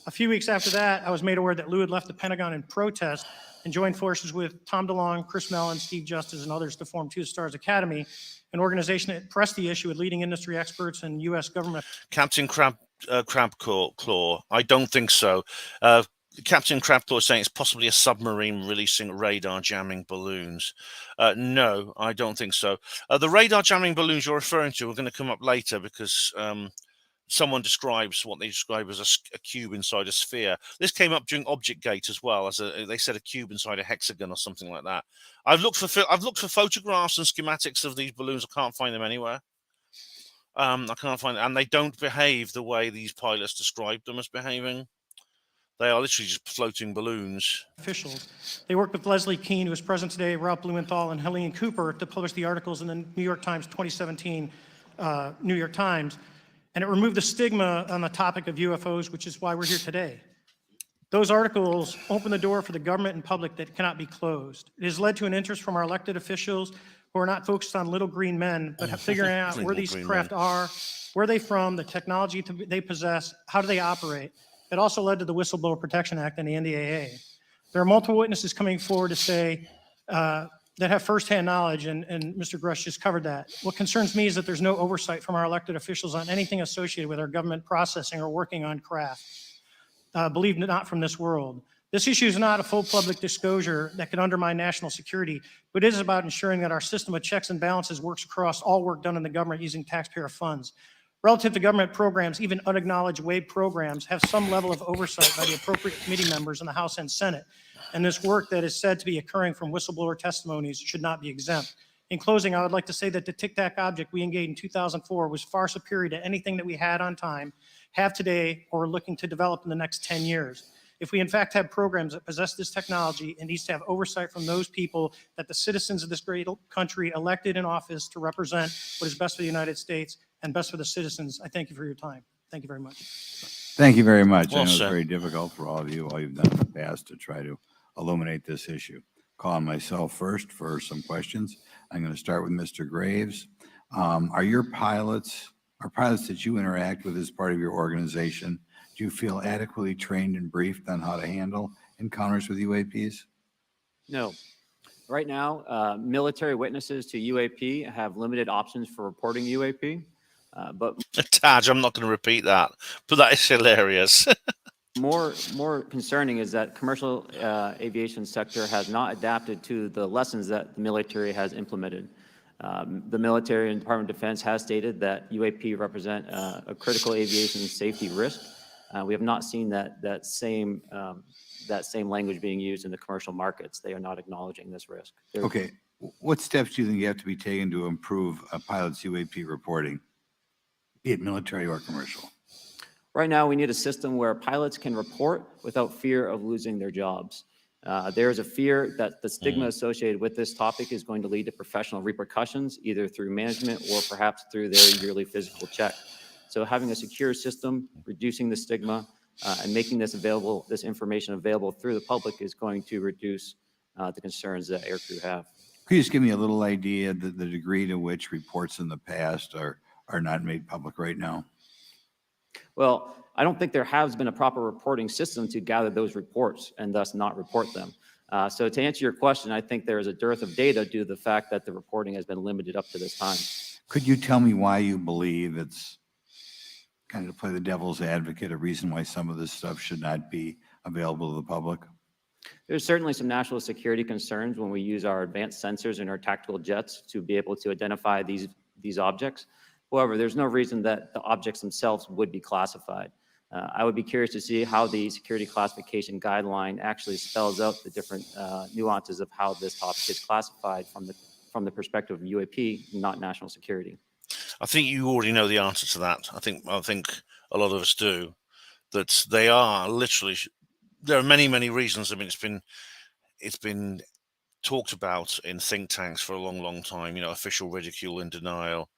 A few weeks after that, I was made aware that Lou had left the Pentagon in protest and joined forces with Tom DeLonge, Chris Mellon, Steve Justice, and others to form Two Stars Academy, an organization that pressed the issue with leading industry experts and U.S. government. Captain Crabclaw, I don't think so. Captain Crabclaw is saying it's possibly a submarine releasing radar jamming balloons. No, I don't think so. The radar jamming balloons you're referring to are going to come up later because someone describes what they describe as a cube inside a sphere. This came up during ObjectGate as well, as they said a cube inside a hexagon or something like that. I've looked for photographs and schematics of these balloons. I can't find them anywhere. I can't find it. And they don't behave the way these pilots described them as behaving. They are literally just floating balloons. Officials. They worked with Leslie Keene, who is present today, Ralph Blumenthal, and Helene Cooper to publish the articles in the New York Times 2017 New York Times. And it removed the stigma on the topic of UFOs, which is why we're here today. Those articles open the door for the government and public that cannot be closed. It has led to an interest from our elected officials who are not focused on little green men, but figuring out where these craft are, where are they from, the technology they possess, how do they operate. It also led to the Whistleblower Protection Act and the NDAA. There are multiple witnesses coming forward to say that have firsthand knowledge, and Mr. Grush just covered that. What concerns me is that there's no oversight from our elected officials on anything associated with our government processing or working on craft. Believe not from this world. This issue is not a full public disclosure that could undermine national security, but it is about ensuring that our system of checks and balances works across all work done in the government using taxpayer funds. Relative to government programs, even unacknowledged WAVE programs have some level of oversight by the appropriate committee members in the House and Senate. And this work that is said to be occurring from whistleblower testimonies should not be exempt. In closing, I would like to say that the Tic Tac object we engaged in 2004 was far superior to anything that we had on time, have today, or are looking to develop in the next 10 years. If we in fact have programs that possess this technology, it needs to have oversight from those people that the citizens of this great country elected in office to represent what is best for the United States and best for the citizens. I thank you for your time. Thank you very much. Thank you very much. Well I know it's said. very difficult for all of you, all you've done in the past to try to illuminate this issue. Calling myself first for some questions. I'm going to start with Mr. Graves. Are pilots that you interact with as part of your organization, do you feel adequately trained and briefed on how to handle encounters with UAPs? No. Right now, military witnesses to UAP have limited options for reporting UAP, but Taj, I'm not going to repeat that, but that is hilarious. more concerning is that commercial aviation sector has not adapted to the lessons that the military has implemented. The military and Department of Defense has stated that UAP represent a critical aviation safety risk. We have not seen that same language being used in the commercial markets. They are not acknowledging this risk. Okay. What steps do you think you have to be taken to improve a pilot's UAP reporting, be it military or commercial? Right now, we need a system where pilots can report without fear of losing their jobs. There is a fear that the stigma associated with this topic is going to lead to professional repercussions, either through management or perhaps through their yearly physical check. So having a secure system, reducing the stigma, and making this information available through the public is going to reduce the concerns that aircrew have. Could you just give me a little idea of the degree to which reports in the past are not made public right now? Well, I don't think there has been a proper reporting system to gather those reports and thus not report them. So to answer your question, I think there is a dearth of data due to the fact that the reporting has been limited up to this time. Could you tell me why you believe it's, kind of to play the devil's advocate, a reason why some of this stuff should not be available to the public? There's certainly some national security concerns when we use our advanced sensors in our tactical jets to be able to identify these objects. However, there's no reason that the objects themselves would be classified. I would be curious to see how the security classification guideline actually spells out the different nuances of how this topic is classified from the perspective of UAP, not national security. I think you already know the answer to that. I think a lot of us do. That they are literally. There are many reasons. I mean, it's been talked about in think tanks for a long time. You know, official ridicule and denial,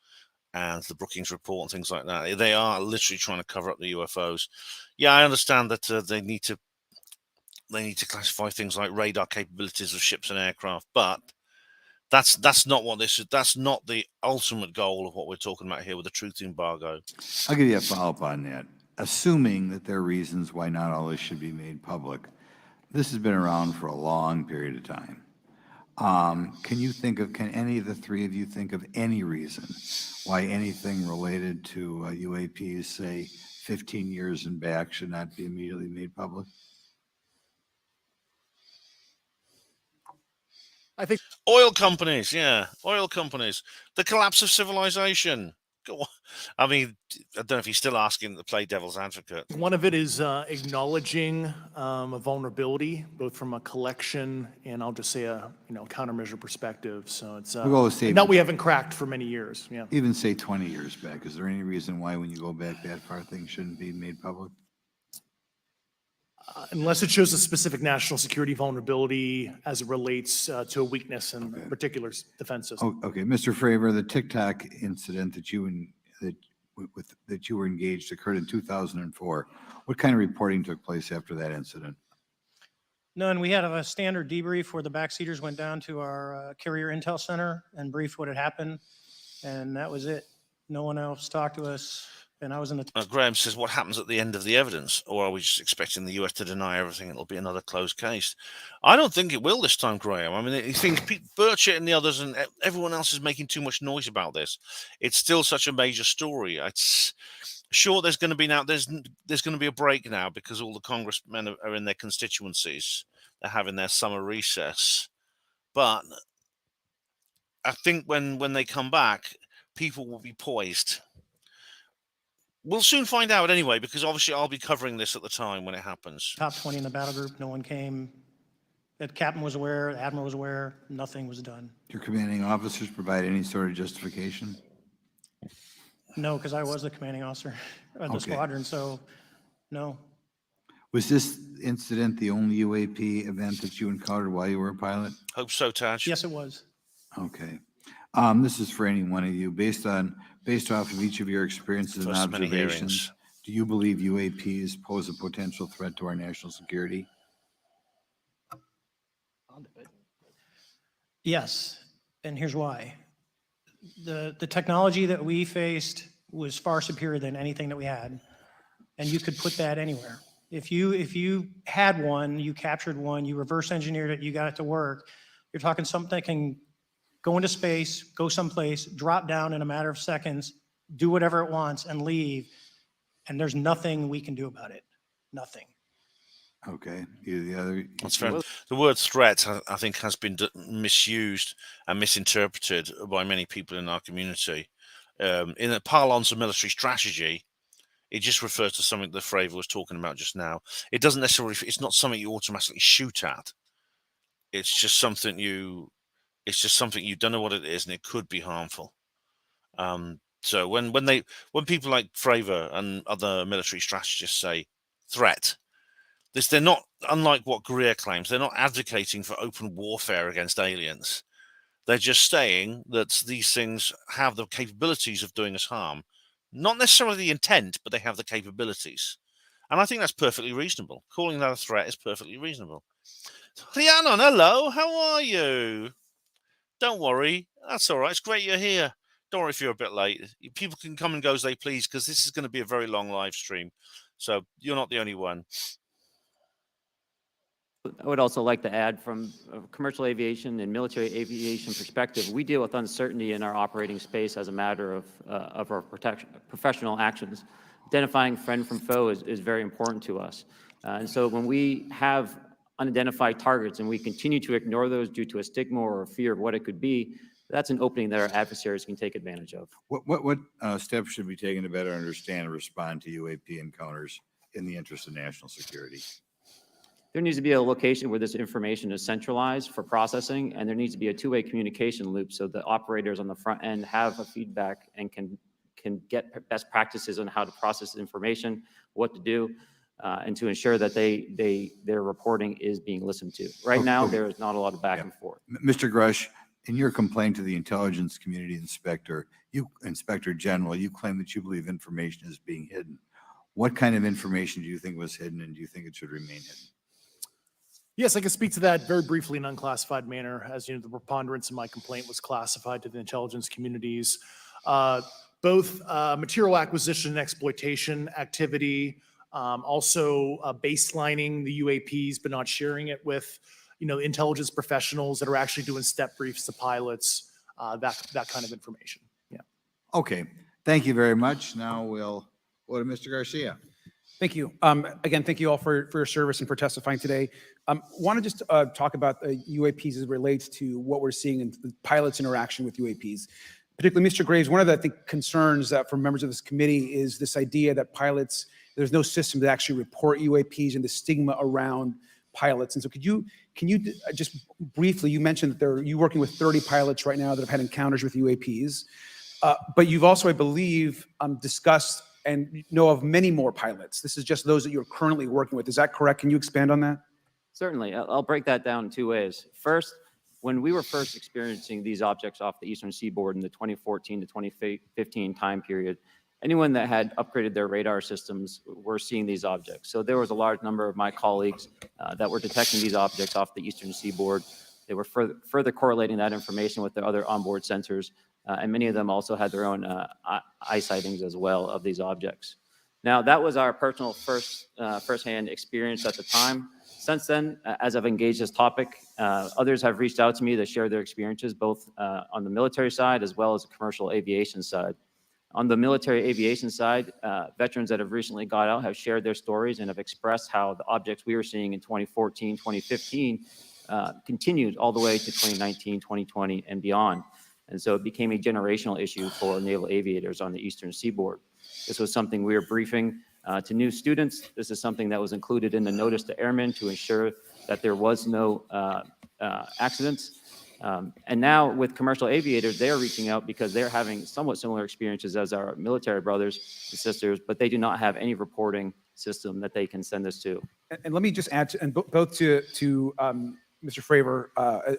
and the Brookings report and things like that. They are literally trying to cover up the UFOs. Yeah, I understand that they need to classify things like radar capabilities of ships and aircraft, but that's not what this is. That's not the ultimate goal of what we're talking about here with the truth embargo. I'll give you a follow-up on that. Assuming that there are reasons why not all this should be made public, this has been around for a long period of time. Can any of the three of you think of any reason why anything related to UAPs, say 15 years and back, should not be immediately made public? I think Oil companies, the collapse of civilization. Go on. I mean, I don't know if he's still asking to play devil's advocate. One of it is acknowledging a vulnerability, both from a collection and I'll just say a countermeasure perspective. So it's We'll go with a safety. nut we haven't cracked for many years. Yeah. Even say 20 years back. Is there any reason why when you go back that far, things shouldn't be made public? Unless it shows a specific national security vulnerability as it relates to a weakness in a particular defense system. Oh, okay, Mr. Fravor, the TikTok incident that you were engaged occurred in 2004. What kind of reporting took place after that incident? None. We had a standard debrief where the backseaters went down to our carrier intel center and briefed what had happened, and that was it. No one else talked to us, and I was in the. Graham says, what happens at the end of the evidence? Or are we just expecting the US to deny everything? It'll be another closed case. I don't think it will this time, Graham. I mean, he thinks Burchett and the others and everyone else is making too much noise about this. It's still such a major story. It's sure there's going to be now. There's going to be a break now because all the congressmen are in their constituencies. They're having their summer recess. But I think when they come back, people will be poised. We'll soon find out anyway, because obviously I'll be covering this at the time when it happens. Top 20 in the battle group. No one came. The captain was aware. The admiral was aware. Nothing was done. Your commanding officers provide any sort of justification? No, because I was the commanding officer of the Okay. squadron, so no. Was this incident the only UAP event that you encountered while you were a pilot? Hope so, Taj. Yes, it was. Okay. This is for any one of you. Based off of each of your experiences and First many observations, hearings. do you believe UAPs pose a potential threat to our national security? Yes, and here's why. The technology that we faced was far superior than anything that we had, and you could put that anywhere. If you had one, you captured one, you reverse engineered it, you got it to work, you're talking something that can go into space, go someplace, drop down in a matter of seconds, do whatever it wants, and leave, and there's nothing we can do about it. Nothing. Okay. Either the other. That's fair. The word threat, I think, has been misused and misinterpreted by many people in our community. In the parlance of military strategy, it just refers to something that Fravor was talking about just now. It doesn't necessarily, it's not something you automatically shoot at. It's just something you don't know what it is, and it could be harmful. So when people like Fravor and other military strategists say threat, they're not, unlike what Greer claims, they're not advocating for open warfare against aliens. They're just saying that these things have the capabilities of doing us harm. Not necessarily the intent, but they have the capabilities. And I think that's perfectly reasonable. Calling that a threat is perfectly reasonable. Rhiannon, hello, how are you? Don't worry, that's all right. It's great you're here. Don't worry if you're a bit late. People can come and go as they please, because this is going to be a very long live stream. So you're not the only one. I would also like to add, from a commercial aviation and military aviation perspective, we deal with uncertainty in our operating space as a matter of our professional actions. Identifying friend from foe is very important to us. And so when we have unidentified targets and we continue to ignore those due to a stigma or a fear of what it could be, that's an opening that our adversaries can take advantage of. What steps should be taken to better understand and respond to UAP encounters in the interest of national security? There needs to be a location where this information is centralized for processing, and there needs to be a two-way communication loop so the operators on the front end have a feedback and can get best practices on how to process information, what to do, and to ensure that their reporting is being listened to. Right now, there is not a lot of back and forth. Mr. Grush, in your complaint to the Intelligence Community Inspector General, you claim that you believe information is being hidden. What kind of information do you think was hidden, and do you think it should remain hidden? Yes, I can speak to that very briefly in unclassified manner. As you know, the preponderance of my complaint was classified to the intelligence communities. Both material acquisition and exploitation activity, also baselining the UAPs, but not sharing it with, intelligence professionals that are actually doing step briefs to pilots, that kind of information. Yeah. Okay, thank you very much. Now we'll go to Mr. Garcia. Thank you. Again, thank you all for your service and for testifying today. Want to just talk about the UAPs as it relates to what we're seeing in the pilots' interaction with UAPs. particularly Mr. Graves, one of the, I think, concerns that for members of this committee is this idea that pilots, there's no system to actually report UAPs and the stigma around pilots. And so can you just briefly, you mentioned that you're working with 30 pilots right now that have had encounters with UAPs, but you've also, I believe, discussed and know of many more pilots. This is just those that you're currently working with. Is that correct? Can you expand on that? Certainly. I'll break that down in two ways. First, when we were first experiencing these objects off the eastern seaboard in the 2014 to 2015 time period, anyone that had upgraded their radar systems were seeing these objects. So there was a large number of my colleagues that were detecting these objects off the eastern seaboard. They were further correlating that information with their other onboard sensors, and many of them also had their own eye sightings as well of these objects. Now, that was our personal firsthand experience at the time. Since then, as I've engaged this topic, others have reached out to me to share their experiences, both on the military side as well as the commercial aviation side. On the military aviation side, veterans that have recently got out have shared their stories and have expressed how the objects we were seeing in 2014, 2015 continued all the way to 2019, 2020, and beyond. And so it became a generational issue for naval aviators on the eastern seaboard. This was something we were briefing to new students. This is something that was included in the notice to airmen to ensure that there was no accidents. And now with commercial aviators, they're reaching out because they're having somewhat similar experiences as our military brothers and sisters, but they do not have any reporting system that they can send us to. And let me just add, both to Mr. Fravor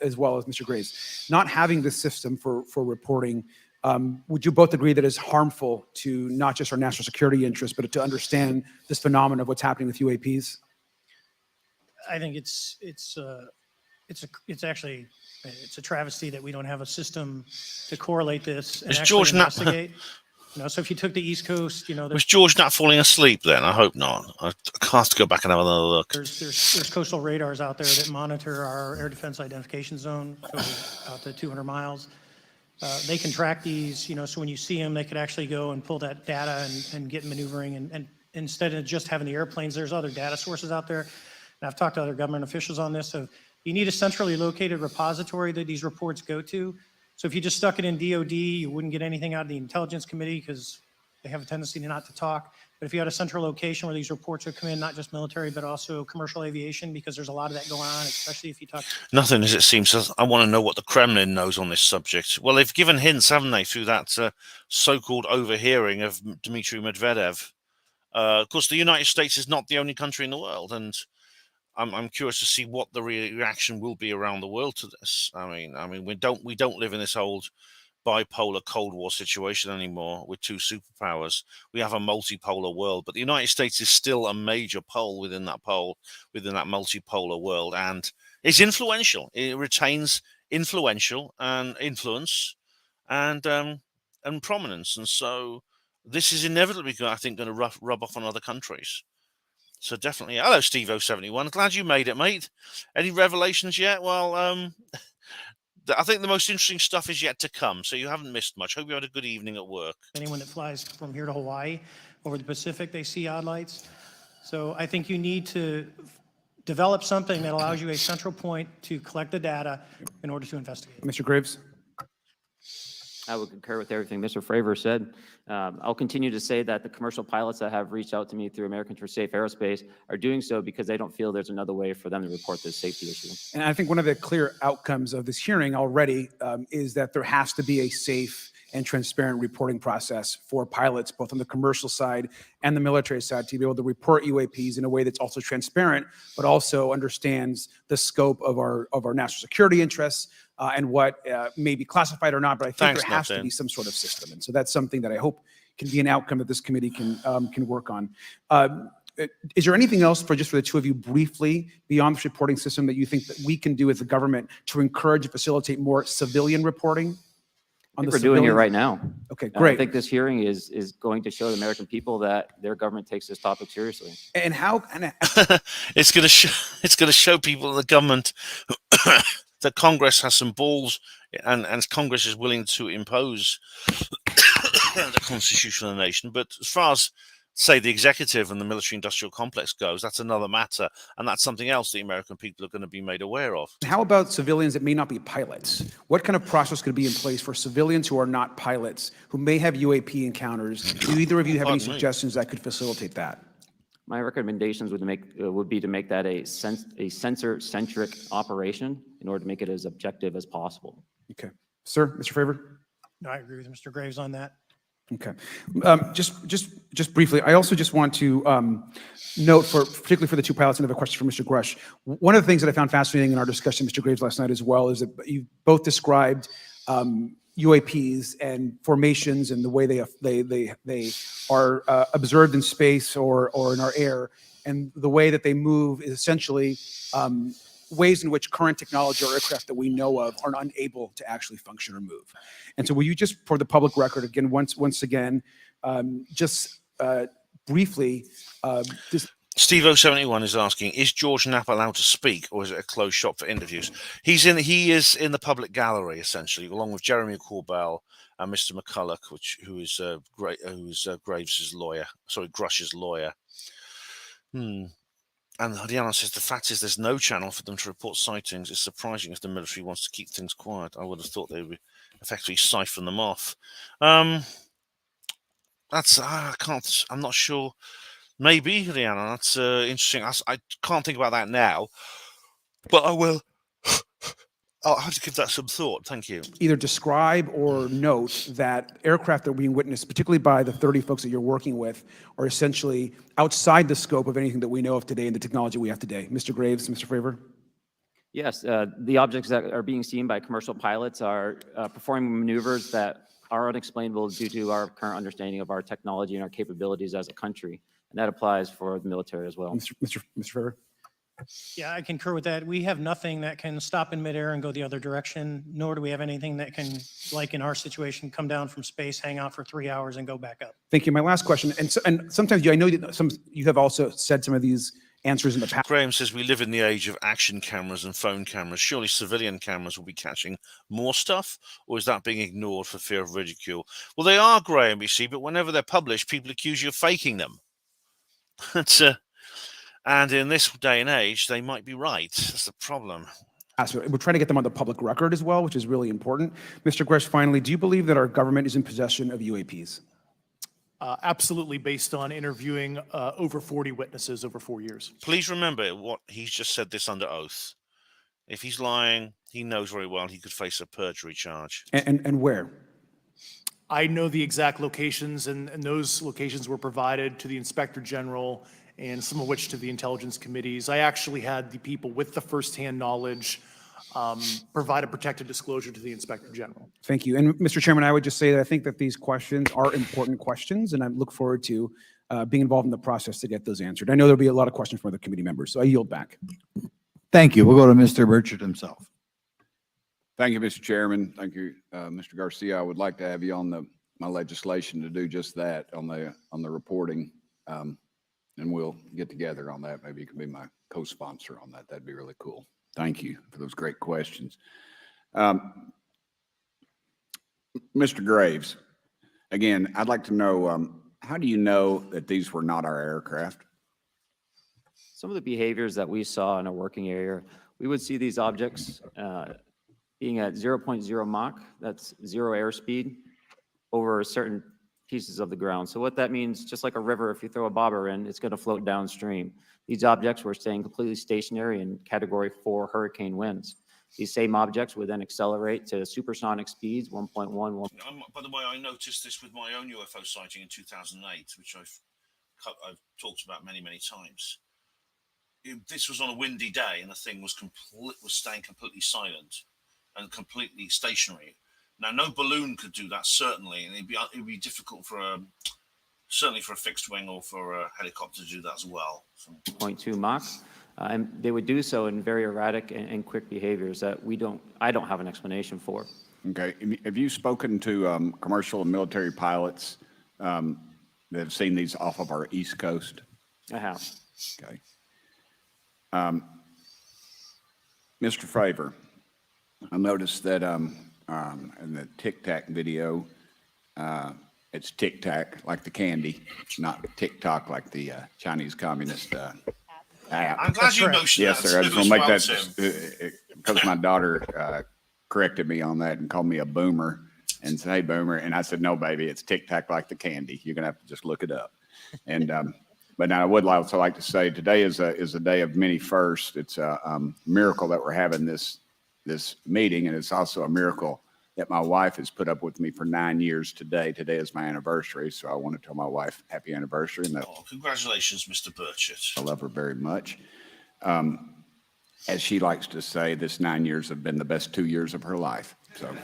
as well as Mr. Graves, not having this system for reporting, would you both agree that is harmful to not just our national security interests, but to understand this phenomenon of what's happening with UAPs? I think it's actually a travesty that we don't have a system to correlate this and Is actually George not- investigate. So if you took the East Coast, Was there's George not falling asleep then? I hope not. I have to go back and have another look. there's coastal radars out there that monitor our air defense identification zone out to 200 miles. They can track these, so when you see them, they could actually go and pull that data and get maneuvering. And instead of just having the airplanes, there's other data sources out there. And I've talked to other government officials on this. So you need a centrally located repository that these reports go to. So if you just stuck it in DOD, you wouldn't get anything out of the Intelligence Committee because they have a tendency not to talk. But if you had a central location where these reports would come in, not just military, but also commercial aviation, because there's a lot of that going on, especially if you talk. Nothing as it seems. I want to know what the Kremlin knows on this subject. Well, they've given hints, haven't they, through that so-called overhearing of Dmitry Medvedev. Of course, the United States is not the only country in the world, and I'm curious to see what the reaction will be around the world to this. I mean, we don't live in this old bipolar Cold War situation anymore with two superpowers. We have a multipolar world, but the United States is still a major pole within that multipolar world, and it's influential. It retains influential and influence and prominence, and so this is inevitably, I think, going to rub off on other countries. So definitely. Hello, Steve 071. Glad you made it, mate. Any revelations yet? Well, I think the most interesting stuff is yet to come, so you haven't missed much. Hope you had a good evening at work. Anyone that flies from here to Hawaii over the Pacific, they see odd lights. So I think you need to develop something that allows you a central point to collect the data in order to investigate. Mr. Graves? I would concur with everything Mr. Fravor said. I'll continue to say that the commercial pilots that have reached out to me through Americans for Safe Aerospace are doing so because they don't feel there's another way for them to report this safety issue. And I think one of the clear outcomes of this hearing already is that there has to be a safe and transparent reporting process for pilots, both on the commercial side and the military side, to be able to report UAPs in a way that's also transparent, but also understands the scope of our national security interests and what may be classified or not. But I think there has to be some sort of system, and so that's something that I hope can be an outcome that this committee can work on. Is there anything else for the two of you briefly beyond this reporting system that you think that we can do as a government to encourage and facilitate more civilian reporting? We're doing it right now. Okay, great. I think this hearing is going to show the American people that their government takes this topic seriously. And how? It's going to show people the government that Congress has some balls, and Congress is willing to impose the Constitution of the nation. But as far as say the executive and the military industrial complex goes, that's another matter. And that's something else the American people are going to be made aware of. How about civilians that may not be pilots? What kind of process could be in place for civilians who are not pilots, who may have UAP encounters? Do either of you have any Pardon me. suggestions that could facilitate that? My recommendations would be to make that a sensor-centric operation in order to make it as objective as possible. Okay. Sir, Mr. Favor? No, I agree with Mr. Graves on that. Okay. Just briefly, I also just want to note, particularly for the two pilots, and I have a question for Mr. Grush. One of the things that I found fascinating in our discussion, Mr. Graves, last night as well, is that you both described UAPs and formations and the way they are observed in space or in our air, and the way that they move is essentially ways in which current technology or aircraft that we know of are unable to actually function or move. And so will you just, for the public record, again, once again, briefly, Steve 071 is asking, is George Knapp allowed to speak, or is it a closed shop for interviews? He is in the public gallery, essentially, along with Jeremy Corbell and Mr. McCulloch, who is Graves' lawyer, Grush's lawyer. And Diana says, the fact is there's no channel for them to report sightings. It's surprising if the military wants to keep things quiet. I would have thought they would effectively siphon them off. I'm not sure. Maybe, Rihanna, that's interesting. I can't think about that now, but I will. I'll have to give that some thought. Thank you. either describe or note that aircraft that are being witnessed, particularly by the 30 folks that you're working with, are essentially outside the scope of anything that we know of today and the technology we have today. Mr. Graves, Mr. Favor? Yes, the objects that are being seen by commercial pilots are performing maneuvers that are unexplainable due to our current understanding of our technology and our capabilities as a country. And that applies for the military as well. Mr. Favor? Yeah, I concur with that. We have nothing that can stop in midair and go the other direction, nor do we have anything that can, like in our situation, come down from space, hang out for 3 hours, and go back up. Thank you. My last question, and sometimes I know that you have also said some of these answers in the past. Graham says we live in the age of action cameras and phone cameras. Surely civilian cameras will be catching more stuff, or is that being ignored for fear of ridicule? Well, they are, Graham, you see, but whenever they're published, people accuse you of faking them. And in this day and age, they might be right. That's the problem. We're trying to get them on the public record as well, which is really important. Mr. Grush, finally, do you believe that our government is in possession of UAPs? Absolutely, based on interviewing over 40 witnesses over 4 years. Please remember what he's just said this under oath. If he's lying, he knows very well he could face a perjury charge. And where? I know the exact locations, and those locations were provided to the Inspector General and some of which to the intelligence committees. I actually had the people with the firsthand knowledge provide a protected disclosure to the Inspector General. Thank you. And Mr. Chairman, I would just say that I think that these questions are important questions, and I look forward to being involved in the process to get those answered. I know there'll be a lot of questions from other committee members, so I yield back. Thank you. We'll go to Mr. Burchett himself. Thank you, Mr. Chairman. Thank you, Mr. Garcia. I would like to have you on my legislation to do just that on the reporting. And we'll get together on that. Maybe you can be my co-sponsor on that. That'd be really cool. Thank you for those great questions. Mr. Graves, again, I'd like to know, how do you know that these were not our aircraft? Some of the behaviors that we saw in a working area, we would see these objects being at 0.0 Mach, that's zero airspeed, over certain pieces of the ground. So what that means, just like a river, if you throw a bobber in, it's going to float downstream. These objects were staying completely stationary in Category 4 hurricane winds. These same objects would then accelerate to supersonic speeds, 1.1. By the way, I noticed this with my own UFO sighting in 2008, which I've talked about many, many times. This was on a windy day, and the thing was staying completely silent and completely stationary. Now, no balloon could do that, certainly, and it'd be difficult certainly for a fixed wing or for a helicopter to do that as well. 0.2 Mach, and they would do so in very erratic and quick behaviors that I don't have an explanation for. Okay. Have you spoken to commercial and military pilots that have seen these off of our East Coast? I have. Okay. Mr. Favor, I noticed that in the Tic Tac video, It's Tic Tac, like the candy, not TikTok like the Chinese Communist app. I'm glad you mentioned Yes, that sir. I too just want to as make well, that, Tim. because my daughter corrected me on that and called me a boomer and said, "Hey, boomer." And I said, "No, baby, it's Tic Tac like the candy. You're going to have to just look it up." And, but now I would also like to say today is a day of many firsts. It's a miracle that we're having this meeting, and it's also a miracle that my wife has put up with me for 9 years today. Today is my anniversary, so I want to tell my wife happy anniversary, and that Oh, congratulations, Mr. Burchett. I love her very much. As she likes to say, this 9 years have been the best 2 years of her life. So,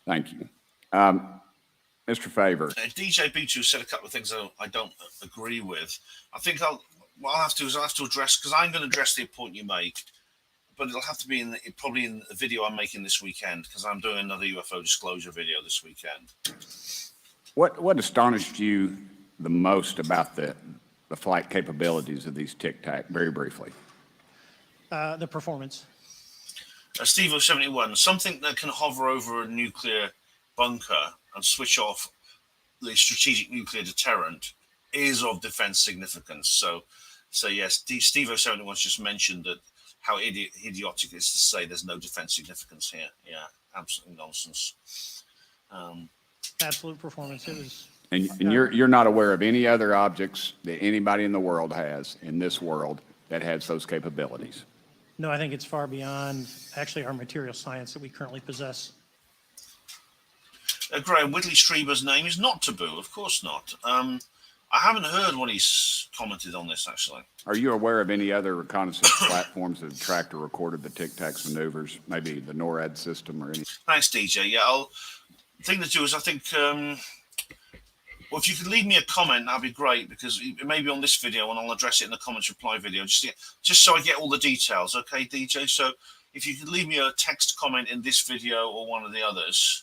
thank you. Mr. Favor. DJ B2 said a couple of things I don't agree with. I think what I'll have to address, because I'm going to address the point you make, but it'll have to be probably in the video I'm making this weekend, because I'm doing another UFO disclosure video this weekend. What astonished you the most about the flight capabilities of these Tic Tac, very briefly? The performance. Steve 071, something that can hover over a nuclear bunker and switch off the strategic nuclear deterrent is of defense significance. So yes, Steve 071 just mentioned that how idiotic it is to say there's no defense significance here. Yeah, absolutely nonsense. Absolute performance. It was. And you're not aware of any other objects that anybody in the world has, in this world, that has those capabilities? No, I think it's far beyond actually our material science that we currently possess. Graham, Whitley Strieber's name is not taboo. Of course not. I haven't heard what he's commented on this, actually. Are you aware of any other reconnaissance platforms that have tracked or recorded the Tic Tac's maneuvers, maybe the NORAD system or any? Thanks, DJ. Yeah, the thing to do is I think, well, if you could leave me a comment, that'd be great, because maybe on this video, and I'll address it in the comments reply video, just so I get all the details, okay, DJ? So if you could leave me a text comment in this video or one of the others,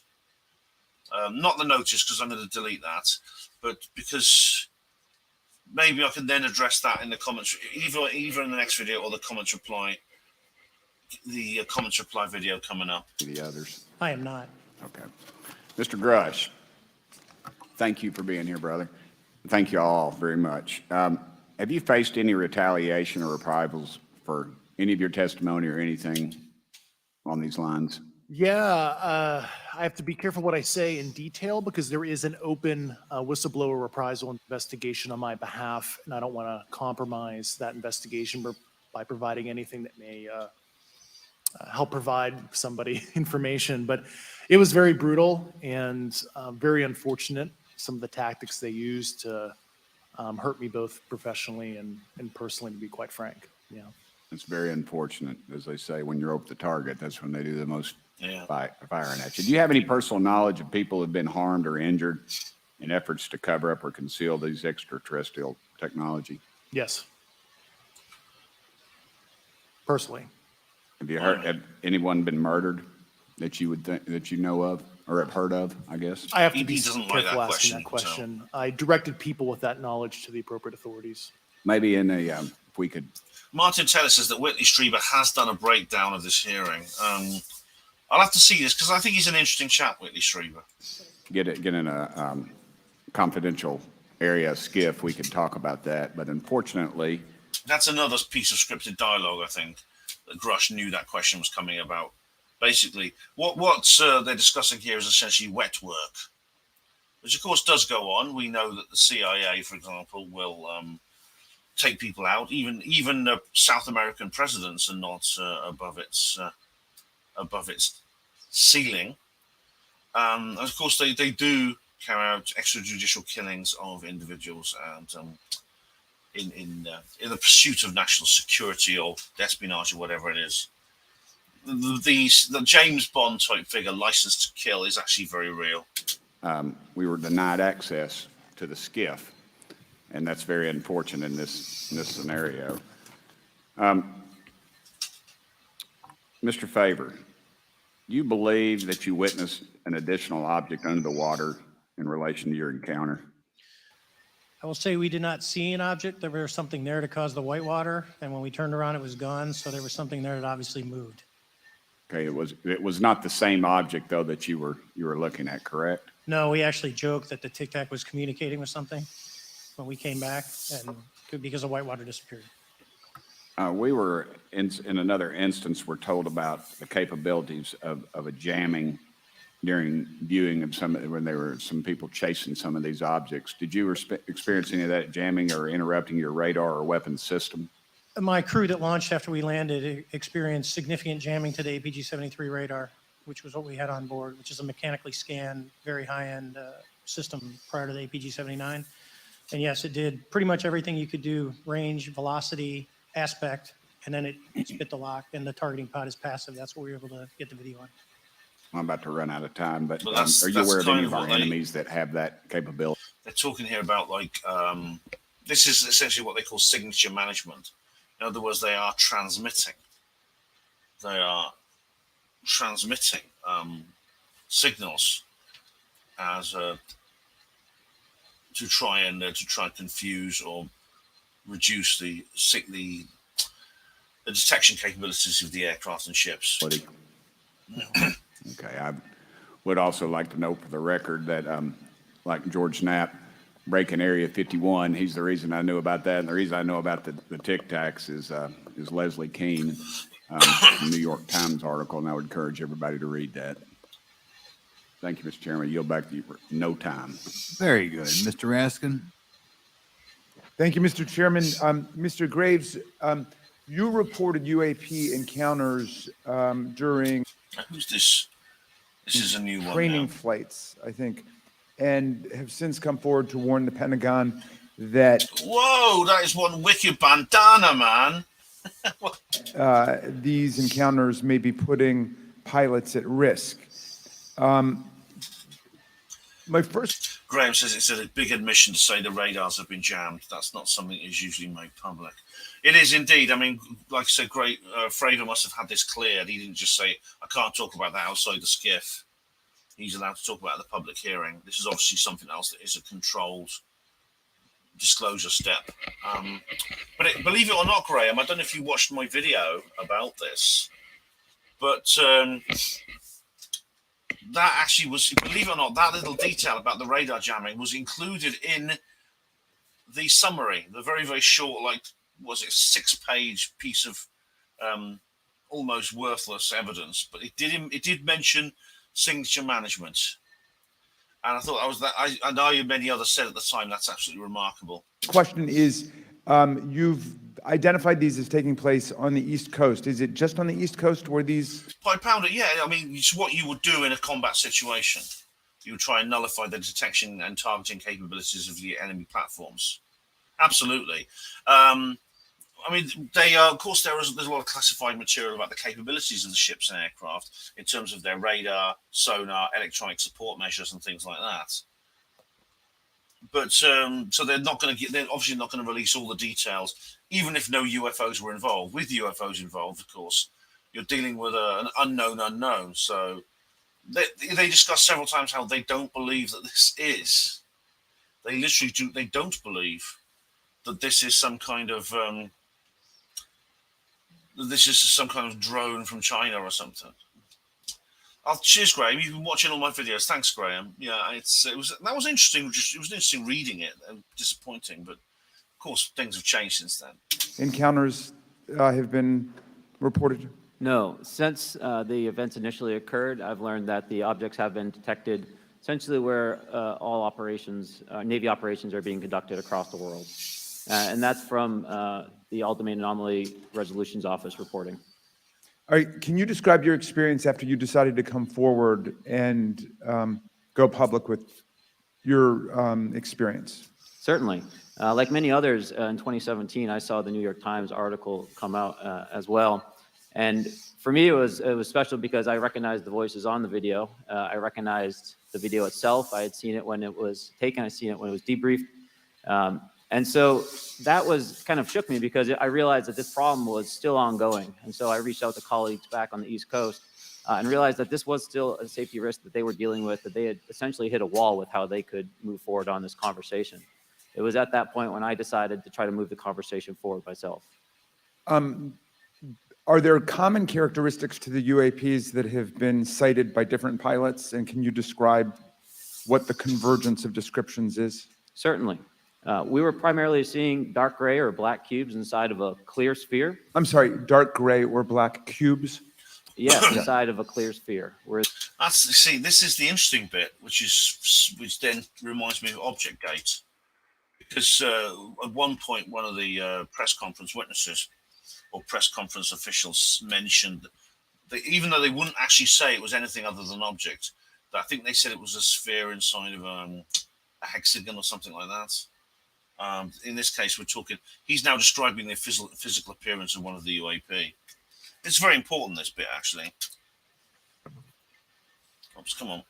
not the notice, because I'm going to delete that, but because maybe I can then address that in the comments, either in the next video or the comments reply video coming up. The others? I am not. Okay. Mr. Grush, thank you for being here, brother. Thank you all very much. Have you faced any retaliation or reprisals for any of your testimony or anything on these lines? Yeah, I have to be careful what I say in detail because there is an open whistleblower reprisal investigation on my behalf, and I don't want to compromise that investigation by providing anything that may help provide somebody information. But it was very brutal and very unfortunate, some of the tactics they used to hurt me both professionally and personally, to be quite frank. Yeah. It's very unfortunate, as they say, when you're over the target, that's when they do the most firing at you. Do you have any personal knowledge of people who have been harmed or injured in efforts to cover up or conceal these extraterrestrial technology? Yes. Personally. Have you heard, have anyone been murdered that you would think, that you know of or have heard of, I guess? I have to be He doesn't like careful that asking that question. I directed people with that knowledge to the appropriate authorities. Maybe in a, if we could. Martin Taylor says that Whitley Strieber has done a breakdown of this hearing. I'll have to see this because I think he's an interesting chap, Whitley Strieber. Get in a confidential area skiff, we could talk about that. But unfortunately, that's another piece of scripted dialogue, I think, that Grush knew that question was coming about. Basically, what they're discussing here is essentially wet work, which of course does go on. We know that the CIA, for example, will take people out. Even South American presidents are not above its ceiling. And of course, they do carry out extrajudicial killings of individuals, and in the pursuit of national security or espionage or whatever it is. The James Bond type figure, license to kill, is actually very real. We were denied access to the skiff, and that's very unfortunate in this scenario. Mr. Favor, do you believe that you witnessed an additional object under the water in relation to your encounter? I will say we did not see an object. There was something there to cause the whitewater, and when we turned around, it was gone. So there was something there that obviously moved. Okay, it was not the same object though that you were looking at, correct? No, we actually joked that the Tic Tac was communicating with something when we came back, and because the whitewater disappeared. We were in another instance, we're told about the capabilities of a jamming during viewing of when there were some people chasing some of these objects. Did you experience any of that jamming or interrupting your radar or weapons system? My crew that launched after we landed experienced significant jamming to the APG-73 radar, which was what we had on board, which is a mechanically scanned, very high-end system prior to the APG-79. And yes, it did pretty much everything you could do: range, velocity, aspect, and then it spit the lock, and the targeting pod is passive. That's what we were able to get the video on. I'm about to run out of time, but Well, are you aware of any of our enemies that have that capability? They're talking here about this is essentially what they call signature management. In other words, they are transmitting. They are transmitting signals as to try and confuse or reduce the detection capabilities of the aircraft and ships. Okay, I would also like to note for the record that, like George Knapp, breaking Area 51, he's the reason I knew about that, and the reason I know about the Tic Tacs is Leslie Keene, New York Times article, and I would encourage everybody to read that. Thank you, Mr. Chairman. Yield back to you for no time. Very good. Mr. Raskin? Thank you, Mr. Chairman. Mr. Graves, you reported UAP encounters during Who's this? This is a new one training now. flights, I think, and have since come forward to warn the Pentagon that Whoa, that is one wicked bandana, man. these encounters may be putting pilots at risk. My first Graham says it's a big admission to say the radars have been jammed. That's not something that is usually made public. It is indeed. I mean, like I said, Fravor must have had this cleared. He didn't just say, I can't talk about that outside the skiff. He's allowed to talk about it at the public hearing. This is obviously something else that is a controlled disclosure step. But believe it or not, Graham, I don't know if you watched my video about this, but that actually was, believe it or not, that little detail about the radar jamming was included in the summary, the very, very short, like, was it a 6-page piece of almost worthless evidence, but it did mention signature management. And I thought I know many others said at the time, that's absolutely remarkable. question is, you've identified these as taking place on the East Coast. Is it just on the East Coast where these? By pounder, yeah. I mean, it's what you would do in a combat situation. You would try and nullify the detection and targeting capabilities of the enemy platforms. Absolutely. I mean, they are, of course, there's a lot of classified material about the capabilities of the ships and aircraft in terms of their radar, sonar, electronic support measures, and things like that. But so they're obviously not going to release all the details, even if no UFOs were involved. With UFOs involved, of course, you're dealing with an unknown unknown. So they discussed several times how they don't believe that this is. They literally do. They don't believe that this is some kind of drone from China or something. Cheers, Graham. You've been watching all my videos. Thanks, Graham. Yeah, that was interesting. It was interesting reading it. Disappointing, but of course things have changed since then. Encounters have been reported? No, since the events initially occurred, I've learned that the objects have been detected essentially where all operations, Navy operations are being conducted across the world. And that's from the Ultimate Anomaly Resolutions Office reporting. All right, can you describe your experience after you decided to come forward and go public with your experience? Certainly. Like many others, in 2017, I saw the New York Times article come out as well. And for me, it was special because I recognized the voices on the video. I recognized the video itself. I had seen it when it was taken. I seen it when it was debriefed. And so that was kind of shook me because I realized that this problem was still ongoing. And so I reached out to colleagues back on the East Coast and realized that this was still a safety risk that they were dealing with, that they had essentially hit a wall with how they could move forward on this conversation. It was at that point when I decided to try to move the conversation forward myself. Are there common characteristics to the UAPs that have been cited by different pilots? And can you describe what the convergence of descriptions is? Certainly. We were primarily seeing dark gray or black cubes inside of a clear sphere. I'm sorry, dark gray or black cubes? Yes, inside of a clear sphere. See, this is the interesting bit, which then reminds me of Object Gate, because at one point one of the press conference witnesses or press conference officials mentioned that even though they wouldn't actually say it was anything other than object, I think they said it was a sphere inside of a hexagon or something like that. In this case, we're talking. He's now describing the physical appearance of one of the UAP. It's very important, this bit, actually. Oops, come on.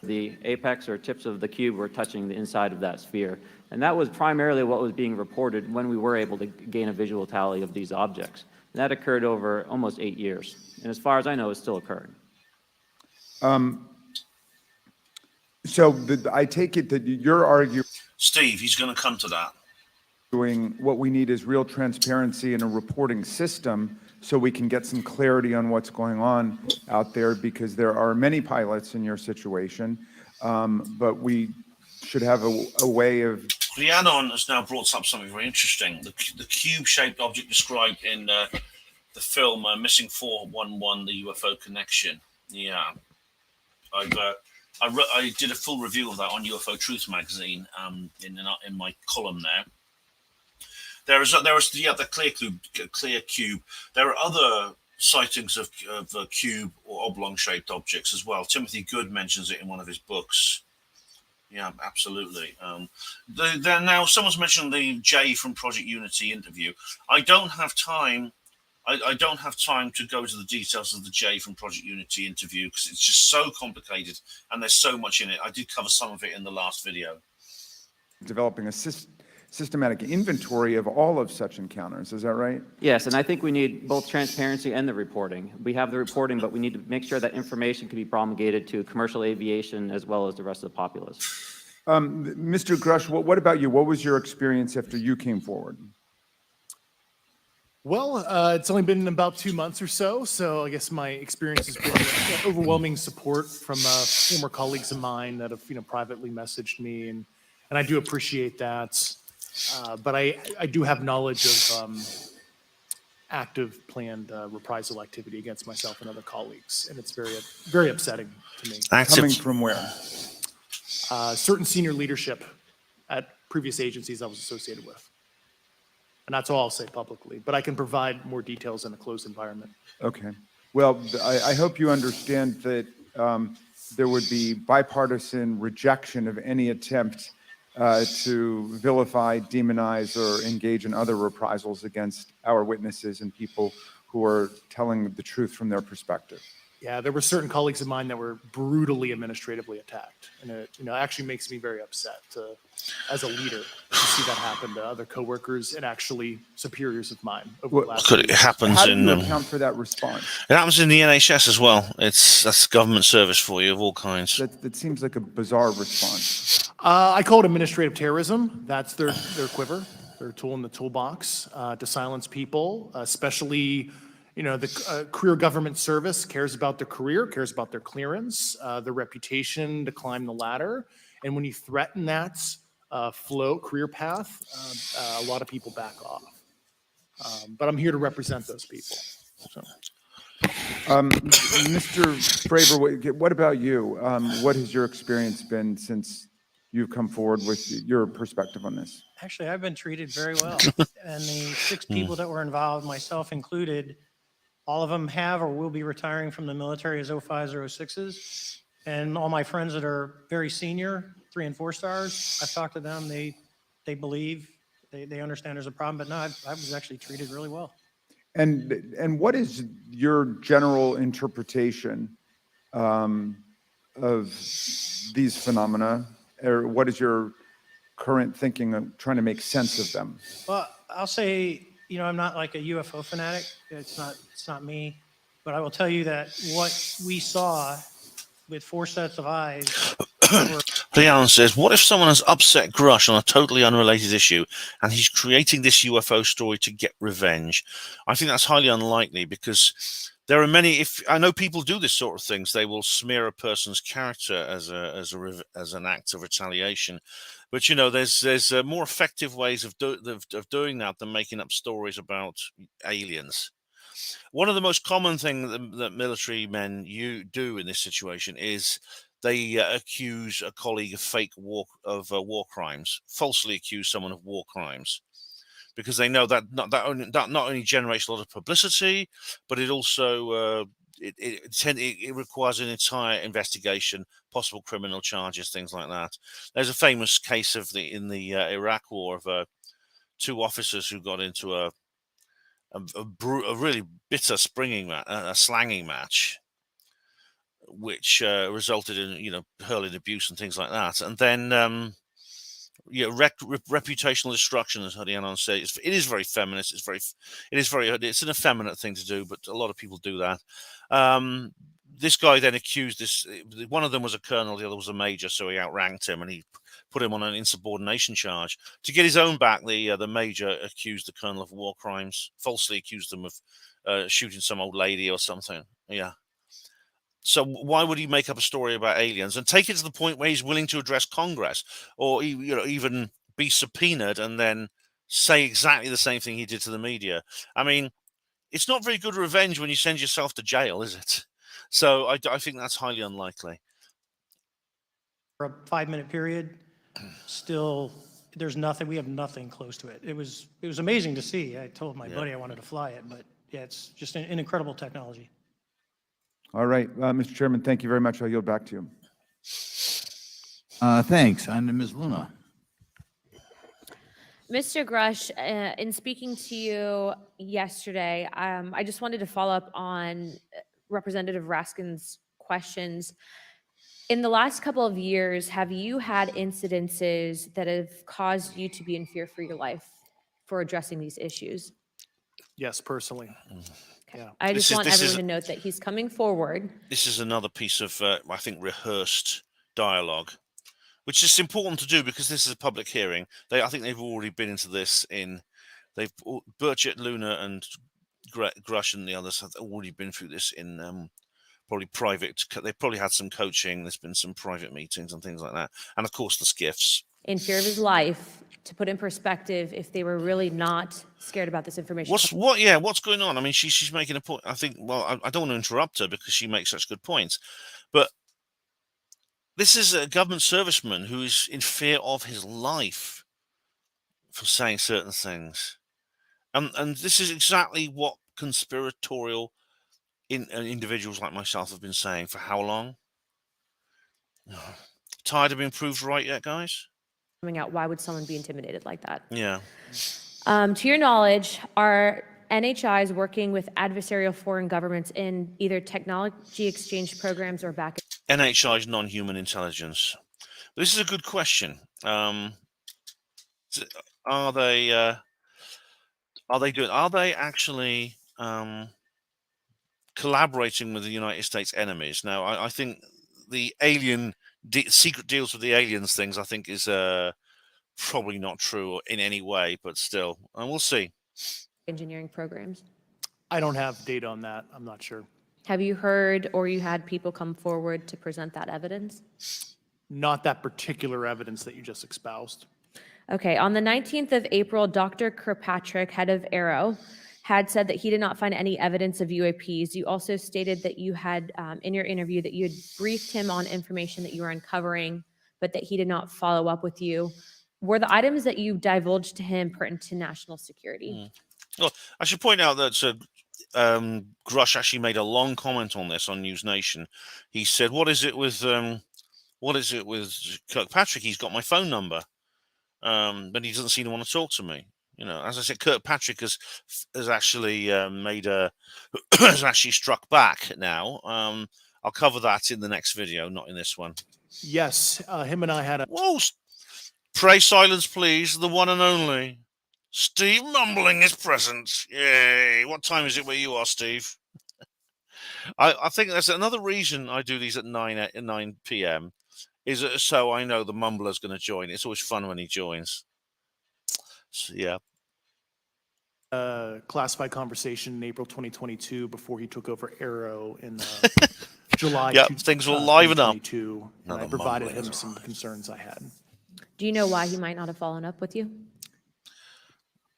The apex or tips of the cube were touching the inside of that sphere. And that was primarily what was being reported when we were able to gain a visual tally of these objects. And that occurred over almost 8 years. And as far as I know, it's still occurring. I take it that you're arguing Steve, he's going to come to that. what we need is real transparency in a reporting system so we can get some clarity on what's going on out there, because there are many pilots in your situation, but we should have a way of... Rhiannon has now brought up something very interesting. The cube-shaped object described in the film Missing 411, the UFO Connection. Yeah. I did a full review of that on UFO Truth magazine in my column there. There was the clear cube. There are other sightings of cube or oblong-shaped objects as well. Timothy Good mentions it in one of his books. Yeah, absolutely. Now, someone's mentioned the Jay from Project Unity interview. I don't have time. I don't have time to go into the details of the Jay from Project Unity interview because it's just so complicated and there's so much in it. I did cover some of it in the last video. Developing a systematic inventory of all of such encounters, is that right? Yes, and I think we need both transparency and the reporting. We have the reporting, but we need to make sure that information can be promulgated to commercial aviation as well as the rest of the populace. Mr. Grush, what about you? What was your experience after you came forward? Well, it's only been about 2 months or so, so I guess my experience has been overwhelming support from former colleagues of mine that have, privately messaged me, and I do appreciate that. But I do have knowledge of active planned reprisal activity against myself and other colleagues, and it's very, very upsetting to me. Coming from where? Certain senior leadership at previous agencies I was associated with. And that's all I'll say publicly, but I can provide more details in a closed environment. Okay. Well, I hope you understand that there would be bipartisan rejection of any attempt to vilify, demonize, or engage in other reprisals against our witnesses and people who are telling the truth from their perspective. Yeah, there were certain colleagues of mine that were brutally administratively attacked, and it actually makes me very upset as a leader to see that happen to other coworkers and actually superiors of mine over the last It happens How do in you account for that response? it happens in the NHS as well. That's government service for you of all kinds. That seems like a bizarre response. I call it administrative terrorism. That's their quiver, their tool in the toolbox to silence people, especially, the career government service cares about their career, cares about their clearance, their reputation to climb the ladder. And when you threaten that career path, a lot of people back off. But I'm here to represent those people. So. Mr. Fravor, what about you? What has your experience been since you've come forward with your perspective on this? Actually, I've been treated very well. And the 6 people that were involved, myself included, all of them have or will be retiring from the military as 05s or 06s. And all my friends that are very senior, 3 and 4 stars, I've talked to them. They believe, they understand there's a problem. But no, I was actually treated really well. And what is your general interpretation of these phenomena, or what is your current thinking of trying to make sense of them? Well, I'll say, I'm not like a UFO fanatic. It's not me. But I will tell you that what we saw with 4 sets of eyes were Leon says, what if someone has upset Grush on a totally unrelated issue and he's creating this UFO story to get revenge? I think that's highly unlikely because there are many, if I know people do this sort of things, they will smear a person's character as an act of retaliation. But, you know, there's more effective ways of doing that than making up stories about aliens. One of the most common things that military men do in this situation is they accuse a colleague of war crimes, falsely accuse someone of war crimes, because they know that not only generates a lot of publicity, but it also it requires an entire investigation, possible criminal charges, things like that. There's a famous case in the Iraq War of 2 officers who got into a really bitter slanging match, which resulted in hurling abuse and things like that, and then reputational destruction, as Hadianon says. It is very feminist. It's an effeminate thing to do, but a lot of people do that. This guy then accused one of them was a colonel, the other was a major, so he outranked him and he put him on an insubordination charge. To get his own back, the major accused the colonel of war crimes, falsely accused him of shooting some old lady or something. Yeah. So why would he make up a story about aliens and take it to the point where he's willing to address Congress, or even be subpoenaed and then say exactly the same thing he did to the media? I mean, it's not very good revenge when you send yourself to jail, is it? So I think that's highly unlikely. For a 5-minute period, still, there's nothing. We have nothing close to it. It was amazing to see. I told my buddy I wanted to fly it, but yeah, it's just an incredible technology. All right, Mr. Chairman, thank you very much. I'll yield back to you. Thanks. On to Ms. Luna. Mr. Grush, in speaking to you yesterday, I just wanted to follow up on Representative Raskin's questions. In the last couple of years, have you had incidences that have caused you to be in fear for your life for addressing these issues? Yes, personally. Okay. Yeah. I just want everyone to note that he's coming forward. This is another piece of, I think, rehearsed dialogue, which is important to do because this is a public hearing. I think they've already been into this Burchett, Luna, and Grush and the others have already been through this in probably private. They've probably had some coaching. There's been some private meetings and things like that. And of course, the skiffs. In fear of his life, to put in perspective, if they were really not scared about this information. What's going on? I mean, she's making a point. I think, well, I don't want to interrupt her because she makes such good points. But this is a government serviceman who is in fear of his life for saying certain things. And this is exactly what conspiratorial individuals like myself have been saying for how long? Tired of being proved right yet, guys? Coming out, why would someone be intimidated like that? Yeah. To your knowledge, are NHIs working with adversarial foreign governments in either technology exchange programs or back? NHI's non-human intelligence. This is a good question. Are they actually collaborating with the United States enemies? Now, I think the secret deals with the aliens things, I think, is probably not true in any way, but still, and we'll see. Engineering programs. I don't have data on that. I'm not sure. Have you heard or you had people come forward to present that evidence? Not that particular evidence that you just espoused. Okay, on the 19th of April, Dr. Kirkpatrick, head of Aero, had said that he did not find any evidence of UAPs. You also stated that you had, in your interview, that you had briefed him on information that you were uncovering, but that he did not follow up with you. Were the items that you divulged to him pertinent to national security? Well, I should point out that Grush actually made a long comment on this on News Nation. He said, "What is it with Kirkpatrick? He's got my phone number, but he doesn't seem to want to talk to me." You know, as I said, Kirkpatrick has actually has actually struck back now. I'll cover that in the next video, not in this one. Yes, him and I had a... Whoa! Pray silence, please. The one and only Steve Mumbling is present. Yay! What time is it where you are, Steve? I think that's another reason I do these at 9 p.m. So I know the mumbler's going to join. It's always fun when he joins. So, yeah. Classified conversation in April 2022 before he took over Arrow in July Yeah, things will liven up. 2022, and I Another provided mumbling him has some arrived. concerns I had. Do you know why he might not have followed up with you?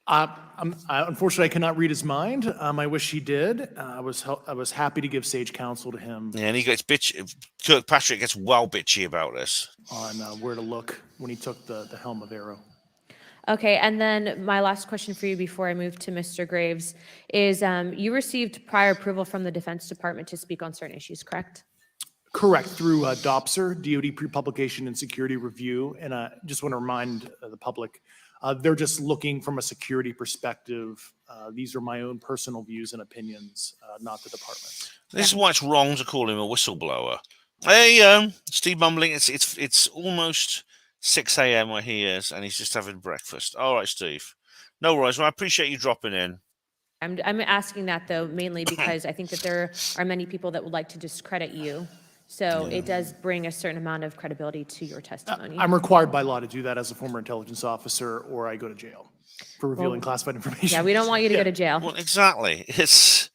Unfortunately, I cannot read his mind. I wish he did. I was happy to give sage counsel to him Yeah, and he gets bitchy. Kirkpatrick gets well bitchy about this. on where to look when he took the helm of Arrow. Okay, and then my last question for you before I move to Mr. Graves is you received prior approval from the Defense Department to speak on certain issues, correct? Correct, through DOPSR, DoD Pre-Publication and Security Review. And I just want to remind the public, they're just looking from a security perspective. These are my own personal views and opinions, not the department. This is why it's wrong to call him a whistleblower. Hey, Steve Mumbling, it's almost 6 a.m. where he is, and he's just having breakfast. All right, Steve. No worries. Well, I appreciate you dropping in. I'm asking that, though, mainly because I think that there are many people that would like to discredit you. So it does bring a certain amount of credibility to your testimony. I'm required by law to do that as a former intelligence officer, or I go to jail for revealing classified information. Yeah, we don't want you to go to jail. Well, exactly. It's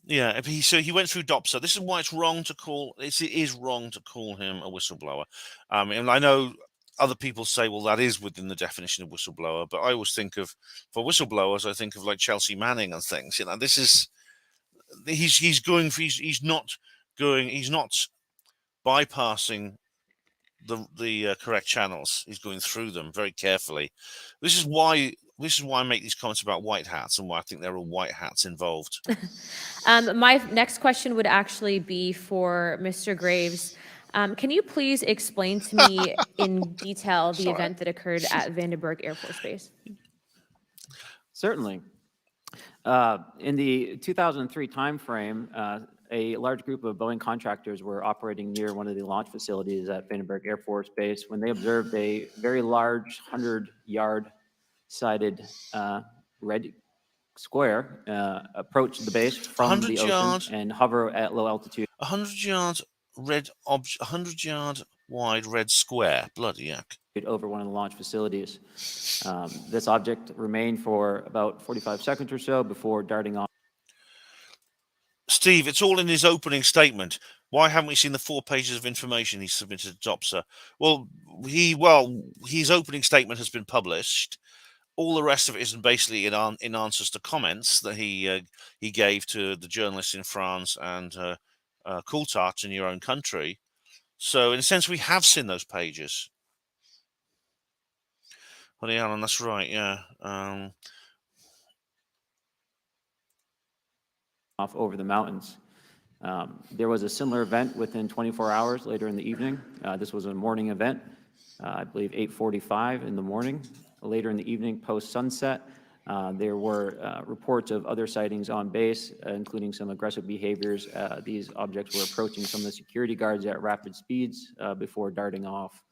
yeah. So he went through DOPSA. This is why it's wrong to call. It is wrong to call him a whistleblower. And I know other people say, well, that is within the definition of whistleblower. But I always think of, for whistleblowers, I think of like Chelsea Manning and things. You know, this is he's not bypassing the correct channels. He's going through them very carefully. This is why I make these comments about white hats and why I think there are white hats involved. My next question would actually be for Mr. Graves. Can you please explain to me in detail the event that occurred at Vandenberg Air Force Base? Certainly. In the 2003 timeframe, a large group of Boeing contractors were operating near one of the launch facilities at Vandenberg Air Force Base when they observed a very large 100-yard sided red square approach the base from the ocean and hover at low altitude. 100 yards 100 yard wide red square. Bloody heck. Over one of the launch facilities. This object remained for about 45 seconds or so before darting off. Steve, it's all in his opening statement. Why haven't we seen the 4 pages of information he submitted to DOPSA? Well, his opening statement has been published. All the rest of it is basically in answers to comments that he gave to the journalists in France and Coulthard in your own country. So, in a sense, we have seen those pages. Well, yeah, Alan, that's right. Yeah. Off over the mountains. There was a similar event within 24 hours later in the evening. This was a morning event, I believe 8:45 in the morning. Later in the evening, post-sunset, there were reports of other sightings on base, including some aggressive behaviors. These objects were approaching some of the security guards at rapid speeds before darting off.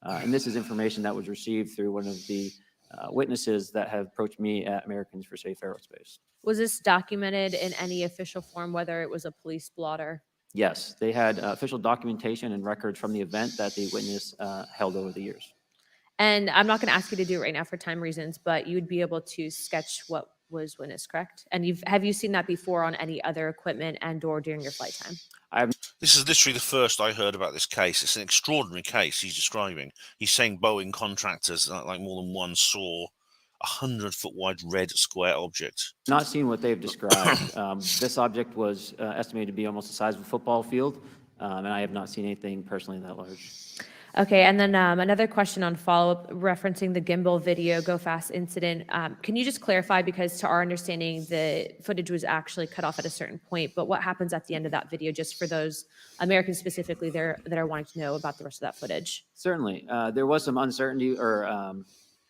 And this is information that was received through one of the witnesses that have approached me at Americans for Safe Aerospace. Was this documented in any official form, whether it was a police blotter? Yes, they had official documentation and records from the event that the witness held over the years. And I'm not going to ask you to do it right now for time reasons, but you'd be able to sketch what was witnessed, correct? And have you seen that before on any other equipment and/or during your flight time? This is literally the first I heard about this case. It's an extraordinary case he's describing. He's saying Boeing contractors, like more than one, saw a 100-foot wide red square object. Not seen what they've described. This object was estimated to be almost the size of a football field, and I have not seen anything personally that large. Okay, and then another question on follow-up referencing the gimbal video Go Fast incident. Can you just clarify, because to our understanding, the footage was actually cut off at a certain point, but what happens at the end of that video, just for those Americans specifically there that are wanting to know about the rest of that footage? Certainly. There was some uncertainty or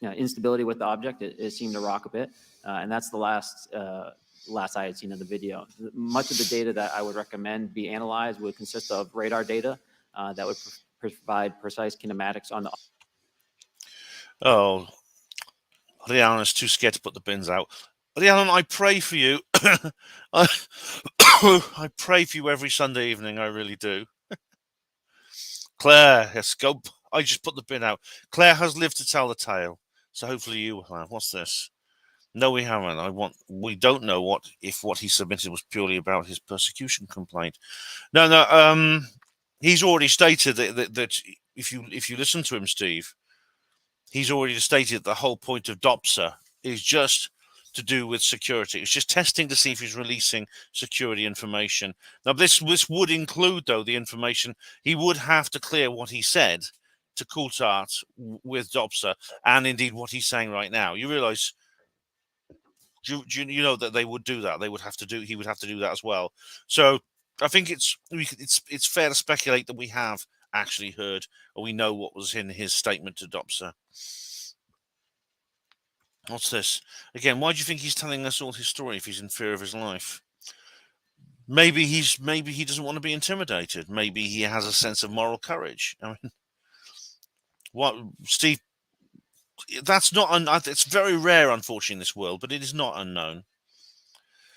instability with the object. It seemed to rock a bit, and that's the last I had seen of the video. Much of the data that I would recommend be analyzed would consist of radar data that would provide precise kinematics on the. Oh, Rhiannon is too scared to put the bins out. Rhiannon, I pray for you. I pray for you every Sunday evening. I really do. Claire, yes, go. I just put the bin out. Claire has lived to tell the tale, so hopefully you have. What's this? No, we haven't. We don't know what he submitted was purely about his persecution complaint. No. He's already stated that if you listen to him, Steve, he's already stated the whole point of DOPSA is just to do with security. It's just testing to see if he's releasing security information. Now, this would include, though, the information. He would have to clear what he said to Coulthard with DOPSA, and indeed what he's saying right now. You realise, you know that they would do that. He would have to do that as well. So I think it's fair to speculate that we have actually heard, or we know what was in his statement to DOPSA. What's this? Again, why do you think he's telling us all his story if he's in fear of his life? Maybe he doesn't want to be intimidated. Maybe he has a sense of moral courage. I mean, what, Steve? That's not. It's very rare, unfortunately, in this world, but it is not unknown.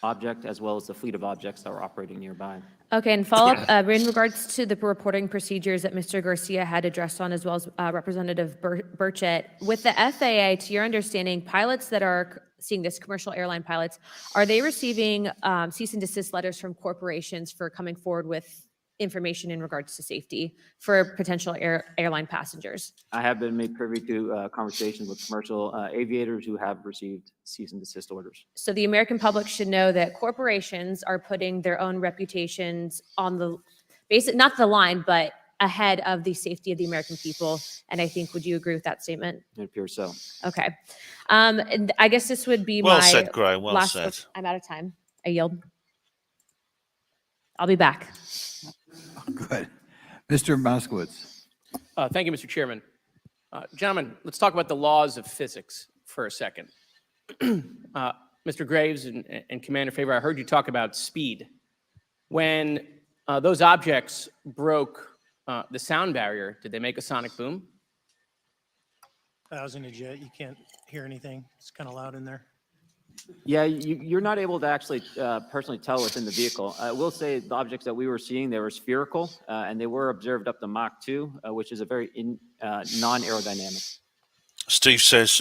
Object as well as the fleet of objects that were operating nearby. Okay, and follow up in regards to the reporting procedures that Mr. Garcia had addressed on, as well as Representative Burchett. With the FAA, to your understanding, pilots that are seeing this, commercial airline pilots, are they receiving cease and desist letters from corporations for coming forward with information in regards to safety for potential airline passengers? I have been made privy to conversations with commercial aviators who have received cease and desist orders. So the American public should know that corporations are putting their own reputations on the not the line, but ahead of the safety of the American people. And I think, would you agree with that statement? It appears so. Okay. And I guess this would be Well my said, Graham. Well last. said. I'm out of time. I yield. I'll be back. Good. Mr. Moskowitz. Thank you, Mr. Chairman. Gentlemen, let's talk about the laws of physics for a second. Mr. Graves and Commander Faber, I heard you talk about speed. When those objects broke the sound barrier, did they make a sonic boom? I was in a jet. You can't hear anything. It's kind of loud in there. Yeah, you're not able to actually personally tell within the vehicle. I will say the objects that we were seeing, they were spherical, and they were observed up to Mach 2, which is a very non-aerodynamic. Steve says,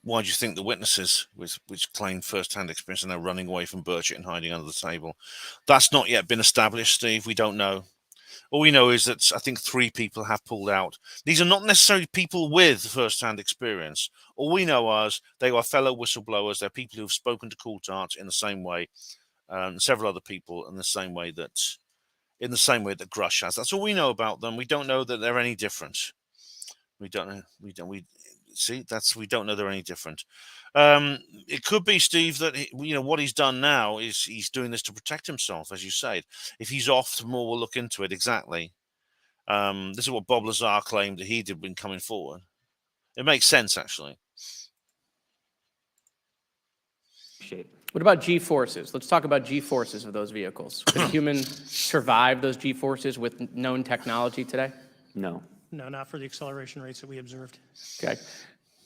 why do you think the witnesses, which claim first-hand experience, are now running away from Burchett and hiding under the table? That's not yet been established, Steve. We don't know. All we know is that I think 3 people have pulled out. These are not necessarily people with first-hand experience. All we know is they are fellow whistleblowers. They're people who have spoken to Coulthard in the same way, several other people in the same way that Grush has. That's all we know about them. We don't know that they're any different. We don't know they're any different. It could be, Steve, that what he's done now is he's doing this to protect himself, as you said. If he's off, more will look into it. Exactly. This is what Bob Lazar claimed that he did when coming forward. It makes sense, actually. What about G-forces? Let's talk about G-forces of those vehicles. Could humans survive those G-forces with known technology today? No. No, not for the acceleration rates that we observed. Okay.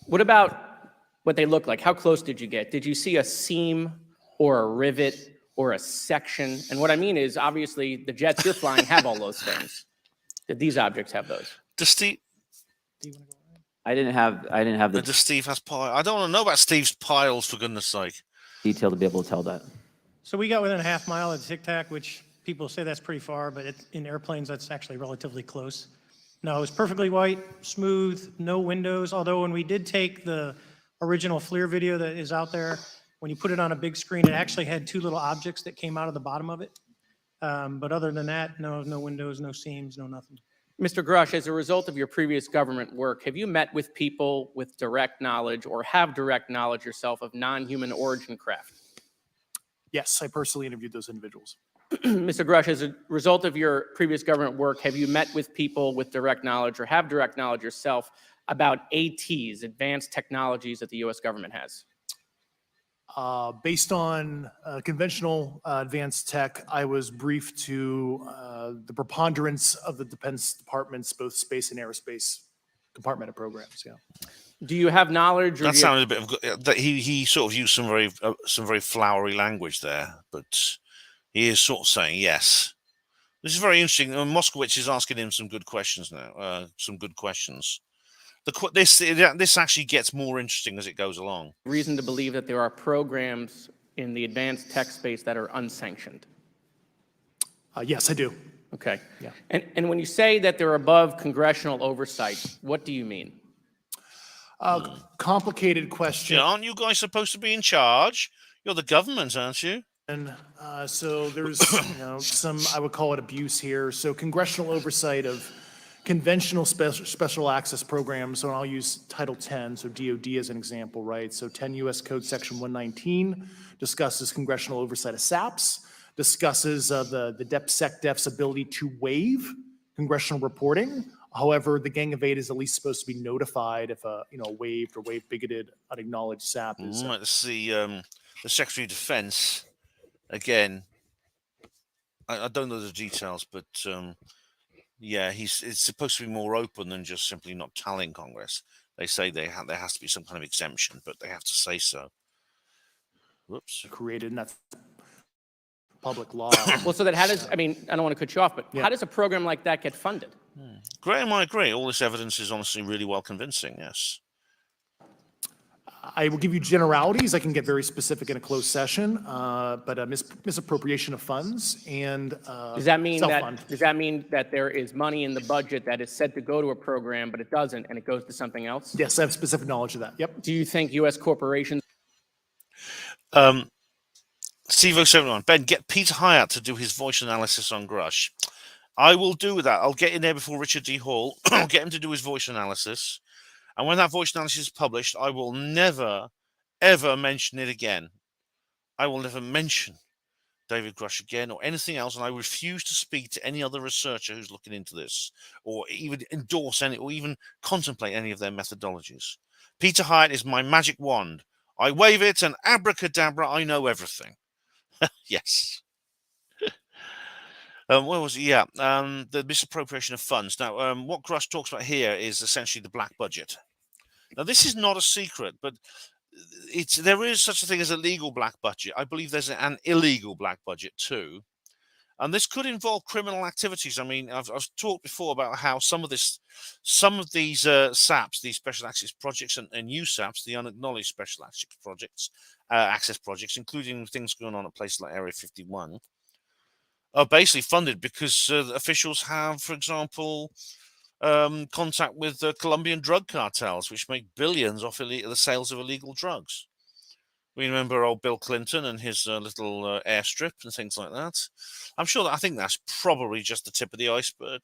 What about what they look like? How close did you get? Did you see a seam or a rivet or a section? And what I mean is, obviously, the jets you're flying have all those things. Did these objects have those? Does Steve? I didn't have the Does Steve has piles? I don't want to know about Steve's piles, for goodness sake. detail to be able to tell that. So we got within a half mile of Tic Tac, which people say that's pretty far, but in airplanes, that's actually relatively close. No, it was perfectly white, smooth, no windows, although when we did take the original FLIR video that is out there, when you put it on a big screen, it actually had 2 little objects that came out of the bottom of it. But other than that, no windows, no seams, no nothing. Mr. Grush, as a result of your previous government work, have you met with people with direct knowledge or have direct knowledge yourself of non-human origin craft? Yes, I personally interviewed those individuals. Mr. Grush, as a result of your previous government work, have you met with people with direct knowledge or have direct knowledge yourself about ATs, advanced technologies that the U.S. government has? Based on conventional advanced tech, I was briefed to the preponderance of the Defense Department's both space and aerospace compartmented programs. Yeah. Do you have knowledge? Or That sounded a bit of that he sort of used some very flowery language there, but he is sort of saying yes. This is very interesting. Moskowitz is asking him some good questions now. Some good questions. This actually gets more interesting as it goes along. Reason to believe that there are programs in the advanced tech space that are unsanctioned. Yes, I do. Okay. Yeah. And when you say that they're above congressional oversight, what do you mean? Complicated question. Aren't you guys supposed to be in charge? You're the government, aren't you? And so there's, some, I would call it abuse here. So congressional oversight of conventional special access programs. So I'll use Title 10, so DOD as an example, right? So 10 U.S. Code Section 119 discusses congressional oversight of SAPs, discusses the DepSecDef's ability to waive congressional reporting. However, the Gang of Eight is at least supposed to be notified if a waived or waive bigoted unacknowledged SAP is. Let's see. The Secretary of Defense again. I don't know the details, but yeah, it's supposed to be more open than just simply not telling Congress. They say there has to be some kind of exemption, but they have to say so. Whoops. Created, and that's public law. Well, so that how does, I mean, I don't want to cut you off, but how does a program like that get funded? Graham, I agree. All this evidence is honestly really well convincing, yes. I will give you generalities. I can get very specific in a closed session, but misappropriation of funds and Does that mean self-fund. that there is money in the budget that is said to go to a program, but it doesn't, and it goes to something else? Yes, I have specific knowledge of that. Yep. Do you think U.S. corporations? Steve071, Ben, get Peter Hyatt to do his voice analysis on Grush. I will do that. I'll get in there before Richard D. Hall. I'll get him to do his voice analysis. And when that voice analysis is published, I will never, ever mention it again. I will never mention David Grush again or anything else, and I refuse to speak to any other researcher who's looking into this or even endorse any or even contemplate any of their methodologies. Peter Hyatt is my magic wand. I wave it and abracadabra, I know everything. Yes. What was it? Yeah, the misappropriation of funds. Now, what Grush talks about here is essentially the black budget. Now, this is not a secret, but there is such a thing as a legal black budget. I believe there's an illegal black budget too, and this could involve criminal activities. I mean, I've talked before about how some of these SAPs, these special access projects, and USAPs, the unacknowledged special access projects, including things going on at places like Area 51. Are basically funded because officials have, for example, contact with Colombian drug cartels, which make billions off the sales of illegal drugs. We remember old Bill Clinton and his little airstrip and things like that. I think that's probably just the tip of the iceberg.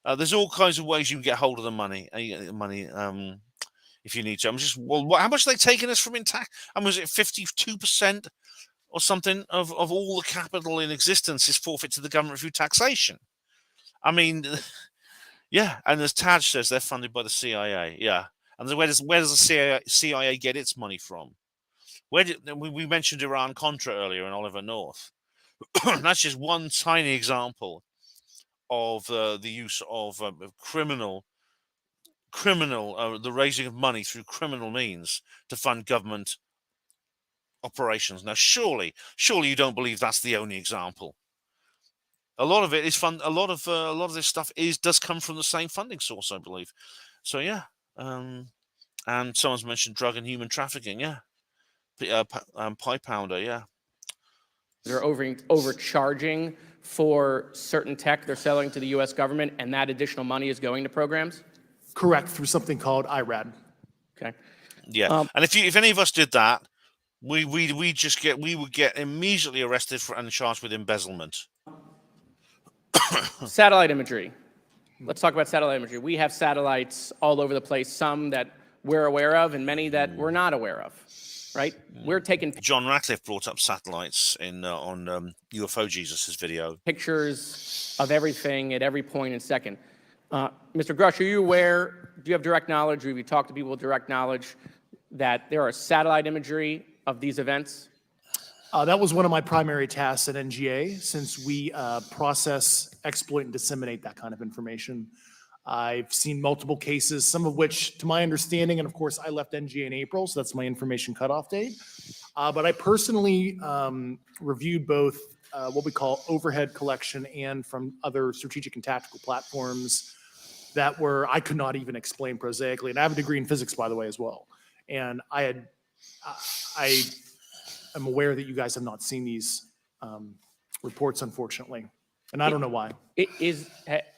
There's all kinds of ways you can get hold of the money. If you need to. How much are they taking us from intact? And was it 52%? Or something of all the capital in existence is forfeit to the government through taxation. I mean, yeah. And as Taj says, they're funded by the CIA. Yeah. And where does the CIA get its money from? We mentioned Iran-Contra earlier and Oliver North. That's just one tiny example of the use of the raising of money through criminal means to fund government operations. Now, surely you don't believe that's the only example. A lot of it is fun. A lot of this stuff does come from the same funding source, I believe. So yeah, and someone's mentioned drug and human trafficking. Yeah, pie pounder. Yeah, They're overcharging for certain tech they're selling to the U.S. government, and that additional money is going to programs. Correct, through something called IRAD. Okay. Yeah, and if any of us did that, we would get immediately arrested and charged with embezzlement. Satellite imagery. Let's talk about satellite imagery. We have satellites all over the place, some that we're aware of and many that we're not aware of, right? We're taking John Ratcliffe brought up satellites on UFO Jesus' video. pictures of everything at every point and second. Mr. Grush, are you aware, do you have direct knowledge, or have you talked to people with direct knowledge that there are satellite imagery of these events? That was one of my primary tasks at NGA, since we process, exploit, and disseminate that kind of information. I've seen multiple cases, some of which, to my understanding, and of course, I left NGA in April, so that's my information cutoff date. But I personally reviewed both what we call overhead collection and from other strategic and tactical platforms that I could not even explain prosaically. And I have a degree in physics, by the way, as well. And I am aware that you guys have not seen these reports, unfortunately. And I don't know why. Do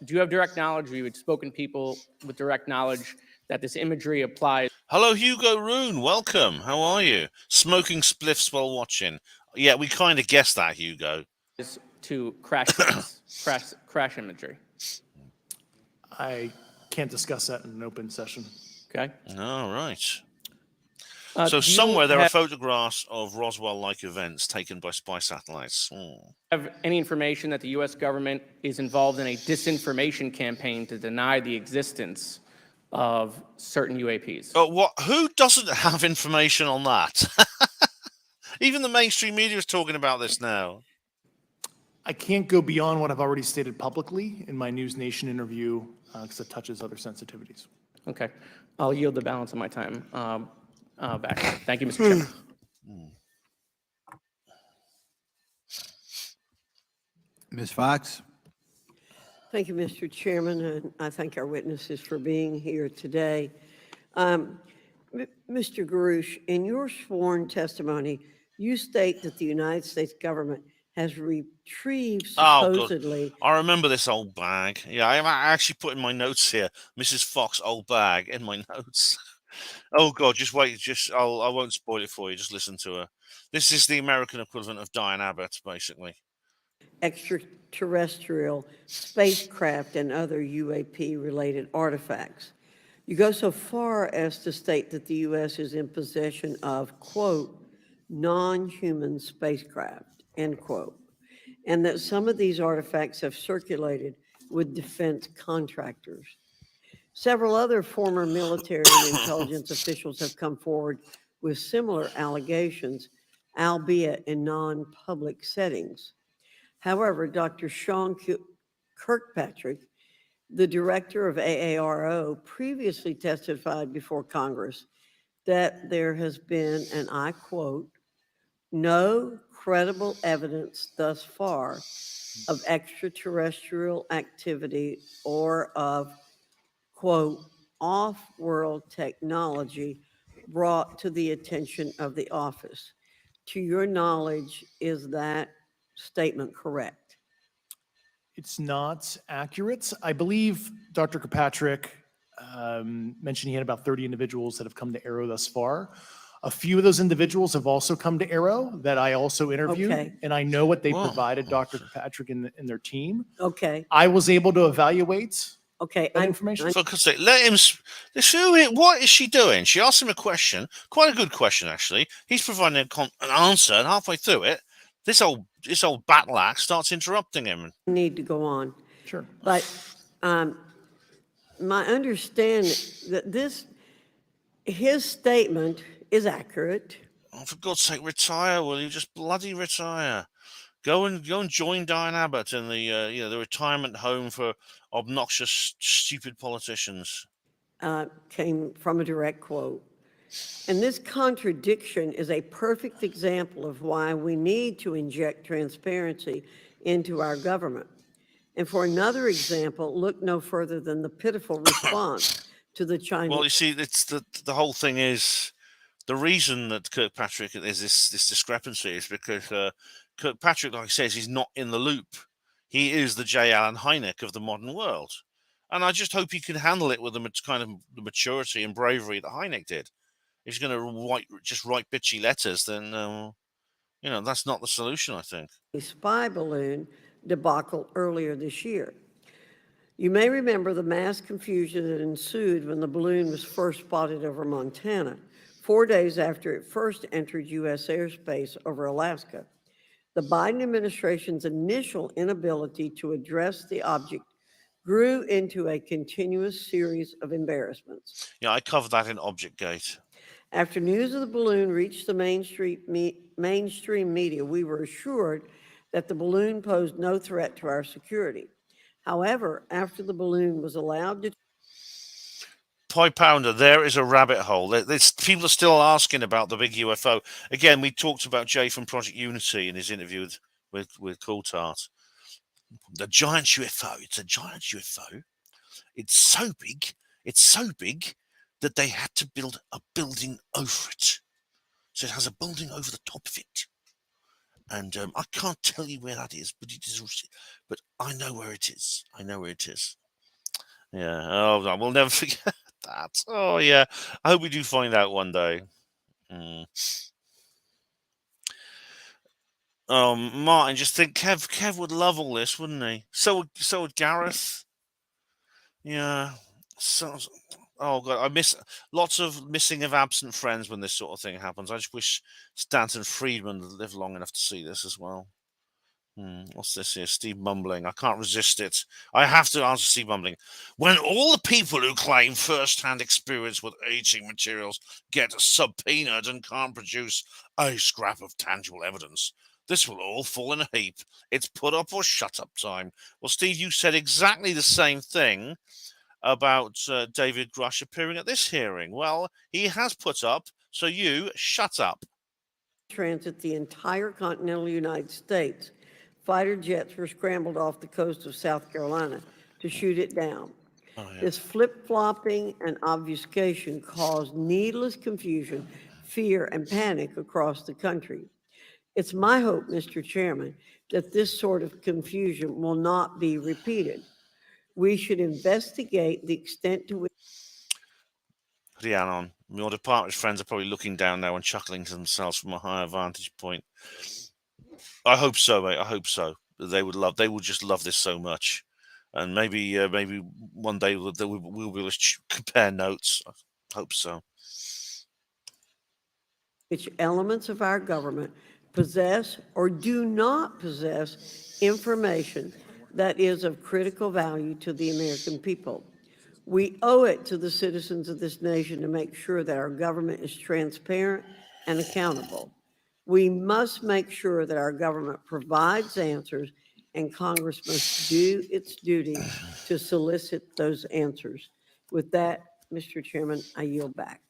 you have direct knowledge, or you had spoken to people with direct knowledge that this imagery applies Hello, Hugo Rune. Welcome. How are you? Smoking spliffs while watching. Yeah, we kind of guessed that, Hugo. to crash sites, crash imagery? I can't discuss that in an open session. Okay. All right. Do So you somewhere there are have- photographs of Roswell-like events taken by spy satellites. have any information that the U.S. government is involved in a disinformation campaign to deny the existence of certain UAPs? What? Who doesn't have information on that? Even the mainstream media is talking about this now. I can't go beyond what I've already stated publicly in my News Nation interview because it touches other sensitivities. Okay. I'll yield the balance of my time back. Thank you, Mr. Chairman. Ms. Fox? Thank you, Mr. Chairman, and I thank our witnesses for being here today. Mr. Garouche, in your sworn testimony, you state that the United States government has retrieved supposedly. Oh, God. I remember this old bag. Yeah, I actually put in my notes here, Mrs. Fox old bag in my notes. Oh, God, just wait. I won't spoil it for you. Just listen to her. This is the American equivalent of Diane Abbott, basically. Extraterrestrial spacecraft and other UAP-related artifacts. You go so far as to state that the U.S. is in possession of, quote, non-human spacecraft, end quote, and that some of these artifacts have circulated with defense contractors. Several other former military and intelligence officials have come forward with similar allegations, albeit in non-public settings. However, Dr. Sean Kirkpatrick, the director of AARO, previously testified before Congress that there has been, and I quote, no credible evidence thus far of extraterrestrial activity or of, quote, off-world technology brought to the attention of the office. To your knowledge, is that statement correct? It's not accurate. I believe Dr. Kirkpatrick mentioned he had about 30 individuals that have come to Arrow thus far. A few of those individuals have also come to Arrow that I also interviewed, Okay. and I know what they Wow. provided Dr. Kirkpatrick and their team. Okay, I was able to evaluate okay. that information. For God's sake, let him. What is she doing? She asked him a question, quite a good question actually. He's providing an answer, and halfway through it, this old battle axe starts interrupting him. Need to go on. Sure. But my understanding that his statement is accurate. Oh, for God's sake, retire! Will you just bloody retire? Go and join Diane Abbott in the retirement home for obnoxious, stupid politicians. Came from a direct quote. And this contradiction is a perfect example of why we need to inject transparency into our government. And for another example, look no further than the pitiful response to the Chinese. Well, you see, it's the whole thing is the reason that Kirkpatrick is this discrepancy is because Kirkpatrick, like I says, he's not in the loop. He is the J. Allen Hynek of the modern world, and I just hope he can handle it with the kind of the maturity and bravery that Hynek did. If he's going to write bitchy letters, then that's not the solution, I think. Spy balloon debacle earlier this year. You may remember the mass confusion that ensued when the balloon was first spotted over Montana, 4 days after it first entered U.S. airspace over Alaska. The Biden administration's initial inability to address the object grew into a continuous series of embarrassments. Yeah, I covered that in ObjectGate. After news of the balloon reached the mainstream media, we were assured that the balloon posed no threat to our security. However, after the balloon was allowed to... Pie Pounder, there is a rabbit hole. People are still asking about the big UFO. Again, we talked about Jay from Project Unity in his interview with Coulthard. The giant UFO. It's a giant UFO. It's so big. It's so big that they had to build a building over it. So it has a building over the top of it. And I can't tell you where that is, but it is. But I know where it is. I know where it is. Yeah. Oh, no, we'll never forget that. Oh, yeah. I hope we do find out one day. Martin, just think Kev would love all this, wouldn't he? So would Gareth. Yeah. So, oh god, I miss lots of missing of absent friends when this sort of thing happens. I just wish Stanton Friedman lived long enough to see this as well. What's this here? Steve mumbling. I can't resist it. I have to answer Steve mumbling. When all the people who claim first-hand experience with aging materials get subpoenaed and can't produce a scrap of tangible evidence, this will all fall in a heap. It's put up or shut up time. Well, Steve, you said exactly the same thing about David Grush appearing at this hearing. Well, he has put up, so you shut up. Transit the entire continental United States. Fighter jets were scrambled off the coast of South Carolina to shoot it down. Oh, yeah. This flip-flopping and obfuscation caused needless confusion, fear, and panic across the country. It's my hope, Mr. Chairman, that this sort of confusion will not be repeated. We should investigate the extent to which Rhiannon, your department's friends are probably looking down now and chuckling to themselves from a higher vantage point. I hope so, mate. I hope so. They would just love this so much, and maybe one day we'll be able to compare notes. I hope so. which elements of our government possess or do not possess information that is of critical value to the American people. We owe it to the citizens of this nation to make sure that our government is transparent and accountable. We must make sure that our government provides answers, and Congress must do its duty to solicit those answers. With that, Mr. Chairman, I yield back.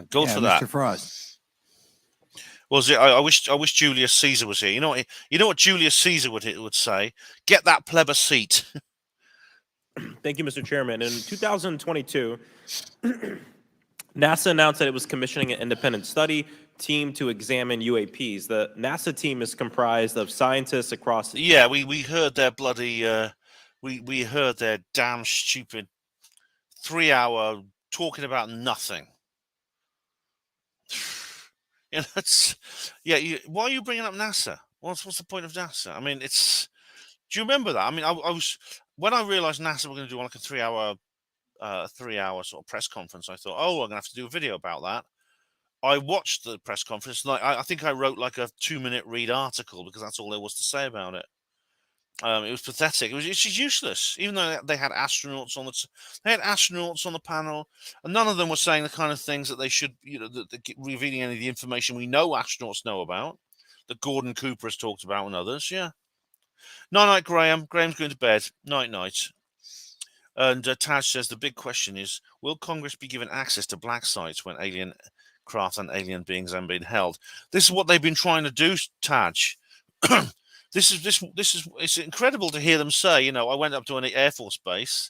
Go for that. Mr. Frost. Well, I wish Julius Caesar was here. You know what Julius Caesar would say? Get that plebiscite. Thank you, Mr. Chairman. In 2022, NASA announced that it was commissioning an independent study team to examine UAPs. The NASA team is comprised of scientists across the... Yeah, we heard their bloody we heard their damn stupid 3-hour talking about nothing. You know, why are you bringing up NASA? What's the point of NASA? I mean, it's. Do you remember that? I mean, I was when I realized NASA were going to do like a 3-hour sort of press conference. I thought, oh, I'm going to have to do a video about that. I watched the press conference. Like I think I wrote like a 2-minute read article because that's all there was to say about it. It was pathetic. It's just useless. Even though they had astronauts on the panel, and none of them were saying the kind of things that they should, revealing any of the information we know astronauts know about, that Gordon Cooper has talked about and others. Yeah. Night, Graham. Graham's going to bed. Night. And Taj says the big question is: will Congress be given access to black sites when alien craft and alien beings are being held? This is what they've been trying to do, Taj. It's incredible to hear them say, I went up to an Air Force base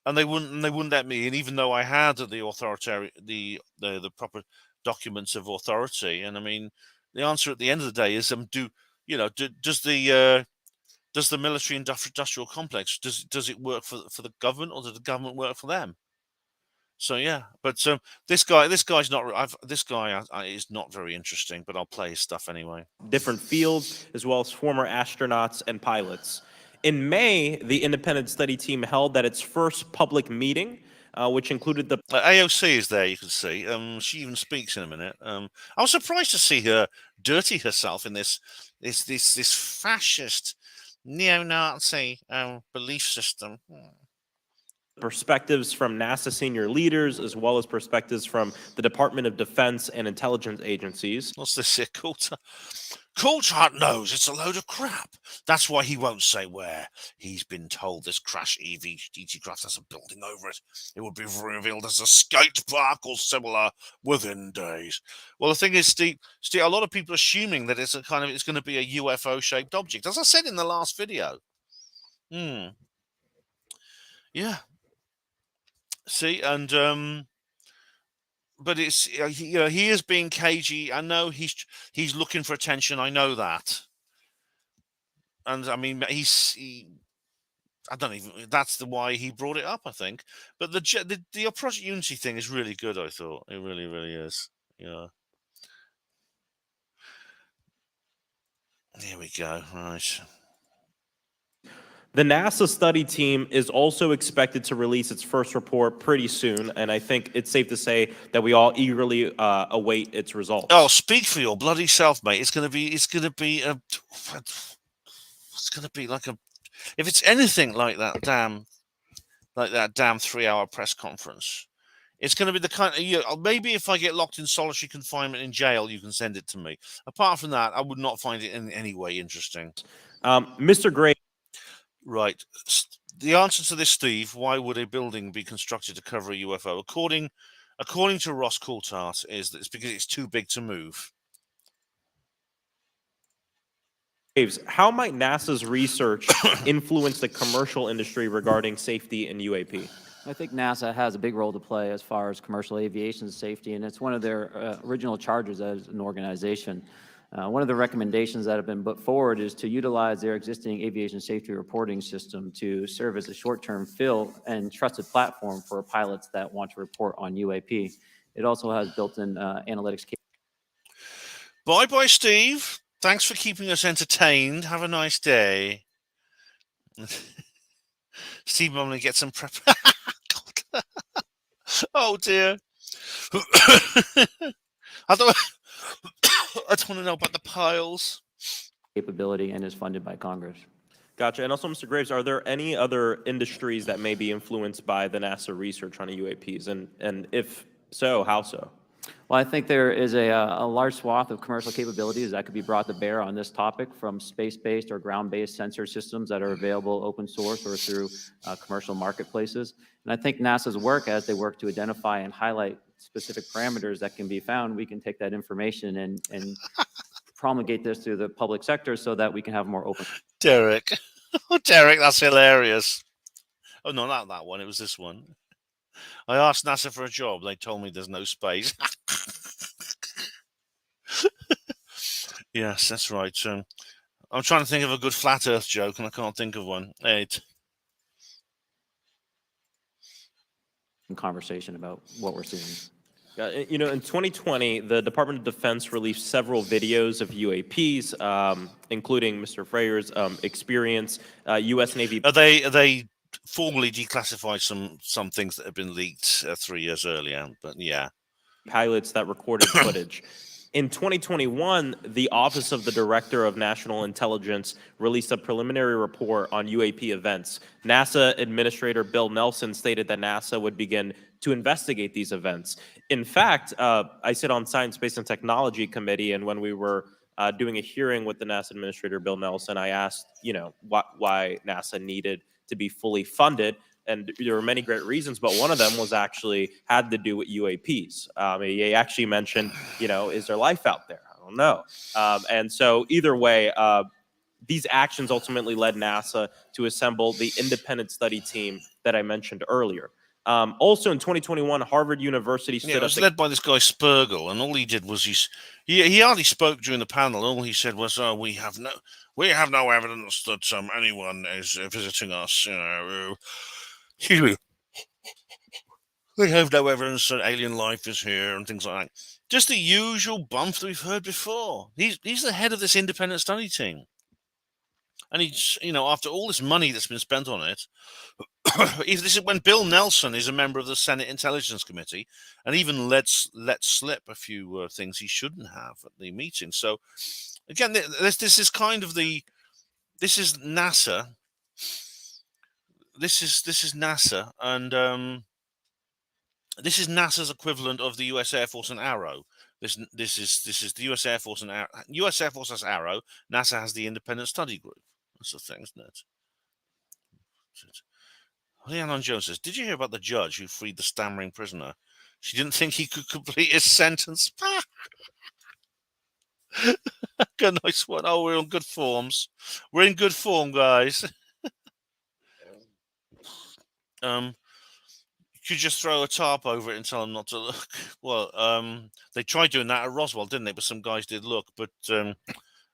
and they wouldn't let me in, even though I had the proper documents of authority. And I mean, the answer at the end of the day is, does the military industrial complex, does it work for the government, or does the government work for them? So yeah, but this guy is not very interesting, but I'll play his stuff anyway. Different fields, as well as former astronauts and pilots. In May, the independent study team held its first public meeting, which included the AOC is there. You can see. She even speaks in a minute. I was surprised to see her dirty herself in this fascist neo-Nazi belief system. perspectives from NASA senior leaders, as well as perspectives from the Department of Defense and intelligence agencies. What's this here? Coulthard knows it's a load of crap. That's why he won't say where. He's been told this crash ET craft has a building over it. It will be revealed as a skate park or similar within days. Well, the thing is, Steve, a lot of people are assuming that it's going to be a UFO-shaped object, as I said in the last video. Yeah. See, and but it's he is being cagey. I know he's looking for attention. I know that, and I mean I don't even. That's the why he brought it up. I think, but the Project Unity thing is really good. I thought it really, really is. Yeah. Here we go. Right. The NASA study team is also expected to release its first report pretty soon, and I think it's safe to say that we all eagerly await its results. Oh, speak for your bloody self, mate. It's gonna be like a, if it's anything like that damn 3-hour press conference, it's going to be the kind of, maybe if I get locked in solitary confinement in jail, you can send it to me. Apart from that, I would not find it in any way interesting. Mr. Gray. Right. The answer to this, Steve, why would a building be constructed to cover a UFO? According to Ross Coulthard, is that it's because it's too big to move. How might NASA's research influence the commercial industry regarding safety in UAP? I think NASA has a big role to play as far as commercial aviation safety, and it's one of their original charges as an organization. One of the recommendations that have been put forward is to utilize their existing aviation safety reporting system to serve as a short-term fill and trusted platform for pilots that want to report on UAP. It also has built-in analytics. Bye-bye, Steve. Thanks for keeping us entertained. Have a nice day. Steve normally gets some prep. Oh, dear. I just want to know about the piles. Capability and is funded by Congress. Gotcha. And also, Mr. Graves, are there any other industries that may be influenced by the NASA research on UAPs? And if so, how so? Well, I think there is a large swath of commercial capabilities that could be brought to bear on this topic, from space-based or ground-based sensor systems that are available open source or through commercial marketplaces. And I think NASA's work, as they work to identify and highlight specific parameters that can be found, we can take that information and promulgate this through the public sector so that we can have more open. Derek. Oh, Derek, that's hilarious. Oh, no, not that one. It was this one. I asked NASA for a job. They told me there's no space. Yes, that's right. I'm trying to think of a good flat Earth joke, and I can't think of one. Conversation about what we're seeing. You know, in 2020, the Department of Defense released several videos of UAPs, including Mr. Freyr's experience. U.S. Navy. They formally declassified some things that had been leaked 3 years earlier, but yeah. Pilots that recorded footage. In 2021, the Office of the Director of National Intelligence released a preliminary report on UAP events. NASA Administrator Bill Nelson stated that NASA would begin to investigate these events. In fact, I sit on Science, Space, and Technology Committee, and when we were doing a hearing with the NASA Administrator Bill Nelson, I asked, you know, why NASA needed to be fully funded. And there were many great reasons, but one of them was actually had to do with UAPs. He actually mentioned, you know, is there life out there? I don't know. And so either way, these actions ultimately led NASA to assemble the independent study team that I mentioned earlier. Also in 2021, Harvard University stood up. It was led by this guy Spergel, and all he did was he hardly spoke during the panel. All he said was, "We have no evidence that anyone is visiting us. You know, excuse me. We have no evidence that alien life is here and things like that." Just the usual bump that we've heard before. He's the head of this independent study team, and he's, you know, after all this money that's been spent on it. This is when Bill Nelson is a member of the Senate Intelligence Committee, and even let slip a few things he shouldn't have at the meeting. So, again, this is kind of this is NASA this is NASA, and this is NASA's equivalent of the U.S. Air Force and Arrow. This is the U.S. Air Force and U.S. Air Force has Arrow. NASA has the Independent Study Group. That's the thing, isn't it? Leanne Jones says, "Did you hear about the judge who freed the stammering prisoner? She didn't think he could complete his sentence." Good, nice one. Oh, we're on good forms. We're in good form, guys. You could just throw a tarp over it and tell them not to look. Well, they tried doing that at Roswell, didn't they? But some guys did look. But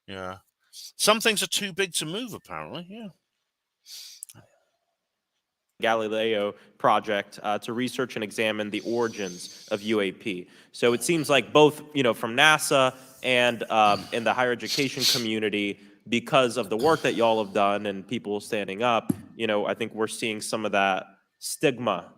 yeah, some things are too big to move. Apparently, yeah. Galileo project to research and examine the origins of UAP. So it seems like both, from NASA and in the higher education community, because of the work that y'all have done and people standing up, I think we're seeing some of that stigma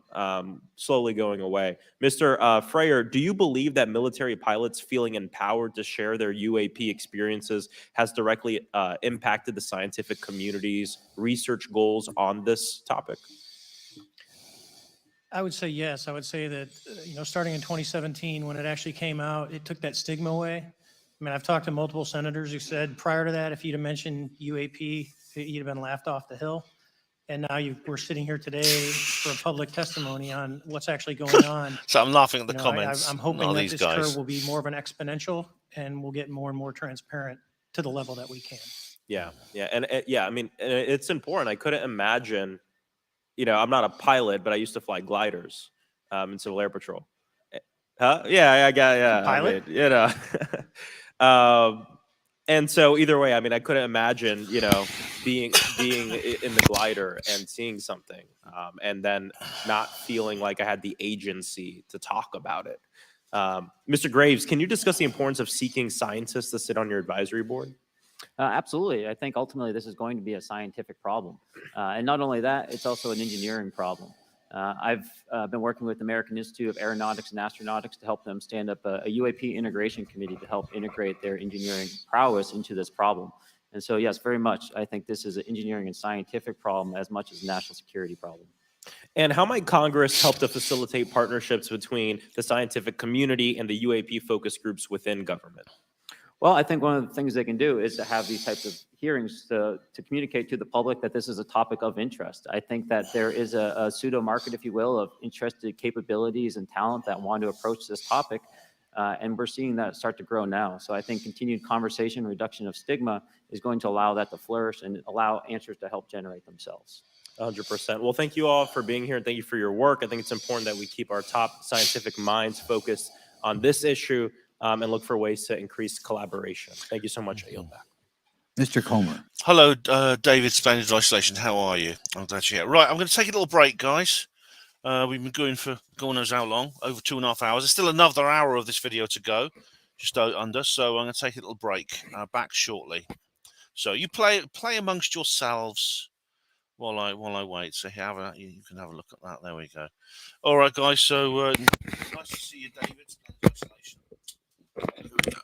slowly going away. Mr. Freyer, do you believe that military pilots feeling empowered to share their UAP experiences has directly impacted the scientific community's research goals on this topic? I would say yes. I would say that, starting in 2017, when it actually came out, it took that stigma away. I mean, I've talked to multiple senators who said prior to that, if you'd have mentioned UAP, you'd have been laughed off the hill. And now we're sitting here today for a public testimony on what's actually going on. So I'm laughing at the comments. I'm hoping not that these this guys. curve will be more of an exponential and we'll get more and more transparent to the level that we can. Yeah, and yeah, I mean, it's important. I couldn't imagine, I'm not a pilot, but I used to fly gliders in Civil Air Patrol. Huh? Yeah, Pilot? And so either way, I mean, I couldn't imagine, being in the glider and seeing something, and then not feeling like I had the agency to talk about it. Mr. Graves, can you discuss the importance of seeking scientists to sit on your advisory board? Absolutely. I think ultimately this is going to be a scientific problem. And not only that, it's also an engineering problem. I've been working with the American Institute of Aeronautics and Astronautics to help them stand up a UAP integration committee to help integrate their engineering prowess into this problem. And so, yes, very much, I think this is an engineering and scientific problem as much as a national security problem. And how might Congress help to facilitate partnerships between the scientific community and the UAP focus groups within government? Well, I think one of the things they can do is to have these types of hearings to communicate to the public that this is a topic of interest. I think that there is a pseudo market, if you will, of interested capabilities and talent that want to approach this topic. And we're seeing that start to grow now. So I think continued conversation, reduction of stigma is going to allow that to flourish and allow answers to help generate themselves. 100%. Well, thank you all for being here and thank you for your work. I think it's important that we keep our top scientific minds focused on this issue and look for ways to increase collaboration. Thank you so much. I yield back. Mr. Comer. Hello, David, Splendid Isolation. How are you? I'm glad you're here. Right, I'm going to take a little break, guys. We've been going for God knows how long, over 2.5 hours. There's still another hour of this video to go, just under. So I'm going to take a little break. Back shortly. So you play amongst yourselves while I wait. So you can have a look at that. There we go. All right, guys. So nice to see you, David. Splendid Isolation. Here we go.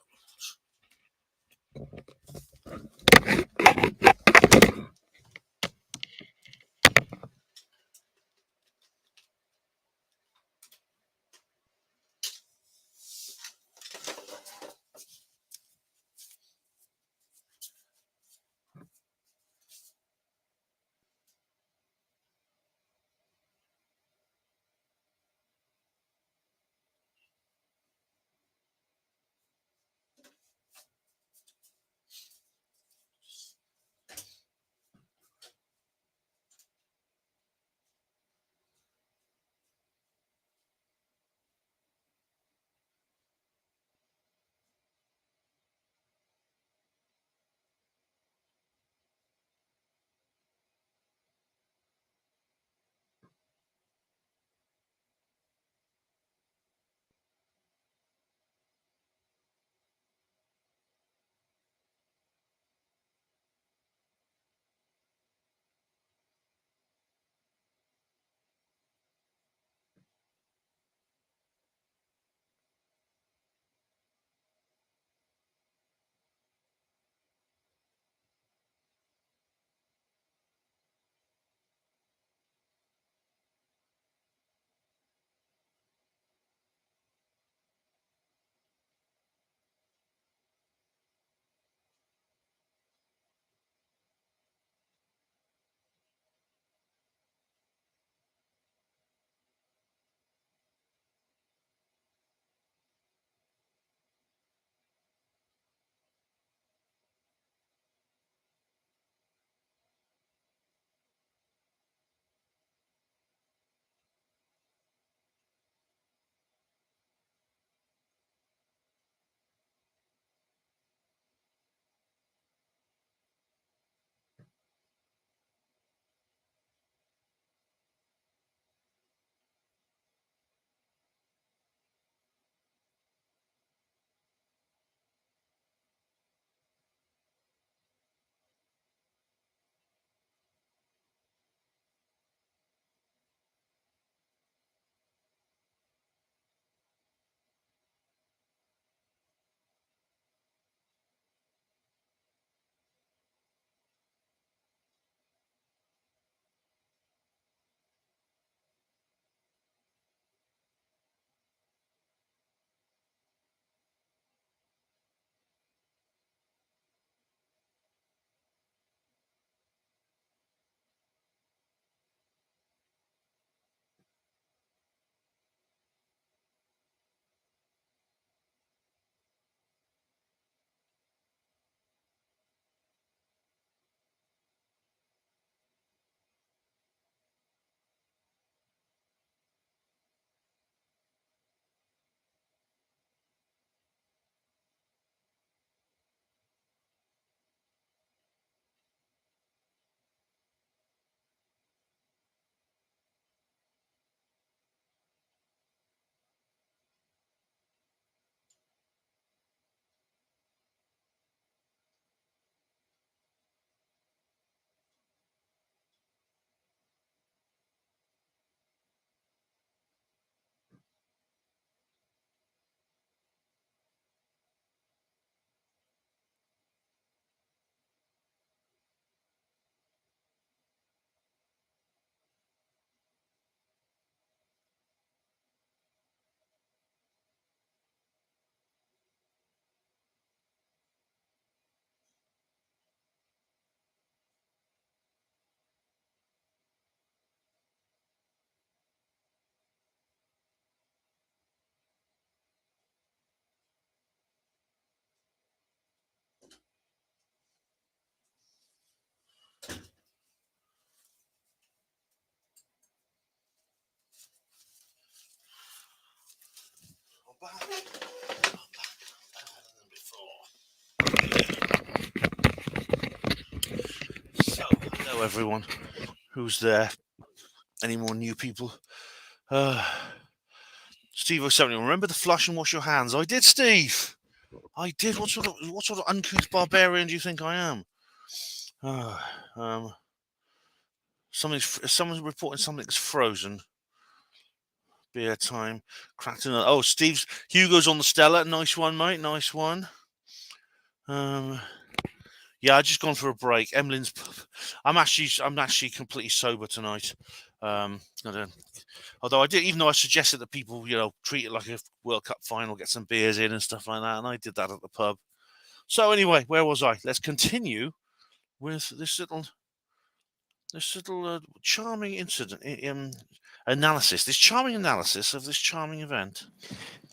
So, hello everyone. Who's there? Any more new people? Steve 071, remember the flush and wash your hands? I did, Steve. I did. What sort of uncouth barbarian do you think I am? Someone's reporting something's frozen. Beer time. Cracked another. Oh, Hugo's on the Stella. Nice one, mate. Nice one. Yeah, I just gone for a break. Emily's. I'm actually completely sober tonight. Although I did, even though I suggested that people, treat it like a World Cup final, get some beers in and stuff like that, and I did that at the pub. So anyway, where was I? Let's continue with this little charming analysis. This charming analysis of this charming event.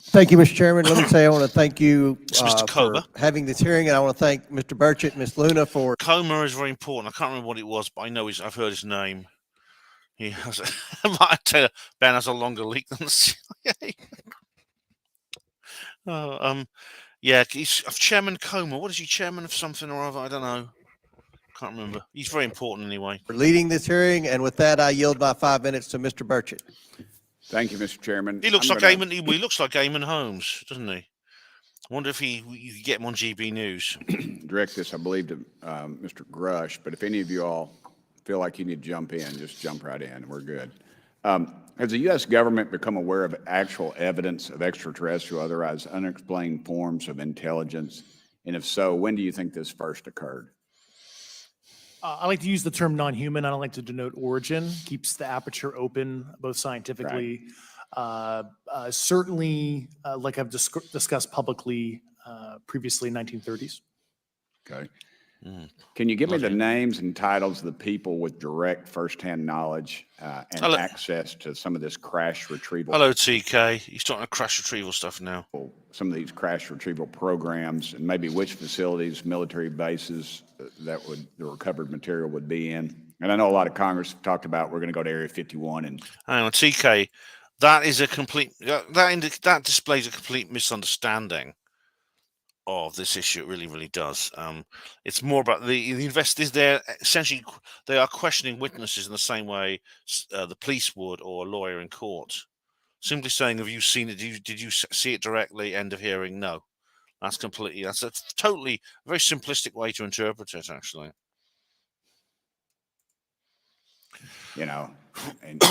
Thank you, Mr. Chairman. Let me say I want to thank you Mr. for Comer. having this hearing, and I want to thank Mr. Burchett, Ms. Luna for... Comer is very important. I can't remember what it was, but I know I've heard his name. He has. I might tell you, Ben has a longer leak than the CIA. Yeah, he's Chairman Comer. What is he, chairman of something or other? I don't know. Can't remember. He's very important anyway. For leading this hearing, and with that, I yield my 5 minutes to Mr. Burchett. Thank you, Mr. Chairman. He looks like Eamon. He looks like Eamon Holmes, doesn't he? I wonder if you could get him on GB News. Direct this, I believe, to Mr. Grush, but if any of you all feel like you need to jump in, just jump right in. We're good. Has the U.S. government become aware of actual evidence of extraterrestrial, otherwise unexplained forms of intelligence? And if so, when do you think this first occurred? I like to use the term non-human. I don't like to denote origin. Keeps the aperture open, both scientifically. Certainly, like I've discussed publicly previously, 1930s. Okay. Can you give me the names and titles of the people with direct firsthand knowledge and access to some of this crash retrieval? Hello, TK. He's talking about crash retrieval stuff now. Some of these crash retrieval programs, and maybe which facilities, military bases the recovered material would be in. And I know a lot of Congress have talked about we're going to go to Area 51 and. Hang on, TK. That is a complete. That displays a complete misunderstanding of this issue. It really, really does. It's more about the investors. They're essentially they are questioning witnesses in the same way the police would or a lawyer in court. Simply saying, "Have you seen it? Did you see it directly?" End of hearing. No, that's a totally very simplistic way to interpret it. Actually, and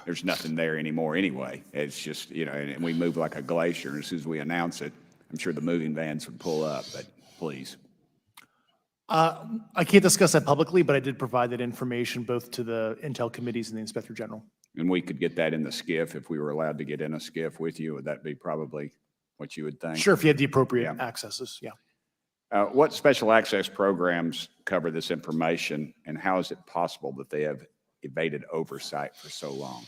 there's nothing there anymore anyway. It's just and we move like a glacier. As soon as we announce it, I'm sure the moving vans would pull up, but please. I can't discuss that publicly, but I did provide that information both to the Intel committees and the Inspector General. And we could get that in the SCIF if we were allowed to get in a SCIF with you. Would that be probably what you would think? Sure, if you had the appropriate accesses, yeah. What special access programs cover this information, and how is it possible that they have evaded oversight for so long?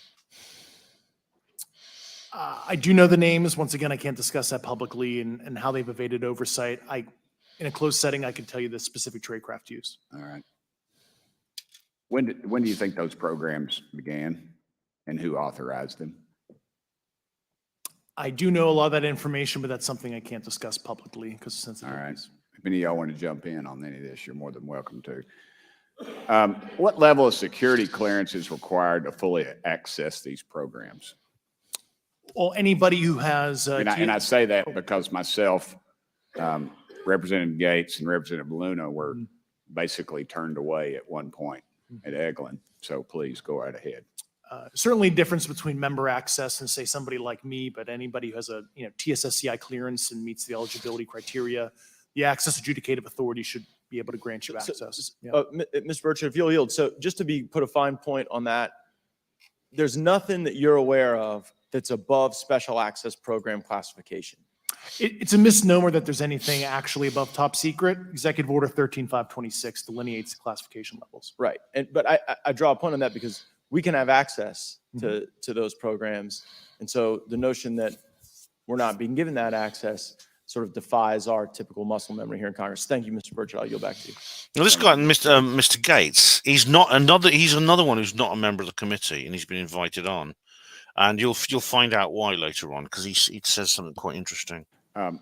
I do know the names. Once again, I can't discuss that publicly and how they've evaded oversight. In a closed setting, I can tell you the specific tradecraft used. All right. When do you think those programs began, and who authorized them? I do know a lot of that information, but that's something I can't discuss publicly because of sensitivities. All right. If any of y'all want to jump in on any of this, you're more than welcome to. What level of security clearance is required to fully access these programs? Well, anybody who has... and I say that because myself, Representative Gates and Representative Luna were basically turned away at one point at Eglin. So please go right ahead. Certainly difference between member access and say somebody like me, but anybody who has a TSSCI clearance and meets the eligibility criteria, the access adjudicative authority should be able to grant you access. Mr. Burchett, if you'll yield. So just to put a fine point on that, there's nothing that you're aware of that's above special access program classification. It's a misnomer that there's anything actually above top secret. Executive Order 13526 delineates the classification levels. Right. But I draw a point on that because we can have access to those programs. And so the notion that we're not being given that access sort of defies our typical muscle memory here in Congress. Thank you, Mr. Burchett. I'll yield back to you. Now, this guy, Mr. Gates, he's another one who's not a member of the committee, and he's been invited on. and you'll find out why later on, because he says something quite interesting.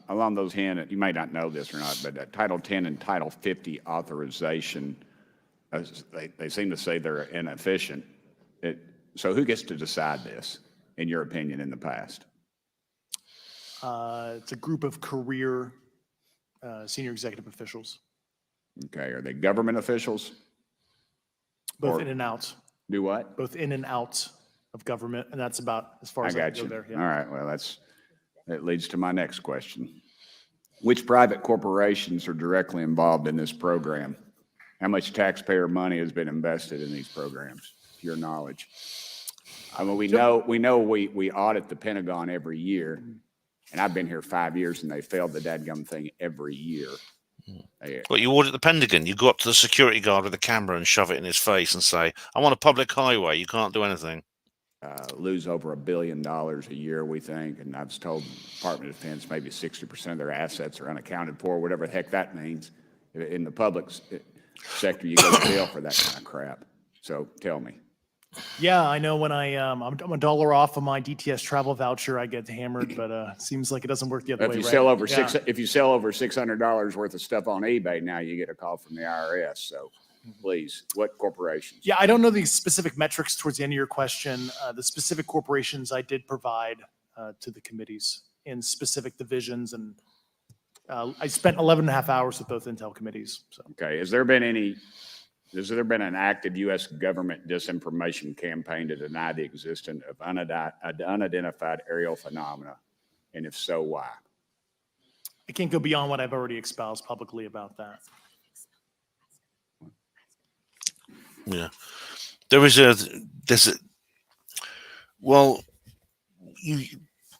Along those lines, you may not know this or not, but Title 10 and Title 50 authorization, they seem to say they're inefficient. So who gets to decide this, in your opinion, in the past? It's a group of career senior executive officials, Okay, are they government officials? both Or- in and out, Do what? both in and out of government, and that's about as far I as I got can you. go there. All Yeah. right, well, that leads to my next question. Which private corporations are directly involved in this program? How much taxpayer money has been invested in these programs, to your knowledge? I mean, we know we audit the Pentagon every year, and I've been here 5 years, and they failed the dadgum thing every year. Well, you audit the Pentagon. You go up to the security guard with a camera and shove it in his face and say, "I want a public highway." You can't do anything. Lose over $1 billion a year, we think, and I was told the Department of Defense maybe 60% of their assets are unaccounted for, whatever the heck that means. In the public sector, you go to jail for that kind of crap. So tell me. Yeah, I know when I'm a dollar off of my DTS travel voucher, I get hammered, but it seems like it doesn't work the other If way, you right? sell over Yeah. if you sell over $600 worth of stuff on eBay, now you get a call from the IRS. So please, what corporations? Yeah, I don't know the specific metrics towards the end of your question. The specific corporations I did provide to the committees in specific divisions, and I spent 11 and a half hours with both Intel committees. So Okay, has there been an active U.S. government disinformation campaign to deny the existence of unidentified aerial phenomena? And if so, why? I can't go beyond what I've already espoused publicly about that. Yeah, there's a. Well,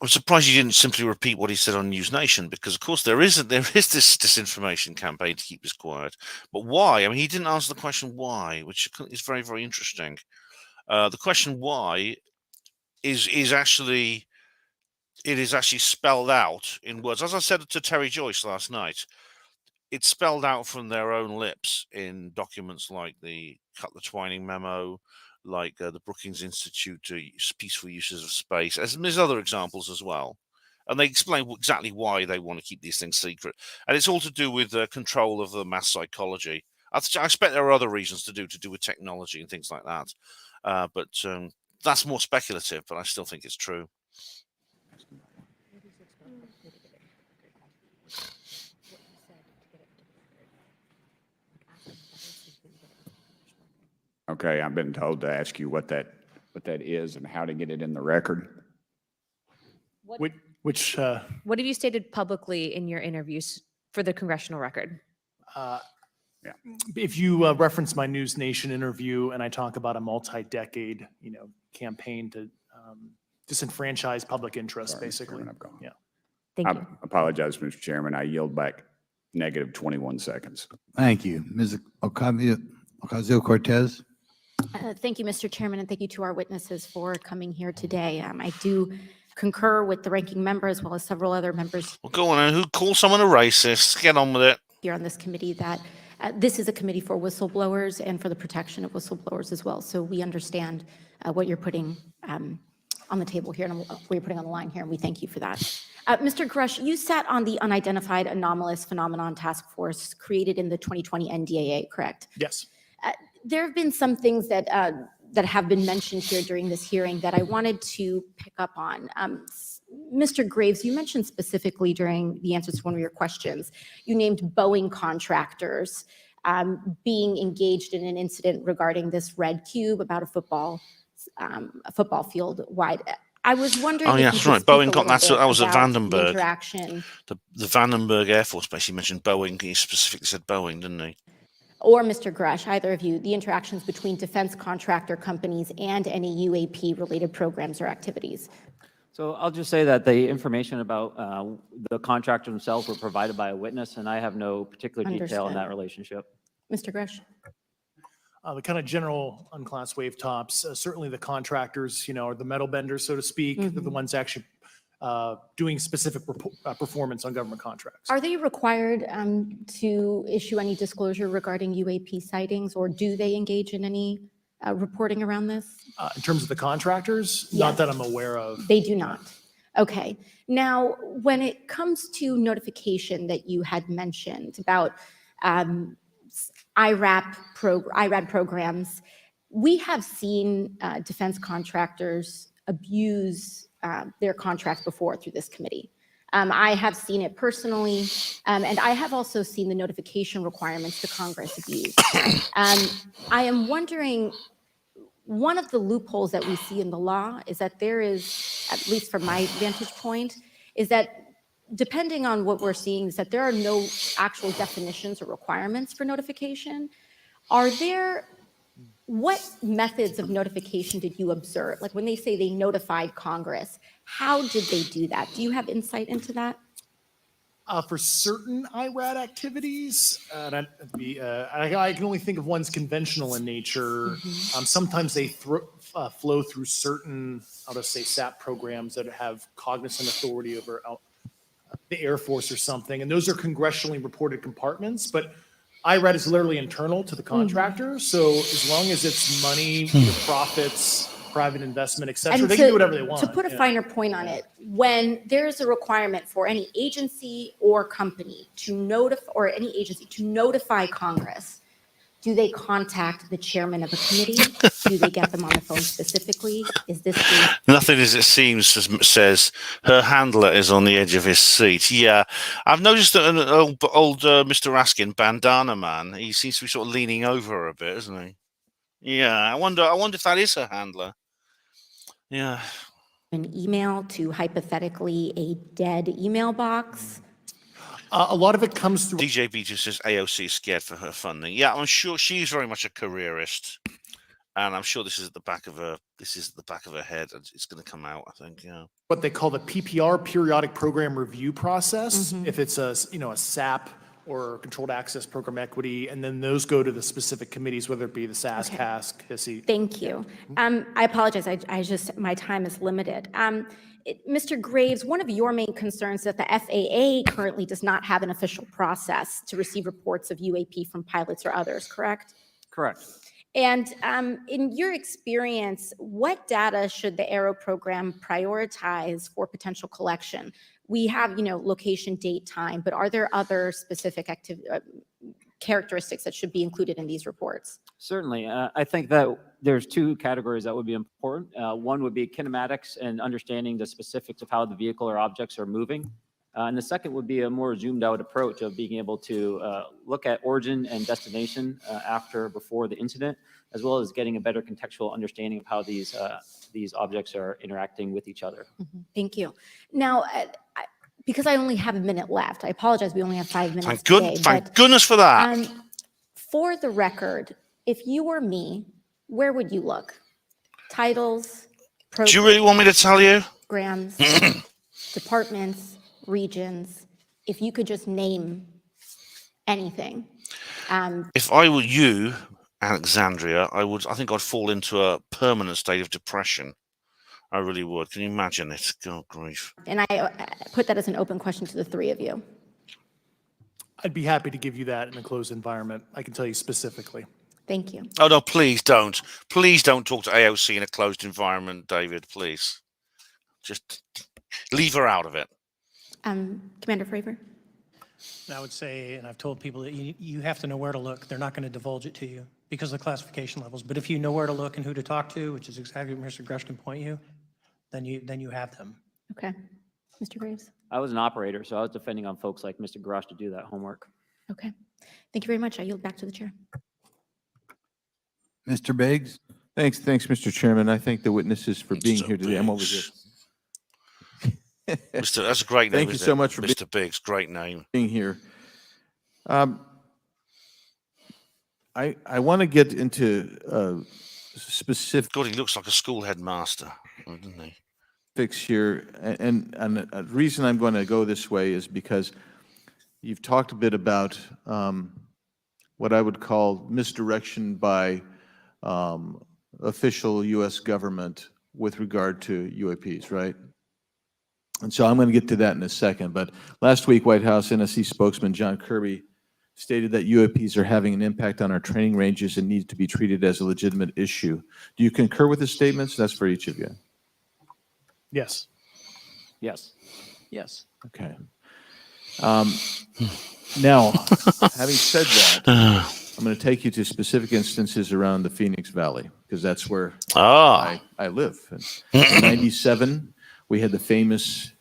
I'm surprised you didn't simply repeat what he said on News Nation, because of course there is this disinformation campaign to keep this quiet. But why? I mean, he didn't answer the question why, which is very, very interesting. The question why is actually spelled out in words. As I said to Terry Joyce last night, it's spelled out from their own lips in documents like the Cutler Twining memo, like the Brookings Institute Peaceful Uses of Space, as there's other examples as well. And they explain exactly why they want to keep these things secret. And it's all to do with control of the mass psychology. I expect there are other reasons to do with technology and things like that. But that's more speculative, but I still think it's true. Okay, I've been told to ask you what that is and how to get it in the record. Which What have you stated publicly in your interviews for the congressional record? if you reference my News Nation interview and I talk about a multi-decade, campaign to disenfranchise public interest, Sorry, Mr. basically. Chairman, I've gone. Yeah. Thank I you. apologize, Mr. Chairman. I yield back negative 21 seconds. Thank you. Ms. Ocasio-Cortez? Thank you, Mr. Chairman, and thank you to our witnesses for coming here today. I do concur with the ranking member as well as several other members Well, go on, and who calls someone a racist? Get on with it. here on this committee that this is a committee for whistleblowers and for the protection of whistleblowers as well. So we understand what you're putting on the table here and what you're putting on the line here, and we thank you for that. Mr. Grush, you sat on the Unidentified Anomalous Phenomenon Task Force created in the 2020 NDAA, correct? Yes. There have been some things that have been mentioned here during this hearing that I wanted to pick up on. Mr. Graves, you mentioned specifically during the answers to one of your questions, you named Boeing contractors being engaged in an incident regarding this red cube about a football field wide. I was wondering. Oh, if yeah, you that's could right. speak Boeing a got little that. That was bit at about the Vandenberg. interaction. The Vandenberg Air Force Base. He mentioned Boeing. He specifically said Boeing, didn't he? Or Mr. Grush, either of you, the interactions between defense contractor companies and any UAP-related programs or activities. So I'll just say that the information about the contractors themselves were provided by a witness, and I have no particular detail in Understood. that relationship. Mr. Grush? The kind of general unclass wave tops, certainly the contractors, are the metal benders, so to speak. They're the ones actually doing specific performance on government contracts. Are they required to issue any disclosure regarding UAP sightings, or do they engage in any reporting around this? In terms of the contractors, not that I'm aware of. They do not. Okay. Now, when it comes to notification that you had mentioned about IRAD programs, we have seen defense contractors abuse their contracts before through this committee. I have seen it personally, and I have also seen the notification requirements to Congress abused. I am wondering, one of the loopholes that we see in the law is that there is, at least from my vantage point, is that depending on what we're seeing, is that there are no actual definitions or requirements for notification. What methods of notification did you observe? Like when they say they notified Congress, how did they do that? Do you have insight into that? For certain IRAD activities, I can only think of ones conventional in nature. Sometimes they flow through certain, I'll just say SAP programs that have cognizant authority over the Air Force or something, and those are congressionally reported compartments, but IRAD is literally internal to the contractor, so as long as it's money, profits, private investment, et cetera, they can do whatever they want. To put a finer point on it, when there's a requirement for any agency or company to notify Congress, do they contact the chairman of a committee? Do they get them on the phone specifically? Is this Nothing as it seems says her handler is on the edge of his seat. Yeah, I've noticed that an old Mr. Raskin, bandana man, he seems to be sort of leaning over her a bit, isn't he? Yeah, I wonder if that is her handler. Yeah. an email to hypothetically a dead email box? A lot of it comes through. DJB just says AOC is scared for her funding. Yeah, I'm sure she's very much a careerist, and I'm sure this is at the back of her. This is at the back of her head, and it's going to come out. I think, yeah. What they call the PPR, periodic program review process. If it's a SAP or controlled access program equity, and then those go to the specific committees, whether it be the SAS, CASC, HISI. Thank you. I apologize. I just, my time is limited. Mr. Graves, one of your main concerns is that the FAA currently does not have an official process to receive reports of UAP from pilots or others, correct? Correct. And in your experience, what data should the Aero program prioritize for potential collection? We have, location, date, time, but are there other specific characteristics that should be included in these reports? Certainly. I think that there's two categories that would be important. One would be kinematics and understanding the specifics of how the vehicle or objects are moving. And the second would be a more zoomed out approach of being able to look at origin and destination before the incident, as well as getting a better contextual understanding of how these objects are interacting with each other. Thank you. Now, because I only have a minute left, I apologize, we only have 5 minutes today. Thank goodness for that. For the record, if you were me, where would you look? Titles, Do you really want me to tell you? programs, departments, regions, if you could just name anything. If I were you, Alexandria, I think I'd fall into a permanent state of depression. I really would. Can you imagine it? God grief. And I put that as an open question to the three of you. I'd be happy to give you that in a closed environment. I can tell you specifically. Thank you. Oh, no, please don't. Please don't talk to AOC in a closed environment, David, please. Just leave her out of it. Commander Fravor? I would say, and I've told people that you have to know where to look. They're not going to divulge it to you because of the classification levels. But if you know where to look and who to talk to, which is exactly what Mr. Grush can point you, then you have them. Okay. Mr. Graves? I was an operator, so I was depending on folks like Mr. Grosh to do that homework. Okay. Thank you very much. I yield back to the chair. Mr. Biggs? Thanks, Mr. Chairman. I thank the witnesses for being here today. I'm over here. That's a great name. Thank you so much for Mr. Biggs. Great name. being here. I want to get into specific. God, he looks like a school headmaster, doesn't he? Here, and a reason I'm going to go this way is because you've talked a bit about what I would call misdirection by official U.S. government with regard to UAPs, right? And so I'm going to get to that in a second. But last week, White House NSC spokesman John Kirby stated that UAPs are having an impact on our training ranges and need to be treated as a legitimate issue. Do you concur with his statements? That's for each of you. Yes. Yes. Yes. Okay. Now, having said that, I'm going to take you to specific instances around the Phoenix Valley, because that's where I live. In 97, we had the famous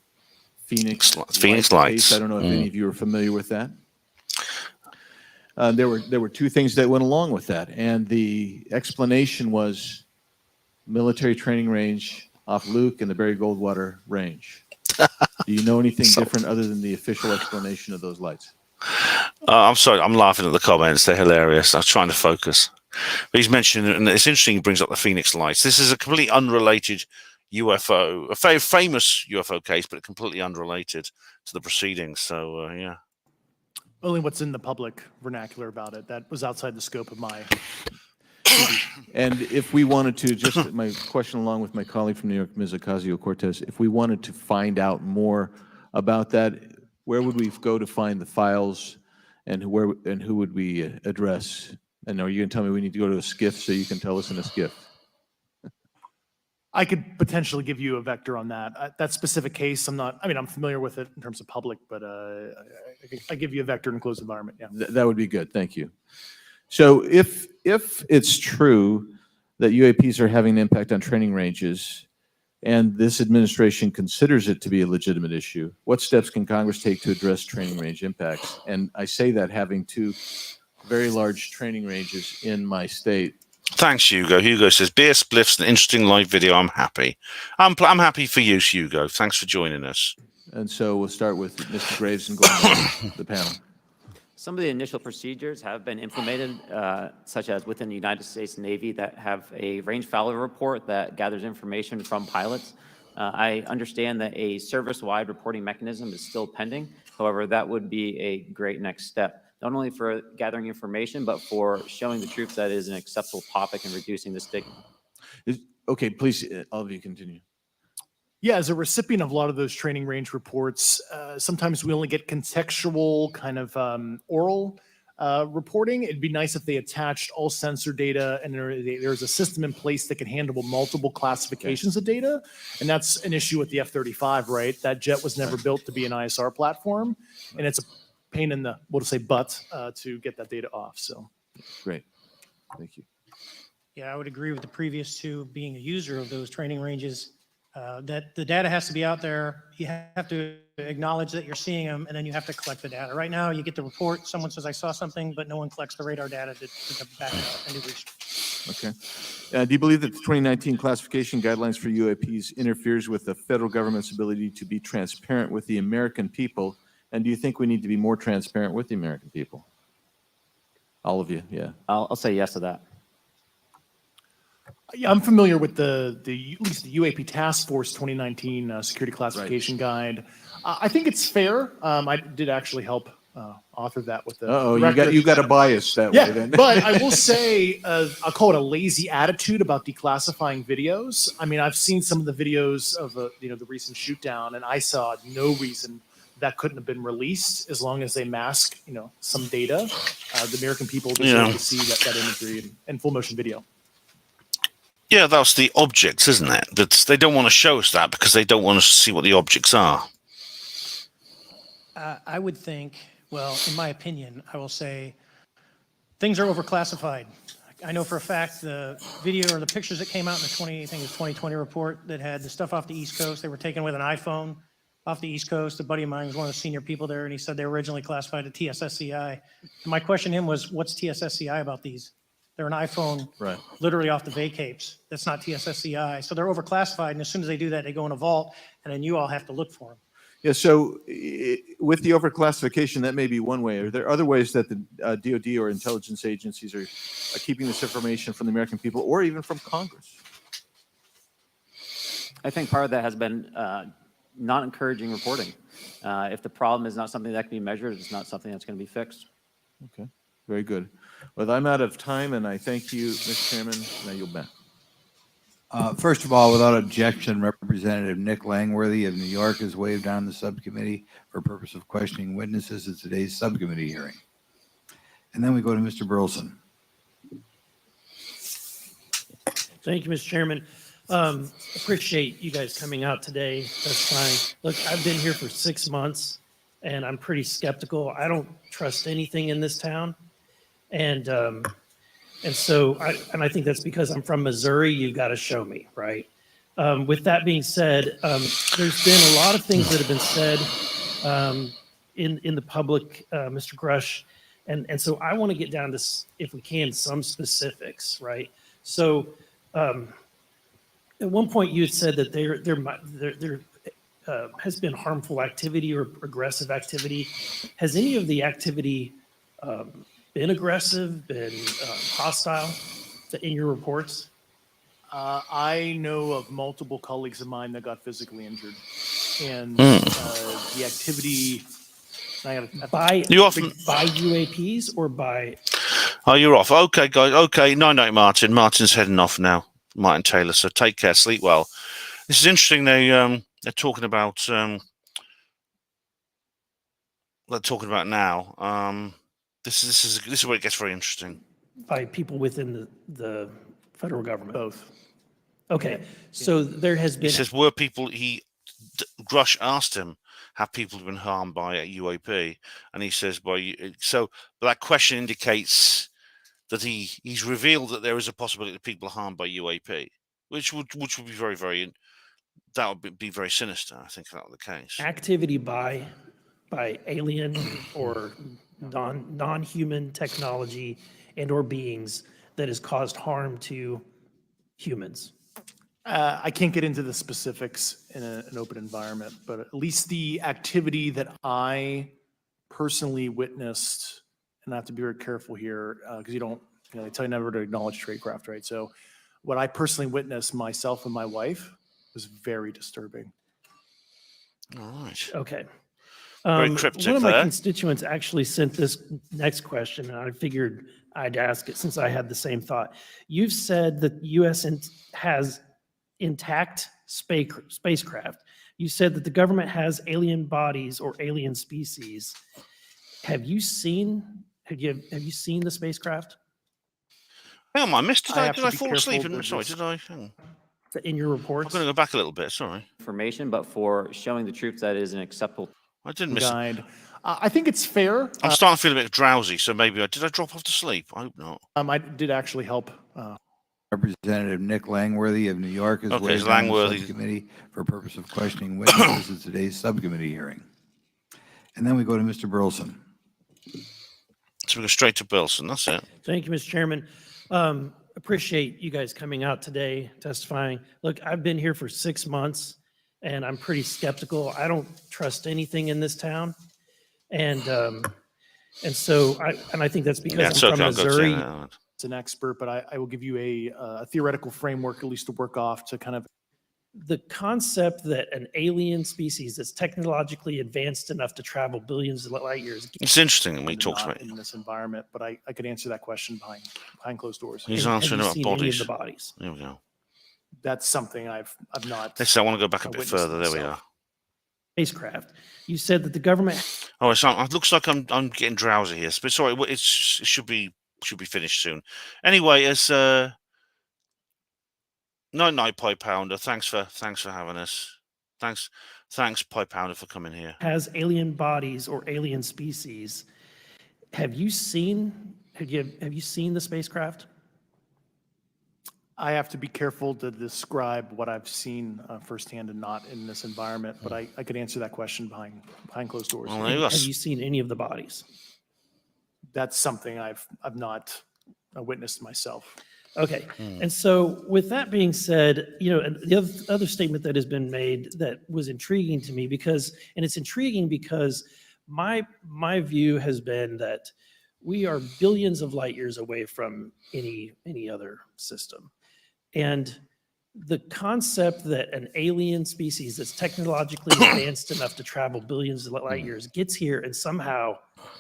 Phoenix lights. case. I don't know if any of you are familiar with that. There were two things that went along with that, and the explanation was military training range off Luke and the Barry Goldwater Range. Do you know anything different other than the official explanation of those lights? I'm sorry, I'm laughing at the comments. They're hilarious. I was trying to focus. But he's mentioned, and it's interesting, he brings up the Phoenix lights. This is a completely unrelated UFO, a famous UFO case, but completely unrelated to the proceedings. So, yeah. Only what's in the public vernacular about it. That was outside the scope of my. And if we wanted to, just my question along with my colleague from New York, Ms. Ocasio-Cortez, if we wanted to find out more about that, where would we go to find the files, and who would we address? And are you going to tell me we need to go to a SCIF so you can tell us in a SCIF? I could potentially give you a vector on that. That specific case, I'm familiar with it in terms of public, but I give you a vector in closed environment, yeah. That would be good, thank you. So if it's true that UAPs are having an impact on training ranges, and this administration considers it to be a legitimate issue, what steps can Congress take to address training range impacts? And I say that having two very large training ranges in my state. Thanks, Hugo. Hugo says, beer spliffs, an interesting live video. I'm happy. I'm happy for you, Hugo. Thanks for joining us. And so we'll start with Mr. Graves and go on the panel. Some of the initial procedures have been implemented, such as within the United States Navy, that have a range failure report that gathers information from pilots. I understand that a service-wide reporting mechanism is still pending. However, that would be a great next step, not only for gathering information, but for showing the troops that it is an acceptable topic and reducing the stigma. Okay, please, all of you continue. Yeah, as a recipient of a lot of those training range reports, sometimes we only get contextual kind of oral reporting. It'd be nice if they attached all sensor data and there's a system in place that can handle multiple classifications of data. And that's an issue with the F-35, right? That jet was never built to be an ISR platform. And it's a pain in the, we'll just say butt, to get that data off, so. Great, thank you. Yeah, I would agree with the previous two, being a user of those training ranges, that the data has to be out there. You have to acknowledge that you're seeing them, and then you have to collect the data. Right now, you get the report, someone says, I saw something, but no one collects the radar data to back it up and do research. Okay. Do you believe that the 2019 classification guidelines for UAPs interferes with the federal government's ability to be transparent with the American people? And do you think we need to be more transparent with the American people? All of you, yeah. I'll say yes to that. Yeah, I'm familiar with at least the UAP Task Force 2019 Security Classification Guide. I think it's fair. I did actually help author that with the. You got a bias that way then. But I will say, I'll call it a lazy attitude about declassifying videos. I mean, I've seen some of the videos of the recent shoot down, and I saw no reason that couldn't have been released as long as they mask some data. The American people deserve to see that imagery and full motion video. Yeah, that's the objects, isn't it? But they don't want to show us that because they don't want us to see what the objects are. I would think, well, in my opinion, I will say things are overclassified. I know for a fact the video or the pictures that came out in the 2020 report that had the stuff off the East Coast, they were taken with an iPhone off the East Coast. A buddy of mine was one of the senior people there, and he said they were originally classified at TSSCI. And my question to him was, what's TSSCI about these? They're an iPhone literally off the vacapes. That's not TSSCI. So they're overclassified, and as soon as they do that, they go in a vault, and then you all have to look for them. Yeah, so with the overclassification, that may be one way. Are there other ways that the DOD or intelligence agencies are keeping this information from the American people or even from Congress? I think part of that has been not encouraging reporting. If the problem is not something that can be measured, it's not something that's going to be fixed. Okay, very good. Well, I'm out of time, and I thank you, Mr. Chairman, and I yield back. First of all, without objection, Representative Nick Langworthy of New York has waived on the subcommittee for purpose of questioning witnesses at today's subcommittee hearing. And then we go to Mr. Burleson. Thank you, Mr. Chairman. Appreciate you guys coming out today. That's fine. Look, I've been here for 6 months, and I'm pretty skeptical. I don't trust anything in this town. And so I think that's because I'm from Missouri. You've got to show me, right? With that being said, there's been a lot of things that have been said in the public, Mr. Grush. And so I want to get down to, if we can, some specifics, right? So at one point you had said that there has been harmful activity or aggressive activity. Has any of the activity been aggressive, been hostile in your reports? I know of multiple colleagues of mine that got physically injured. And the activity, by UAPs or by? Oh, you're off. Okay, guys. Okay, night, Martin. Martin's heading off now. Martin Taylor. So take care. Sleep well. This is interesting. They're talking about now. This is where it gets very interesting. By people within the federal government. Both. Okay, so there has been. He says, were people? Grush asked him, have people been harmed by a UAP? And he says, so that question indicates that he's revealed that there is a possibility that people are harmed by UAP, which would be very, very, that would be very sinister, I think, if that were the case. Activity by alien or non-human technology and or beings that has caused harm to humans. I can't get into the specifics in an open environment, but at least the activity that I personally witnessed, and I have to be very careful here because they tell you never to acknowledge tradecraft, right? So what I personally witnessed myself and my wife was very disturbing. All right. Okay. Very cryptic one of my there. constituents actually sent this next question, and I figured I'd ask it since I had the same thought. You've said that the U.S. has intact spacecraft. You said that the government has alien bodies or alien species. Have you seen the spacecraft? Hang on, I missed. Did I to be fall asleep? careful Sorry, with did I? Hang on. In your reports? I'm going to go back a little bit. Sorry. Information, but for showing the troops that is an acceptable. I didn't miss it. Guide. I think it's fair. I'm starting to feel a bit drowsy, so maybe did I drop off to sleep? I hope not. I did actually help. Representative Nick Langworthy of New York is Okay, waived on the Langworthy. subcommittee for purpose of questioning witnesses at today's subcommittee hearing. And then we go to Mr. Burleson. So we go straight to Bilson. That's it. Thank you, Mr. Chairman. Appreciate you guys coming out today, testifying. Look, I've been here for 6 months, and I'm pretty skeptical. I don't trust anything in this town, and so I think that's because I'm from Missouri. It's an expert, but I will give you a theoretical framework, at least to work off to kind of. The concept that an alien species that's technologically advanced enough to travel billions of light years. It's interesting when we talk about in this environment, but I could answer that question behind closed doors. He's answering about bodies. The bodies. There we go. That's something I've not. I want to go back a bit further. There we are. Spacecraft. You said that the government. Oh, it looks like I'm getting drowsy here. But sorry, it should be finished soon. Anyway, as night, Pipe Pounder. Thanks for having us. Thanks, Pipe Pounder, for coming here. Has alien bodies or alien species. Have you seen the spacecraft? I have to be careful to describe what I've seen firsthand and not in this environment, but I could answer that question behind closed doors. Well, Have you seen any of the bodies? That's something I've not witnessed myself. Okay, and so with that being said, and the other statement that has been made that was intriguing to me it's intriguing because my view has been that we are billions of light years away from any other system, and the concept that an alien species that's technologically advanced enough to travel billions of light years gets here and somehow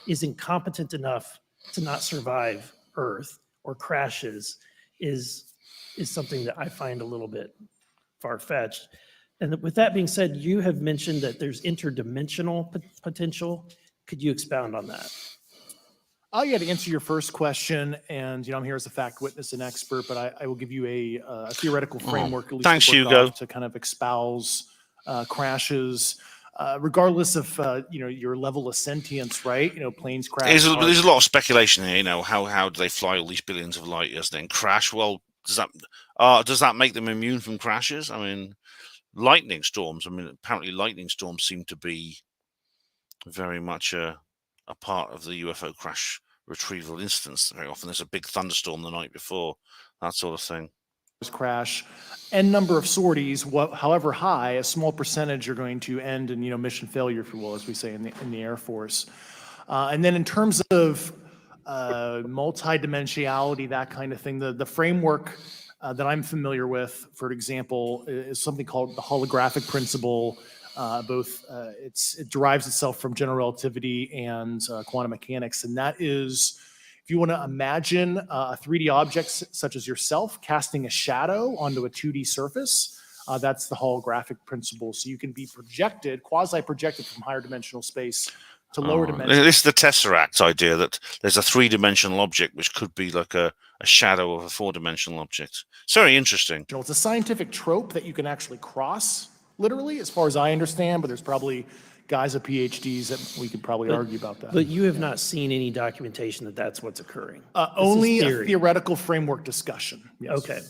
is incompetent enough to not survive Earth or crashes is something that I find a little bit far-fetched. And with that being said, you have mentioned that there's interdimensional potential. Could you expound on that? Yeah, to answer your first question, and I'm here as a fact witness and expert, but I will give you a theoretical framework, at least thanks, to work Hugo. off to kind of espouse crashes, regardless of your level of sentience, right? Planes crash. There's a lot of speculation here. How do they fly all these billions of light years then crash? Well, does that make them immune from crashes? I mean, lightning storms. I mean, apparently lightning storms seem to be very much a part of the UFO crash retrieval instance. Very often there's a big thunderstorm the night before, that sort of thing. Crash, n number of sorties, however high, a small percentage are going to end in mission failure, if you will, as we say in the Air Force. And then in terms of multidimensionality, that kind of thing, the framework that I'm familiar with, for example, is something called the holographic principle. It derives itself from general relativity and quantum mechanics, and that is, if you want to imagine a 3D object such as yourself casting a shadow onto a 2D surface, that's the holographic principle. So you can be projected, quasi-projected from higher dimensional space to lower dimensional. This is the Tesseract idea, that there's a three-dimensional object which could be like a shadow of a four-dimensional object. It's very interesting. It's a scientific trope that you can actually cross, literally, as far as I understand, but there's probably guys with PhDs that we could probably argue about that. But you have not seen any documentation that that's what's occurring? Only a theory. theoretical framework discussion. Yes. Okay.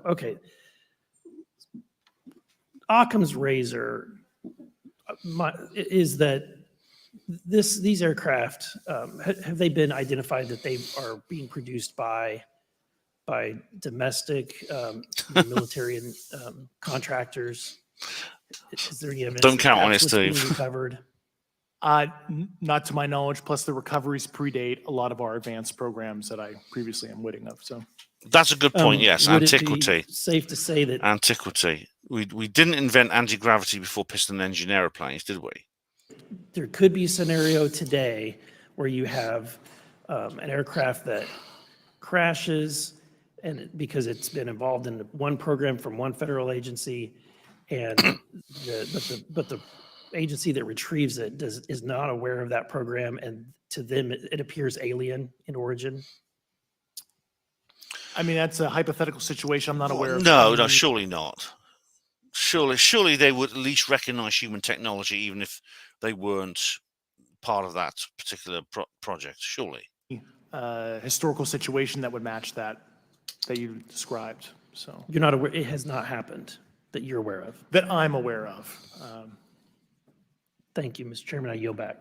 Okay. Occam's razor is that these aircraft, have they been identified that they are being produced by domestic military and contractors? Is there any evidence? Don't count on it, that's what's being Steve. recovered? Not to my knowledge, plus the recoveries predate a lot of our advanced programs that I previously am witting of. So That's a good point. Yes, would it be antiquity. safe to say that Antiquity. We didn't invent anti-gravity before piston engine aeroplanes, did we? there could be a scenario today where you have an aircraft that crashes and because it's been involved in one program from one federal agency, and but the agency that retrieves it is not aware of that program, and to them it appears alien in origin? I mean, that's a hypothetical situation I'm not aware of. No, surely not. Surely they would at least recognize human technology, even if they weren't part of that particular project. Surely. Historical situation that would match that you described. So You're not aware, it has not happened that you're aware of? that I'm aware of. Thank you, Mr. Chairman. I yield back.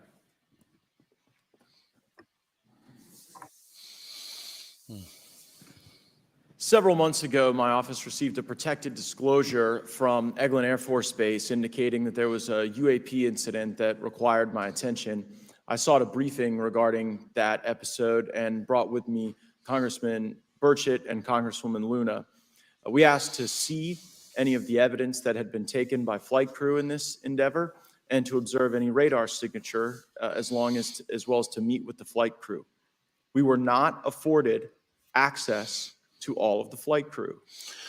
Several months ago, my office received a protected disclosure from Eglin Air Force Base indicating that there was a UAP incident that required my attention. I sought a briefing regarding that episode and brought with me Congressman Burchett and Congresswoman Luna. We asked to see any of the evidence that had been taken by flight crew in this endeavor and to observe any radar signature as well as to meet with the flight crew. We were not afforded access to all of the flight crew.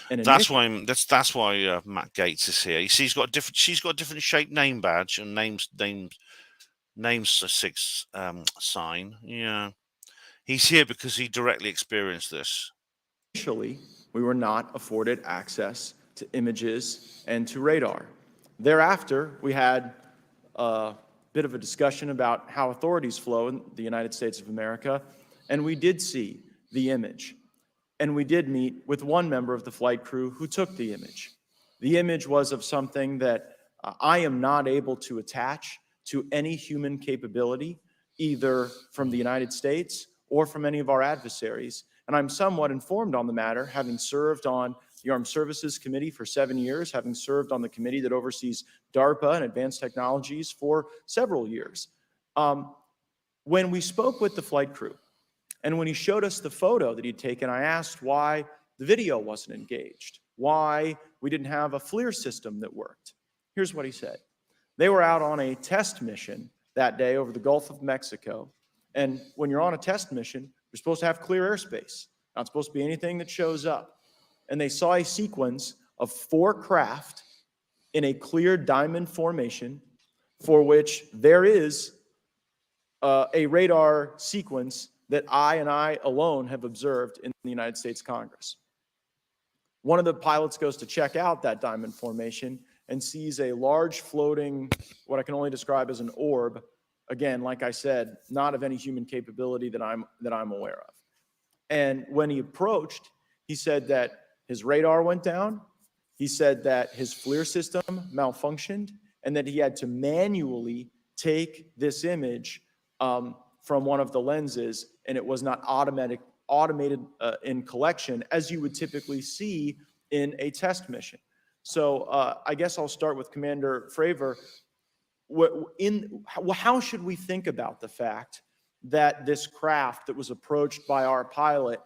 And that's why Matt Gates is here. You see, she's got a different shaped name badge and names six sign. Yeah, he's here because he directly experienced this. Initially, we were not afforded access to images and to radar. Thereafter, we had a bit of a discussion about how authorities flow in the United States of America, and we did see the image. And we did meet with one member of the flight crew who took the image. The image was of something that I am not able to attach to any human capability, either from the United States or from any of our adversaries. And I'm somewhat informed on the matter, having served on the Armed Services Committee for 7 years, having served on the committee that oversees DARPA and advanced technologies for several years. When we spoke with the flight crew, and when he showed us the photo that he'd taken, I asked why the video wasn't engaged, why we didn't have a FLIR system that worked. Here's what he said. They were out on a test mission that day over the Gulf of Mexico. And when you're on a test mission, you're supposed to have clear airspace. Not supposed to be anything that shows up. And they saw a sequence of 4 craft in a clear diamond formation for which there is a radar sequence that I alone have observed in the United States Congress. One of the pilots goes to check out that diamond formation and sees a large floating, what I can only describe as an orb. Again, like I said, not of any human capability that I'm aware of. And when he approached, he said that his radar went down. He said that his FLIR system malfunctioned and that he had to manually take this image from one of the lenses, and it was not automated in collection as you would typically see in a test mission. So I guess I'll start with Commander Fravor. How should we think about the fact that this craft that was approached by our pilot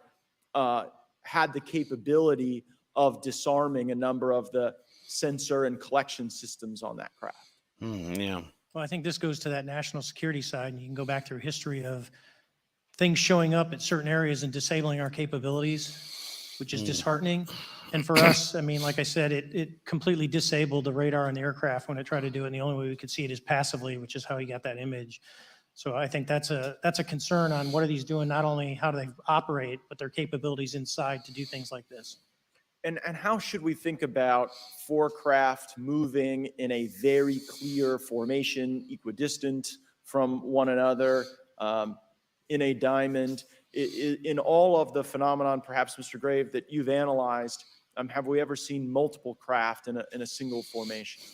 had the capability of disarming a number of the sensor and collection systems on that craft? Yeah. Well, I think this goes to that national security side, and you can go back through history of things showing up at certain areas and disabling our capabilities, which is disheartening. And for us, I mean, like I said, it completely disabled the radar on the aircraft when it tried to do it, and the only way we could see it is passively, which is how he got that image. So I think that's a concern on what are these doing, not only how do they operate, but their capabilities inside to do things like this. And how should we think about four craft moving in a very clear formation, equidistant from one another, in a diamond? In all of the phenomenon, perhaps, Mr. Grave, that you've analyzed, have we ever seen multiple craft in a single formation?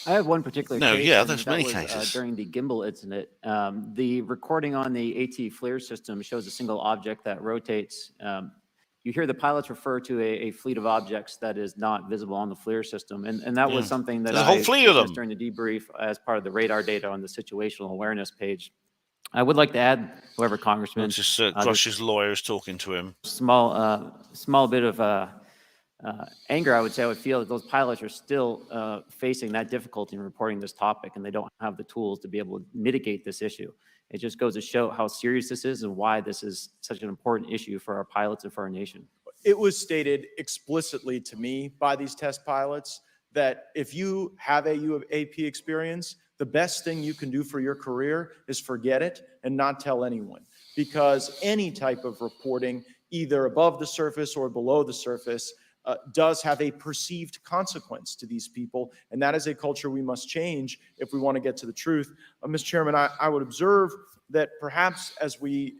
I have one particular No, case. yeah, and there's that many was, cases. during the gimbal incident. The recording on the AT FLIR system shows a single object that rotates. You hear the pilots refer to a fleet of objects that is not visible on the FLIR system. And that was something that There's a whole fleet of them during the debrief as part of the radar data on the situational awareness page. I would like to add, whoever Congressman. Just Grush's lawyer is talking to him. Small bit of anger, I would say. I would feel that those pilots are still facing that difficulty in reporting this topic, and they don't have the tools to be able to mitigate this issue. It just goes to show how serious this is and why this is such an important issue for our pilots and for our nation. It was stated explicitly to me by these test pilots that if you have a UAP experience, the best thing you can do for your career is forget it and not tell anyone, because any type of reporting, either above the surface or below the surface, does have a perceived consequence to these people, and that is a culture we must change if we want to get to the truth. Mr. Chairman, I would observe that perhaps as we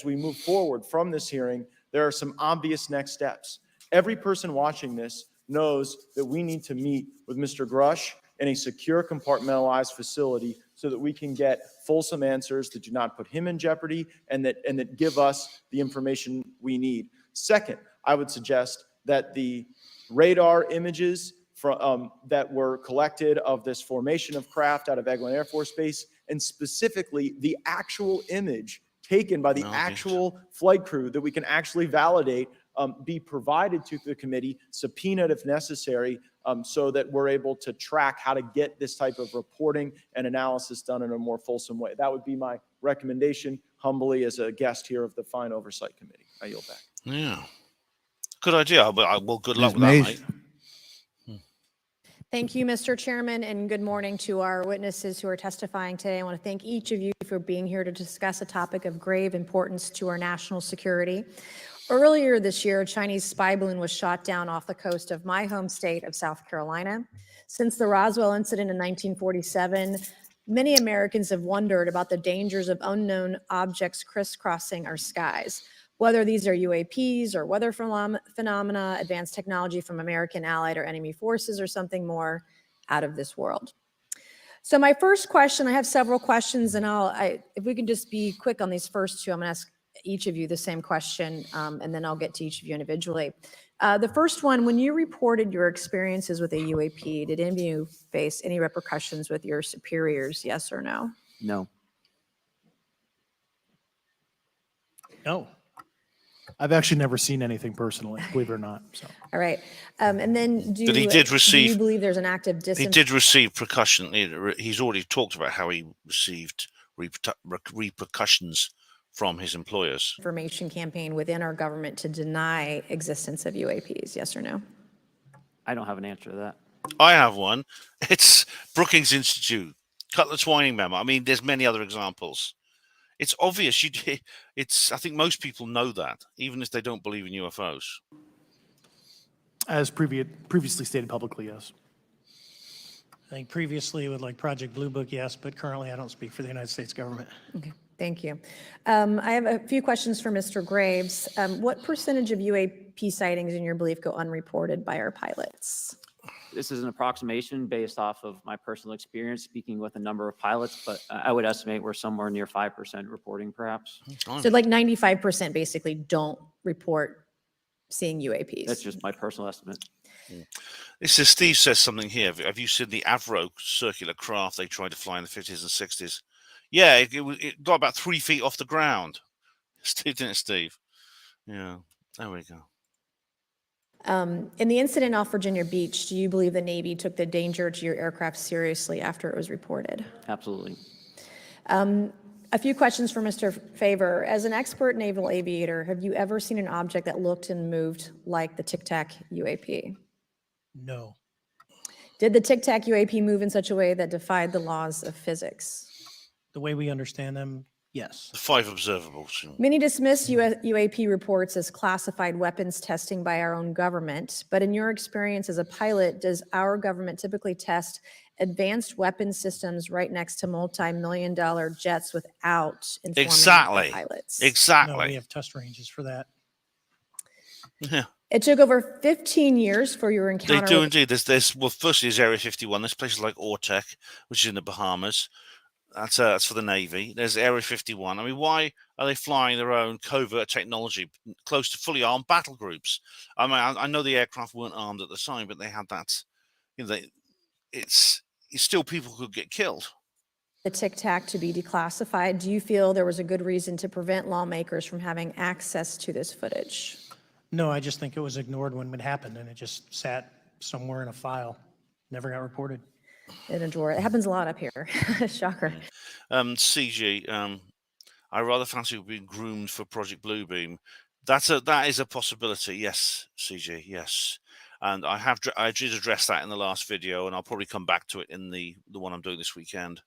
move forward from this hearing, there are some obvious next steps. Every person watching this knows that we need to meet with Mr. Grush in a secure, compartmentalized facility so that we can get fulsome answers that do not put him in jeopardy and that give us the information we need. Second, I would suggest that the radar images that were collected of this formation of craft out of Eglin Air Force Base, and specifically the actual image taken by the actual flight crew that we can actually validate, be provided to the committee, subpoenaed if necessary, so that we're able to track how to get this type of reporting and analysis done in a more fulsome way. That would be my recommendation, humbly, as a guest here of the Fine Oversight Committee. I yield back. Yeah. Good idea, but well, good luck with Ms. that, mate. Thank you, Mr. Chairman, and good morning to our witnesses who are testifying today. I want to thank each of you for being here to discuss a topic of grave importance to our national security. Earlier this year, a Chinese spy balloon was shot down off the coast of my home state of South Carolina. Since the Roswell incident in 1947, many Americans have wondered about the dangers of unknown objects crisscrossing our skies. Whether these are UAPs or weather phenomena, advanced technology from American allied or enemy forces, or something more out of this world. So my first question, I have several questions, and if we can just be quick on these first two, I'm going to ask each of you the same question, and then I'll get to each of you individually. The first one, when you reported your experiences with a UAP, did any of you face any repercussions with your superiors, yes or no? No. No. I've actually never seen anything personally, believe it or not. So. All right. And then do But he did receive. Do you believe there's an active He did receive percussion. He's already talked about how he received repercussions from his employers. Information campaign within our government to deny existence of UAPs, yes or no? I don't have an answer to that. I have one. It's Brookings Institute Cutler Twining memo. I mean, there's many other examples. It's obvious. I think most people know that, even if they don't believe in UFOs. As previously stated publicly, yes. I think previously with like Project Blue Book, yes, but currently I don't speak for the United States government. Okay, thank you. I have a few questions for Mr. Graves. What percentage of UAP sightings, in your belief, go unreported by our pilots? This is an approximation based off of my personal experience speaking with a number of pilots, but I would estimate we're somewhere near 5% reporting perhaps. So like 95% basically don't report seeing UAPs. That's just my personal estimate. This is Steve says something here. Have you seen the Avro circular craft they tried to fly in the 50s and 60s? Yeah, it got about 3 feet off the ground. Steve, didn't it, Steve? Yeah, there we go. In the incident off Virginia Beach, do you believe the Navy took the danger to your aircraft seriously after it was reported? Absolutely. A few questions for Mr. Favor. As an expert naval aviator, have you ever seen an object that looked and moved like the Tic Tac UAP? No. Did the Tic Tac UAP move in such a way that defied the laws of physics? The way we understand them, yes. The 5 observables. Many dismiss UAP reports as classified weapons testing by our own government, but in your experience as a pilot, does our government typically test advanced weapon systems right next to multi-million-dollar jets without informing the pilots? Exactly. No, we have test ranges for that. Yeah. It took over 15 years for your encounter. They do indeed. Well, firstly, there's Area 51. There's places like Ortec, which is in the Bahamas. That's for the Navy. There's Area 51. I mean, why are they flying their own covert technology close to fully armed battle groups? I mean, I know the aircraft weren't armed at the time, but they had that. You know, it's still people could get killed. The Tic Tac to be declassified. Do you feel there was a good reason to prevent lawmakers from having access to this footage? No, I just think it was ignored when it happened, and it just sat somewhere in a file, never got reported. In a drawer. It happens a lot up here. Shocker. CG, I rather fancy being groomed for Project Bluebeam. That is a possibility. Yes, CG. Yes, and I did address that in the last video, and I'll probably come back to it in the one I'm doing this weekend.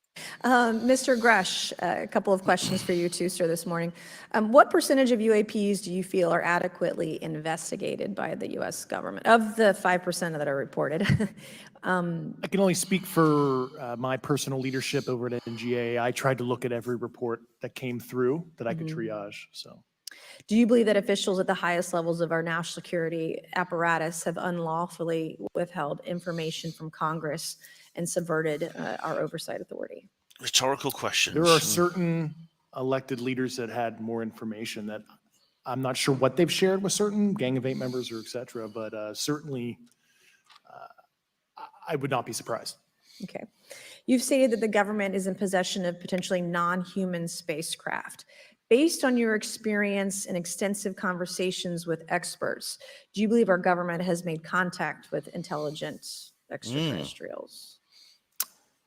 Mr. Gresh, a couple of questions for you too, sir, this morning. What percentage of UAPs do you feel are adequately investigated by the U.S. government, of the 5% that are reported? I can only speak for my personal leadership over at NGA. I tried to look at every report that came through that I could triage. So, do you believe that officials at the highest levels of our national security apparatus have unlawfully withheld information from Congress and subverted our oversight authority? Rhetorical questions. there are certain elected leaders that had more information that I'm not sure what they've shared with certain Gang of Eight members or et cetera, but certainly I would not be surprised. Okay. You've stated that the government is in possession of potentially non-human spacecraft. Based on your experience and extensive conversations with experts, do you believe our government has made contact with intelligent extraterrestrials?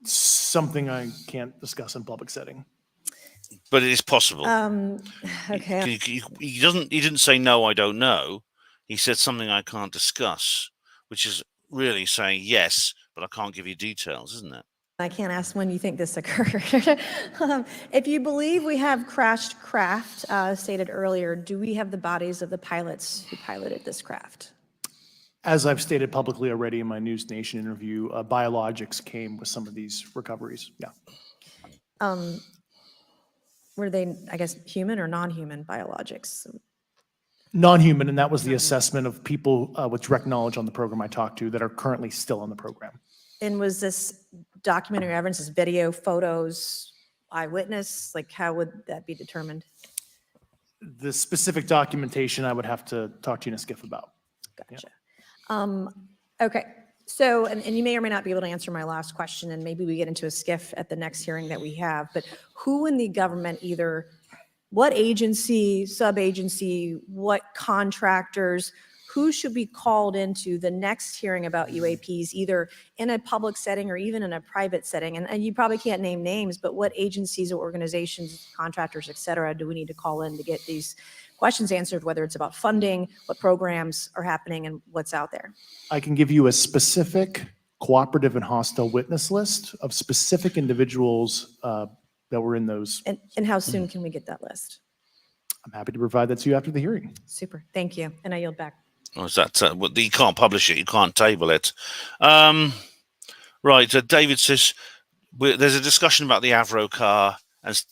Something I can't discuss in public setting. But it is possible. Okay. He didn't say no, I don't know. He said something I can't discuss, which is really saying yes, but I can't give you details, isn't it? I can't ask when you think this occurred. If you believe we have crashed craft, stated earlier, do we have the bodies of the pilots who piloted this craft? As I've stated publicly already in my News Nation interview, biologics came with some of these recoveries. Yeah. Were they, I guess, human or non-human biologics? Non-human, and that was the assessment of people with direct knowledge on the program I talked to that are currently still on the program. And was this documentary evidence, this video, photos, eyewitness? Like, how would that be determined? The specific documentation I would have to talk to you in a skiff about. Gotcha. Okay. So, and you may or may not be able to answer my last question, and maybe we get into a skiff at the next hearing that we have, but who in the government, either what agency, sub-agency, what contractors, who should be called into the next hearing about UAPs, either in a public setting or even in a private setting? And you probably can't name names, but what agencies or organizations, contractors, et cetera, do we need to call in to get these questions answered, whether it's about funding, what programs are happening, and what's out there? I can give you a specific cooperative and hostile witness list of specific individuals that were in those. And how soon can we get that list? I'm happy to provide that to you after the hearing. Super, thank you. And I yield back. Or is that you can't publish it? You can't table it. Right. David says there's a discussion about the Avro car,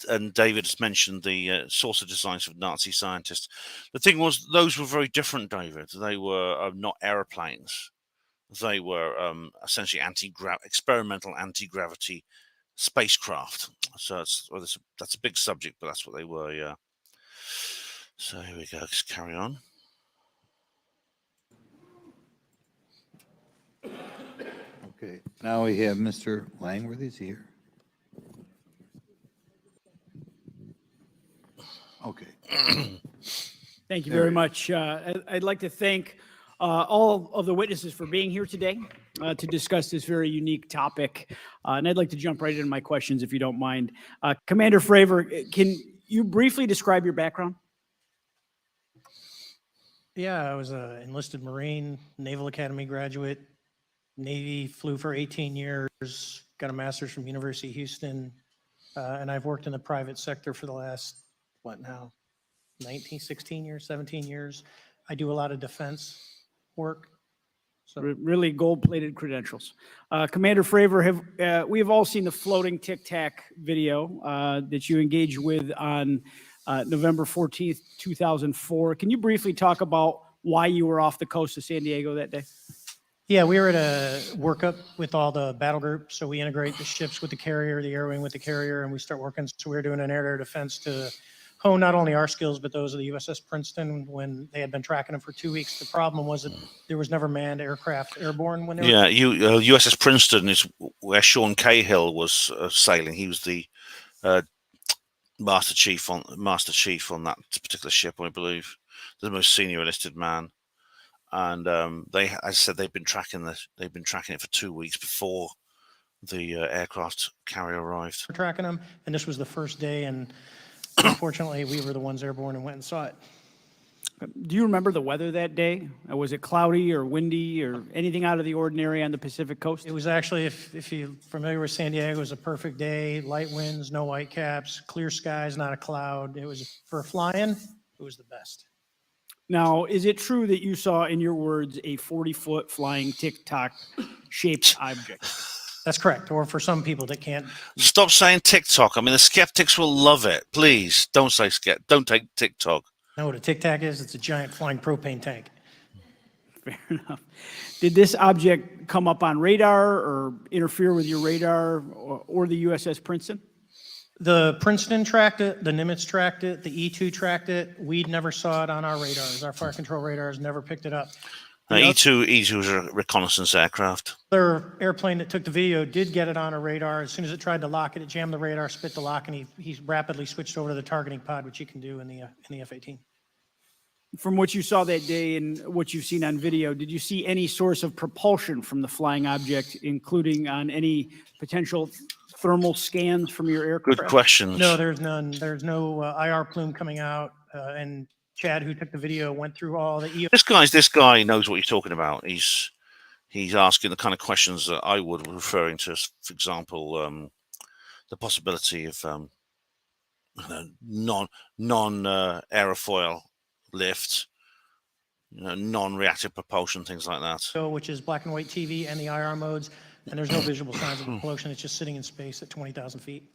and David has mentioned the saucer designs of Nazi scientists. The thing was, those were very different, David. They were not aeroplanes. They were essentially experimental anti-gravity spacecraft. So that's a big subject, but that's what they were. Yeah. So here we go. Let's carry on. Okay, now we have Mr. Langworthy. Is he here? Okay. Thank you very much. I'd like to thank all of the witnesses for being here today to discuss this very unique topic. And I'd like to jump right into my questions, if you don't mind. Commander Fravor, can you briefly describe your background? Yeah, I was an enlisted Marine, Naval Academy graduate, Navy, flew for 18 years, got a master's from University of Houston, and I've worked in the private sector for the last, 16 years, 17 years. I do a lot of defense work. So Really gold-plated credentials. Commander Fravor, we have all seen the floating Tic Tac video that you engaged with on November 14th, 2004. Can you briefly talk about why you were off the coast of San Diego that day? yeah, we were at a workup with all the battle groups. So we integrate the ships with the carrier, the air wing with the carrier, and we start working. So we were doing an air-to-air defense to hone not only our skills, but those of the USS Princeton when they had been tracking them for 2 weeks. The problem was that there was never manned aircraft airborne when they were. Yeah, USS Princeton is where Sean Cahill was sailing. He was the master chief on that particular ship, I believe, the most senior enlisted man. And as I said, they've been tracking it for 2 weeks before the aircraft carrier arrived. We're tracking them, and this was the first day, and unfortunately, we were the ones airborne and went and saw it. Do you remember the weather that day? Was it cloudy or windy or anything out of the ordinary on the Pacific coast? It was actually, if you're familiar with San Diego, it was a perfect day, light winds, no white caps, clear skies, not a cloud. It was, for flying, it was the best. Now, is it true that you saw, in your words, a 40-foot flying Tic-Tac shaped object? That's correct. Or for some people that can't. Stop saying TikTok. I mean, the skeptics will love it. Please don't say don't take TikTok. Know what a Tic Tac is? It's a giant flying propane tank. Fair enough. Did this object come up on radar or interfere with your radar or the USS Princeton? The Princeton tracked it, the Nimitz tracked it, the E2 tracked it. We never saw it on our radars. Our fire control radars never picked it up. E2 was a reconnaissance aircraft. The airplane that took the video did get it on a radar. As soon as it tried to lock it, it jammed the radar, spit the lock, and he rapidly switched over to the targeting pod, which you can do in the F-18. From what you saw that day and what you've seen on video, did you see any source of propulsion from the flying object, including on any potential thermal scans from your aircraft? Good questions. No, there's none. There's no IR plume coming out. And Chad, who took the video, went through all the EO. This guy knows what he's talking about. He's asking the kind of questions that I would, referring to, for example, the possibility of non-aerofoil lift, non-reactive propulsion, things like that. Which is black and white TV and the IR modes, and there's no visible signs of propulsion. It's just sitting in space at 20,000 feet.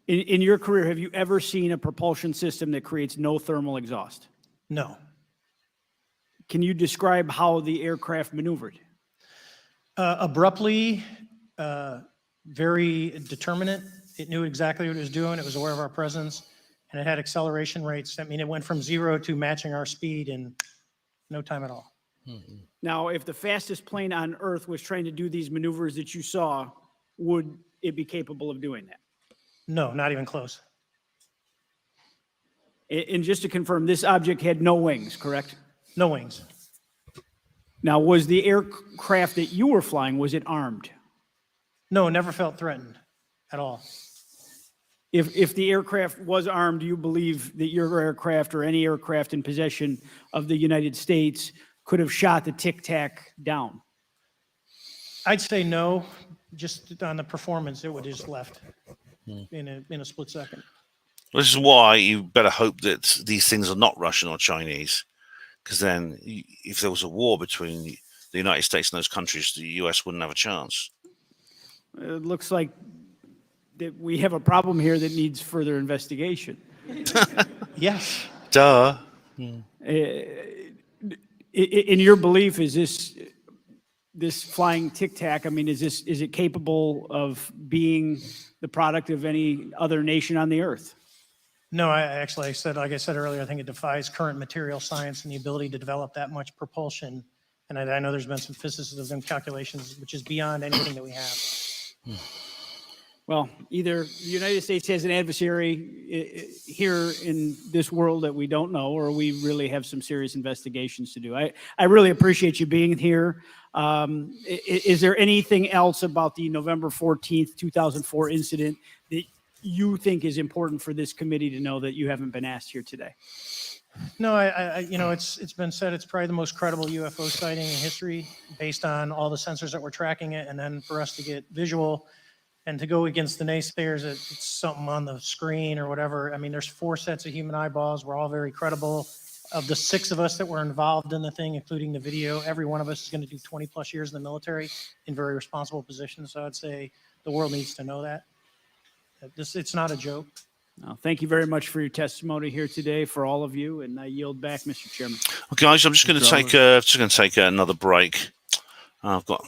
In your career, have you ever seen a propulsion system that creates no thermal exhaust? No. Can you describe how the aircraft maneuvered? Abruptly, very determinate. It knew exactly what it was doing. It was aware of our presence, and it had acceleration rates. I mean, it went from 0 to matching our speed in no time at all. Mm-hmm. Now, if the fastest plane on Earth was trying to do these maneuvers that you saw, would it be capable of doing that? No, not even close. And just to confirm, this object had no wings, correct? No wings. Now, was the aircraft that you were flying, was it armed? No, never felt threatened at all. If the aircraft was armed, do you believe that your aircraft or any aircraft in possession of the United States could have shot the Tic Tac down? I'd say no, just on the performance, it would have just left in a split second. This is why you better hope that these things are not Russian or Chinese, because then if there was a war between the United States and those countries, the US wouldn't have a chance. It looks like that we have a problem here that needs further investigation. Yes. Duh. In your belief, is this flying Tic Tac? I mean, is it capable of being the product of any other nation on the earth? No, I said, like I said earlier, I think it defies current material science and the ability to develop that much propulsion. And I know there's been some physicists that have done calculations, which is beyond anything that we have. Well, either the United States has an adversary here in this world that we don't know, or we really have some serious investigations to do. I really appreciate you being here. Is there anything else about the November 14th, 2004 incident that you think is important for this committee to know that you haven't been asked here today? No, it's been said it's probably the most credible UFO sighting in history based on all the sensors that were tracking it, and then for us to get visual and to go against the naysayers that it's something on the screen or whatever. I mean, there's 4 sets of human eyeballs. We're all very credible. Of the 6 of us that were involved in the thing, including the video, every one of us is going to do 20 plus years in the military in very responsible positions. So I'd say the world needs to know that. It's not a joke. Well, thank you very much for your testimony here today, for all of you, and I yield back, Mr. Chairman. Okay, guys, I'm just going to take another break. I've got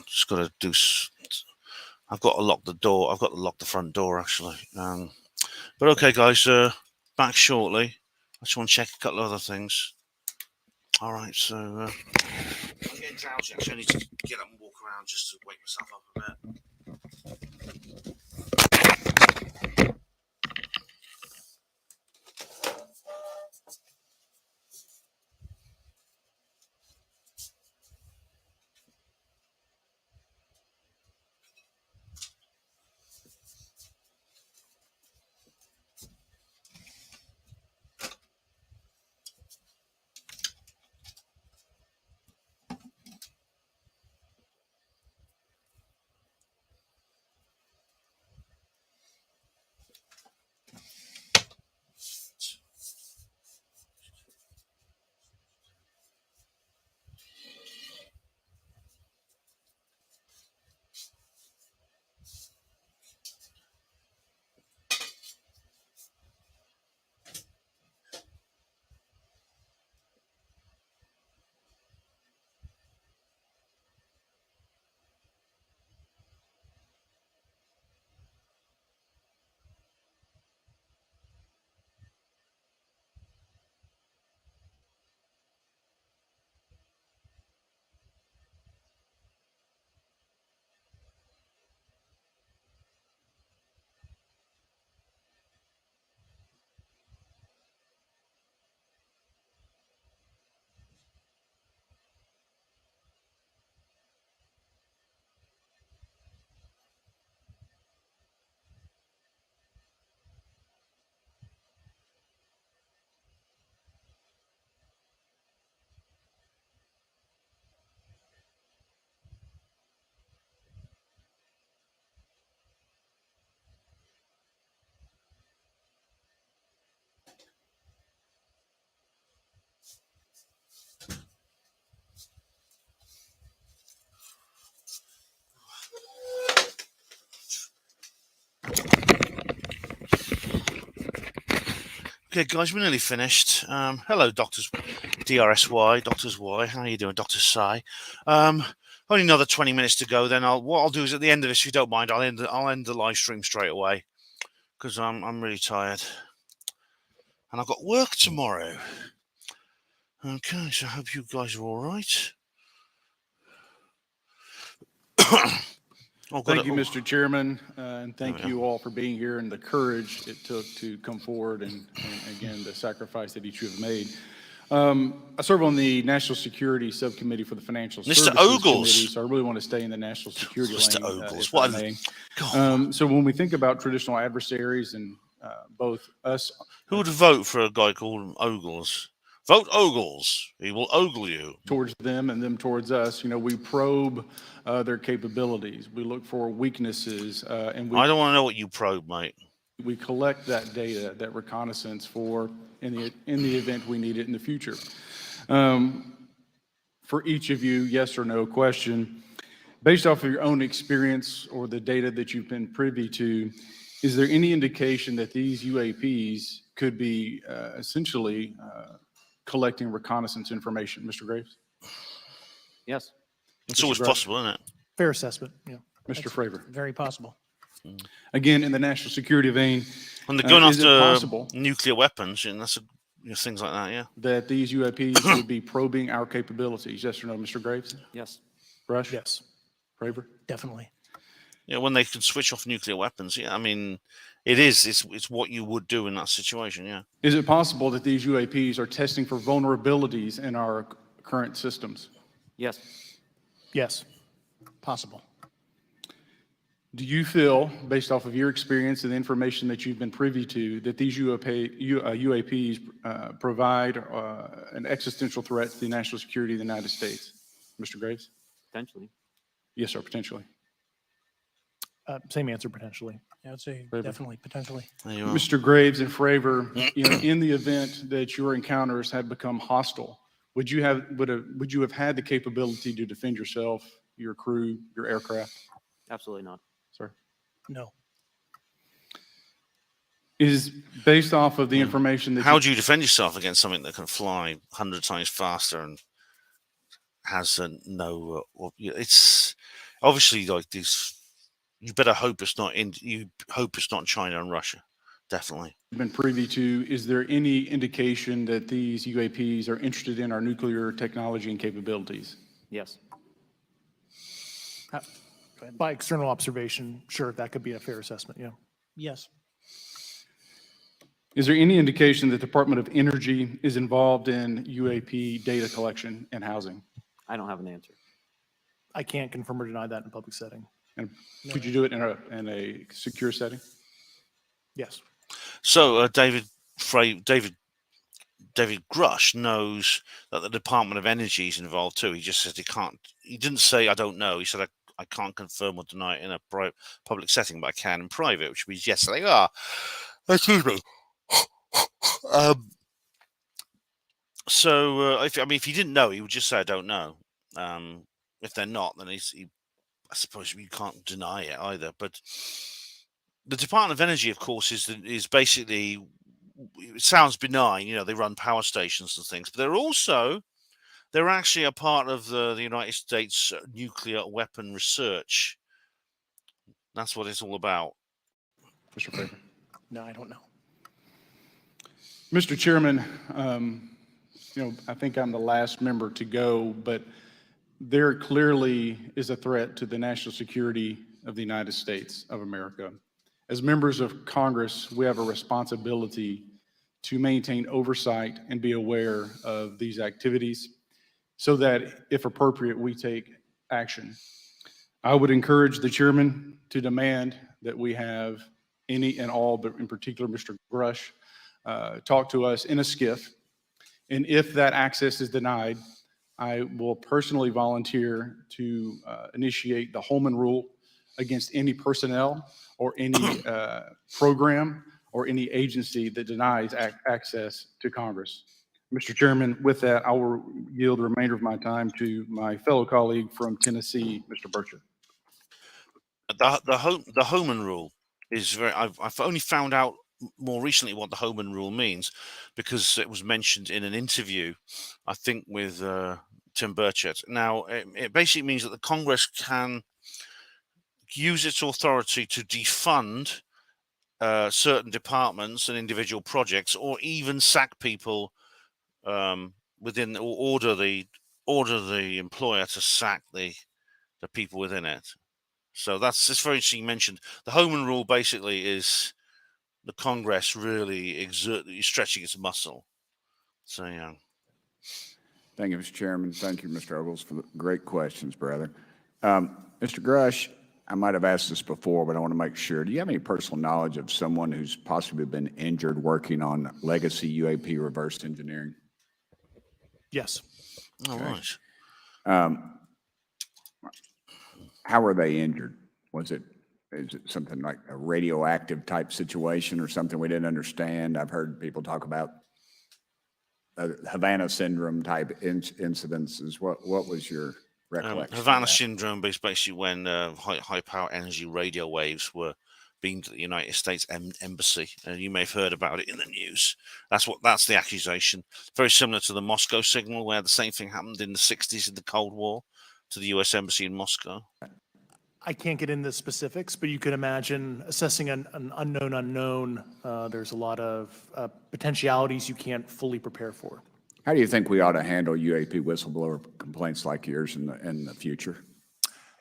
to lock the door. I've got to lock the front door, actually. But okay, guys, back shortly. I just want to check a couple of other things. All right, so I'm getting drowsy. Actually, I need to get up and walk around just to wake myself up a bit. Okay, guys, we're nearly finished. Hello, Doctors DRSY, Doctors Y. How are you doing, Dr. Sai? Only another 20 minutes to go. Then what I'll do is at the end of this, if you don't mind, I'll end the live stream straight away because I'm really tired and I've got work tomorrow. Okay, so I hope you guys are all right. Thank you, Mr. Chairman, and thank you all for being here and the courage it took to come forward and again, the sacrifice that each of you have made. I serve on the National Security Subcommittee for the Financial Services Committee, so I really want to stay in the national security lane. If I may. So when we think about traditional adversaries and both us... Who would vote for a guy called Ogles? Vote Ogles. He will ogle you. Towards them and them towards us. You know, we probe their capabilities. We look for weaknesses, and I don't want to know what you probe, mate. we collect that data, that reconnaissance for in the event we need it in the future. For each of you, yes or no question, based off of your own experience or the data that you've been privy to, is there any indication that these UAPs could be essentially collecting reconnaissance information? Mr. Graves? Yes. It's always possible, isn't it? Fair assessment, yeah. Mr. Fravor? Very possible. Again, in the national security vein, When they're going is it after possible nuclear weapons, and that's things like that, yeah. that these UAPs would be probing our capabilities? Yes or no, Mr. Graves? Yes. Rush? Yes. Fravor? Definitely. Yeah, when they can switch off nuclear weapons, yeah. I mean, it's what you would do in that situation, yeah. Is it possible that these UAPs are testing for vulnerabilities in our current systems? Yes. Yes. Possible. Do you feel, based off of your experience and the information that you've been privy to, that these UAPs provide an existential threat to the national security of the United States? Mr. Graves? Potentially. Yes, sir, potentially. Same answer, potentially. Yeah, I'd say Fravor. definitely, potentially. Mr. Graves and Fravor, in the event that your encounters have become hostile, would you have had the capability to defend yourself, your crew, your aircraft? Absolutely not. Sir? No. Is based off of the information that How do you defend yourself against something that can fly 100 times faster and has it's obviously like these. You better hope it's not China and Russia, definitely. been privy to, is there any indication that these UAPs are interested in our nuclear technology and capabilities? Yes. By external observation, sure, that could be a fair assessment, yeah. Yes. Is there any indication that the Department of Energy is involved in UAP data collection and housing? I don't have an answer. I can't confirm or deny that in a public setting. And could you do it in a secure setting? Yes. So David Grush knows that the Department of Energy is involved too. He just said he can't. He didn't say I don't know. He said I can't confirm or deny it in a public setting, but I can in private, which means yes, they are. Excuse me. If he didn't know, he would just say I don't know. If they're not, then I suppose you can't deny it either. But the Department of Energy, of course, is basically, it sounds benign, they run power stations and things, but they're actually a part of the United States nuclear weapon research. That's what it's all about. Mr. Fravor? No, I don't know. Mr. Chairman, I think I'm the last member to go, but there clearly is a threat to the national security of the United States of America. As members of Congress, we have a responsibility to maintain oversight and be aware of these activities so that, if appropriate, we take action. I would encourage the chairman to demand that we have any and all, but in particular Mr. Grush, talk to us in a skiff. And if that access is denied, I will personally volunteer to initiate the Holman Rule against any personnel or any program or any agency that denies access to Congress. Mr. Chairman, with that, I will yield the remainder of my time to my fellow colleague from Tennessee, Mr. Burchett. The Holman Rule is very. I've only found out more recently what the Holman Rule means because it was mentioned in an interview, I think, with Tim Burchett. Now, it basically means that the Congress can use its authority to defund certain departments and individual projects, or even sack people within, or order the employer to sack the people within it. So it's very interesting mentioned. The Holman Rule basically is the Congress really stretching its muscle. So, yeah. Thank you, Mr. Chairman. Thank you, Mr. Ogles, for the great questions, brother. Mr. Grush, I might have asked this before, but I want to make sure. Do you have any personal knowledge of someone who's possibly been injured working on legacy UAP reverse engineering? Yes. All right. How were they injured? Is it something like a radioactive type situation or something we didn't understand? I've heard people talk about Havana syndrome type incidences. What was your recollection of Havana that? syndrome is basically when high power energy radio waves were beamed to the United States embassy, and you may have heard about it in the news. That's the accusation. Very similar to the Moscow signal, where the same thing happened in the 60s in the Cold War to the US embassy in Moscow. I can't get into specifics, but you could imagine assessing an unknown unknown. There's a lot of potentialities you can't fully prepare for. How do you think we ought to handle UAP whistleblower complaints like yours in the future?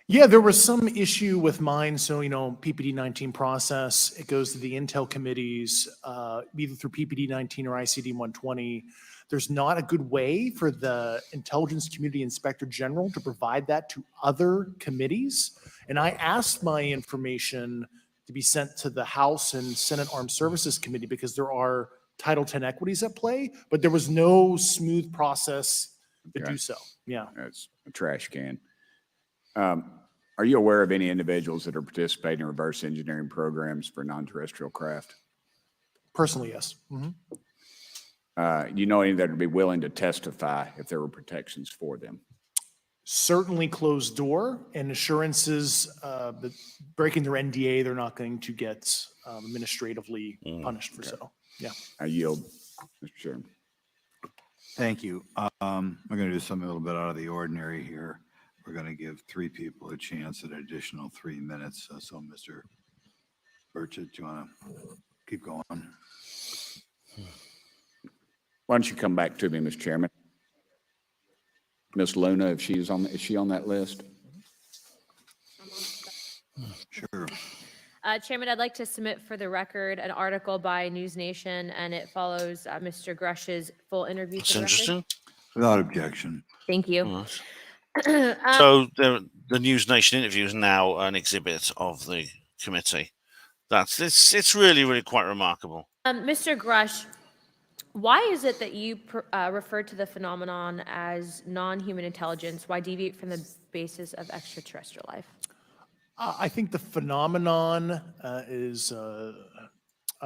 Yeah, there was some issue with mine. So, PPD-19 process, it goes to the Intel committees, either through PPD-19 or ICD-120. There's not a good way for the Intelligence Community Inspector General to provide that to other committees. And I asked my information to be sent to the House and Senate Armed Services Committee because there are Title X equities at play, but there was no smooth process to do so. Yeah. That's a trash can. Are you aware of any individuals that are participating in reverse engineering programs for non-terrestrial craft? Personally, yes. You know any that would be willing to testify if there were protections for them? Certainly closed door and assurances that breaking their NDA, they're not going to get administratively punished for so. Yeah. I yield, Mr. Chairman. Thank you. I'm going to do something a little bit out of the ordinary here. We're going to give 3 people a chance at an additional 3 minutes. So, Mr. Burchett, do you want to keep going? Why don't you come back to me, Mr. Chairman? Ms. Luna, is she on that list? Sure. Chairman, I'd like to submit for the record an article by News Nation, and it follows Mr. Grush's full interview. That's interesting. Without objection. Thank you. Right. So the News Nation interview is now an exhibit of the committee. It's really quite remarkable. Mr. Grush, why is it that you refer to the phenomenon as non-human intelligence? Why deviate from the basis of extraterrestrial life? I think the phenomenon is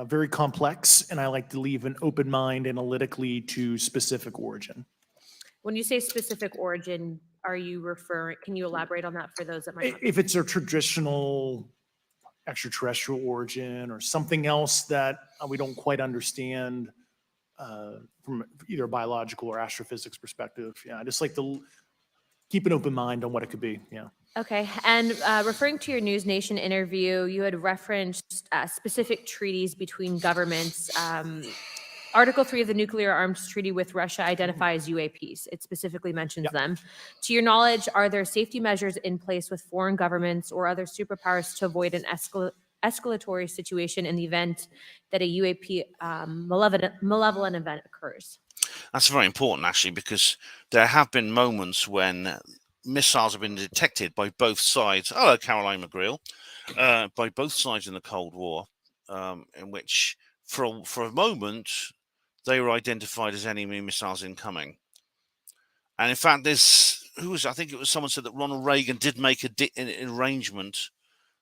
very complex, and I like to leave an open mind analytically to specific origin. When you say specific origin, can you elaborate on that for those that might not? If it's a traditional extraterrestrial origin or something else that we don't quite understand from either a biological or astrophysics perspective. Yeah, I just like to keep an open mind on what it could be. Yeah. Okay. And referring to your News Nation interview, you had referenced specific treaties between governments. Article 3 of the Nuclear Arms Treaty with Russia identifies UAPs. It specifically mentions them. To your knowledge, are there safety measures in place with foreign governments or other superpowers to avoid an escalatory situation in the event that a UAP malevolent event occurs? That's very important, actually, because there have been moments when missiles have been detected by both sides. Hello, Caroline McGreal. By both sides in the Cold War, in which for a moment they were identified as enemy missiles incoming. And in fact, I think it was someone said that Ronald Reagan did make an arrangement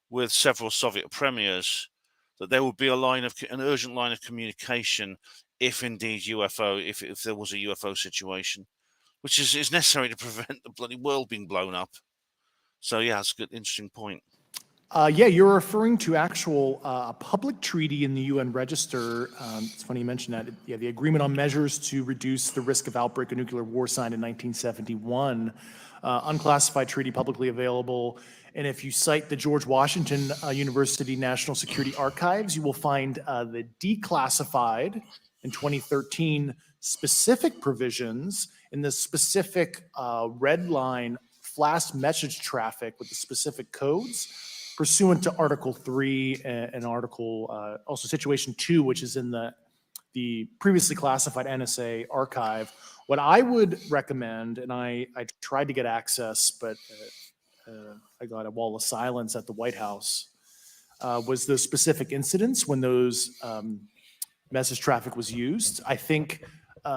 with several Soviet premiers that there would be an urgent line of communication if indeed if there was a UFO situation, which is necessary to prevent the bloody world being blown up. So yeah, that's a good, interesting point. Yeah, you're referring to a public treaty in the UN Register. It's funny you mentioned that. Yeah, the Agreement on Measures to Reduce the Risk of Outbreak of Nuclear War, signed in 1971. Unclassified treaty, publicly available. And if you cite the George Washington University National Security Archives, you will find the declassified in 2013 specific provisions in the specific red line flash message traffic with the specific codes pursuant to Article 3 and Article, also Situation 2, which is in the previously classified NSA archive. What I would recommend, and I tried to get access, but I got a wall of silence at the White House, was the specific incidents when those message traffic was used. I think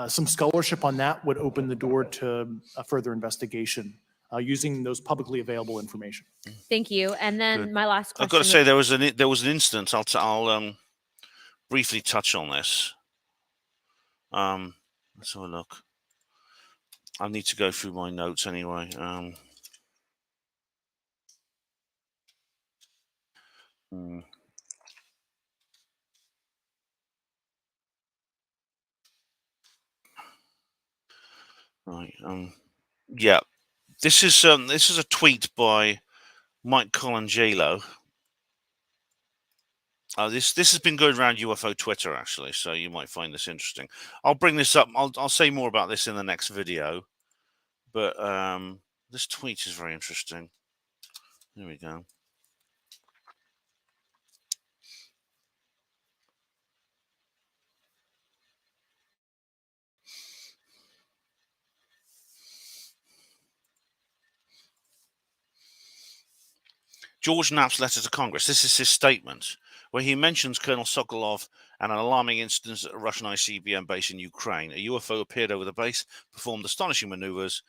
some scholarship on that would open the door to a further investigation using those publicly available information. Thank you. And then Good. my last question. I've got to say there was an instance. I'll briefly touch on this. Let's have a look. I need to go through my notes anyway. Right. Yeah. This is a tweet by Mike Colangelo. This has been going around UFO Twitter actually, so you might find this interesting. I'll bring this up. I'll say more about this in the next video, but this tweet is very interesting. There we go. George Knapp's letter to Congress. This is his statement, where he mentions Colonel Sokolov and an alarming incident at a Russian ICBM base in Ukraine. A UFO appeared over the base, performed astonishing maneuvers,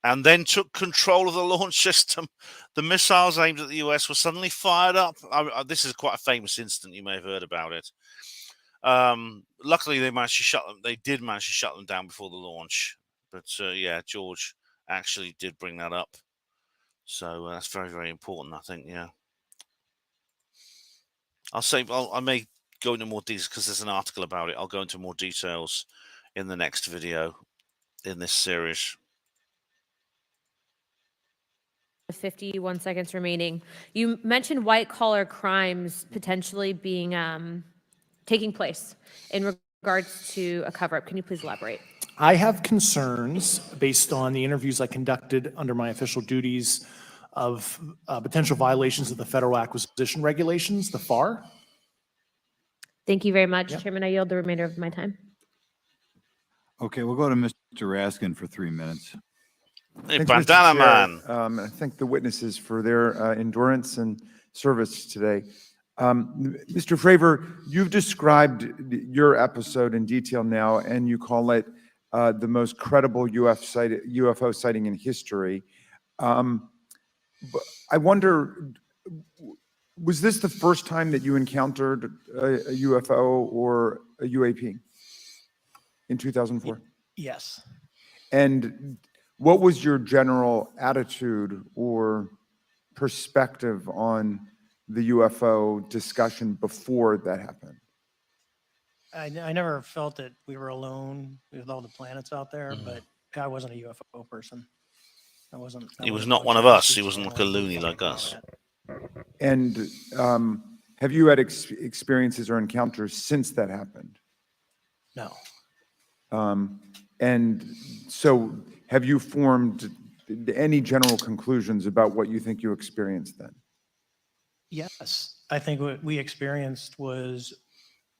and then took control of the launch system. The missiles aimed at the US were suddenly fired up. This is quite a famous incident. You may have heard about it. Luckily, they managed to shut them. They did manage to shut them down before the launch. But yeah, George actually did bring that up. So that's very, very important, I think. Yeah. I may go into more details because there's an article about it. I'll go into more details in the next video in this series. 51 seconds remaining. You mentioned white-collar crimes potentially being taking place in regards to a cover-up. Can you please elaborate? I have concerns based on the interviews I conducted under my official duties of potential violations of the federal acquisition regulations, the FAR. Thank you very much, Yep. Chairman. I yield the remainder of my time. Okay, we'll go to Mr. Raskin for 3 minutes. Hey, Thanks, Mr. Bandana Chair. Man. I thank the witnesses for their endurance and service today. Mr. Fravor, you've described your episode in detail now, and you call it the most credible UFO sighting in history. But I wonder, was this the first time that you encountered a UFO or a UAP in 2004? Yes. And what was your general attitude or perspective on the UFO discussion before that happened? I never felt that we were alone with all the planets out there, but I wasn't a UFO person. He was not one of us. He wasn't like a loony like us. And have you had experiences or encounters since that happened? No. And so have you formed any general conclusions about what you think you experienced then? Yes. I think what we experienced was,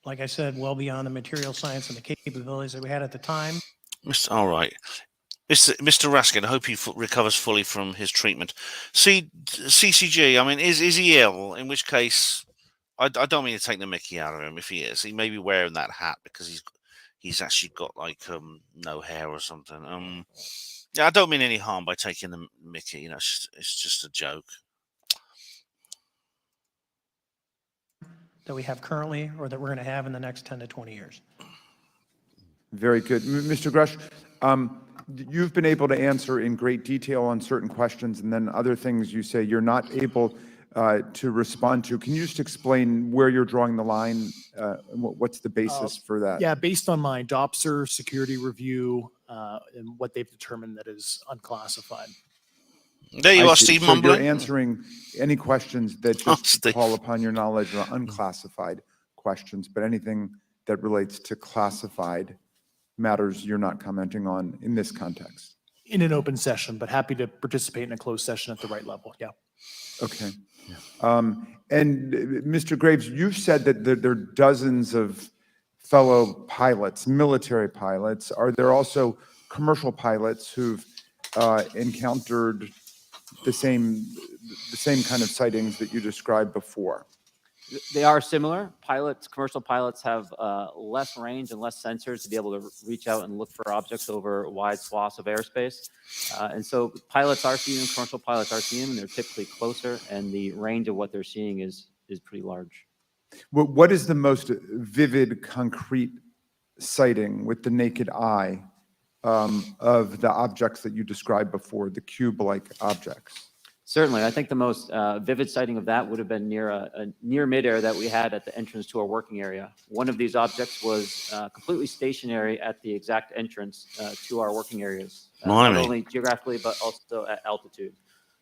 like I said, well beyond the material science and the capabilities that we had at the time. All right. Mr. Raskin, I hope he recovers fully from his treatment. See, CCG, I mean, is he ill? In which case, I don't mean to take the mickey out of him if he is. He may be wearing that hat because he's actually got like no hair or something. Yeah, I don't mean any harm by taking the mickey. You know, it's just a joke. That we have currently or that we're going to have in the next 10 to 20 years. Very good. Mr. Grush, you've been able to answer in great detail on certain questions, and then other things you say you're not able to respond to. Can you just explain where you're drawing the line? And what's the basis for that? Yeah, based on my DOPSR security review and what they've determined that is unclassified. There you I are, see. Steve So Mumbling. you're answering any questions that just call upon your knowledge or unclassified questions, but anything that relates to classified matters you're not commenting on in this context. In an open session, but happy to participate in a closed session at the right level. Yeah. Okay. And Mr. Graves, you've said that there are dozens of fellow pilots, military pilots. Are there also commercial pilots who've encountered the same kind of sightings that you described before? They are similar. Commercial pilots have less range and less sensors to be able to reach out and look for objects over wide swaths of airspace. And so pilots are seeing them, commercial pilots are seeing them, and they're typically closer, and the range of what they're seeing is pretty large. What is the most vivid, concrete sighting with the naked eye of the objects that you described before, the cube-like objects? Certainly, I think the most vivid sighting of that would have been near midair that we had at the entrance to our working area. One of these objects was completely stationary at the exact entrance to our working areas, not only geographically but also at altitude.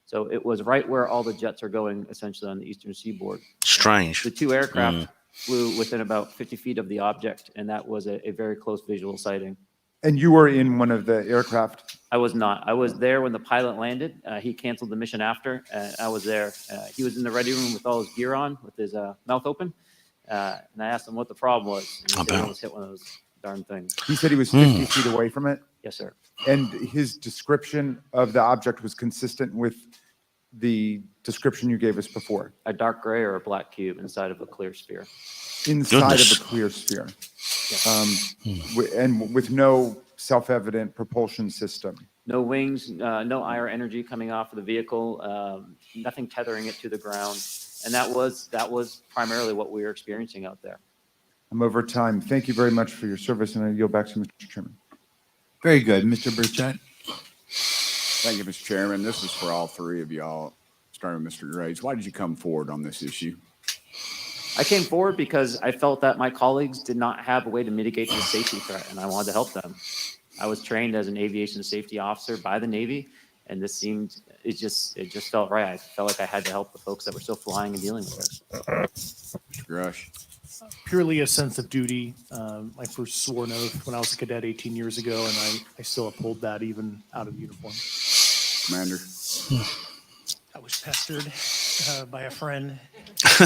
So it was right where all the jets are going, essentially on the eastern seaboard. Strange. The two aircraft flew within about 50 feet of the object, and that was a very close visual sighting. And you were in one of the aircraft? I was not. I was there when the pilot landed. He canceled the mission after, and I was there. He was in the ready room with all his gear on, with his mouth open. And I asked him what the problem was. And he said he almost hit one of those darn things. He said he was 50 feet away from it? Yes, sir. And his description of the object was consistent with the description you gave us before? A dark gray or a black cube inside of a clear sphere. Inside of a clear sphere. And with no self-evident propulsion system. No wings, no IR energy coming off of the vehicle, nothing tethering it to the ground. And that was primarily what we were experiencing out there. I'm over time. Thank you very much for your service, and I yield back to Mr. Chairman. Very good. Mr. Burchett. Thank you, Mr. Chairman. This is for all three of y'all, starting with Mr. Graves. Why did you come forward on this issue? I came forward because I felt that my colleagues did not have a way to mitigate the safety threat, and I wanted to help them. I was trained as an aviation safety officer by the Navy, and this seemed, it just felt right. I felt like I had to help the folks that were still flying and dealing with it. Mr. Grush. Purely a sense of duty. My first sworn oath when I was a cadet 18 years ago, and I still uphold that even out of uniform. Commander. I was pestered by a friend,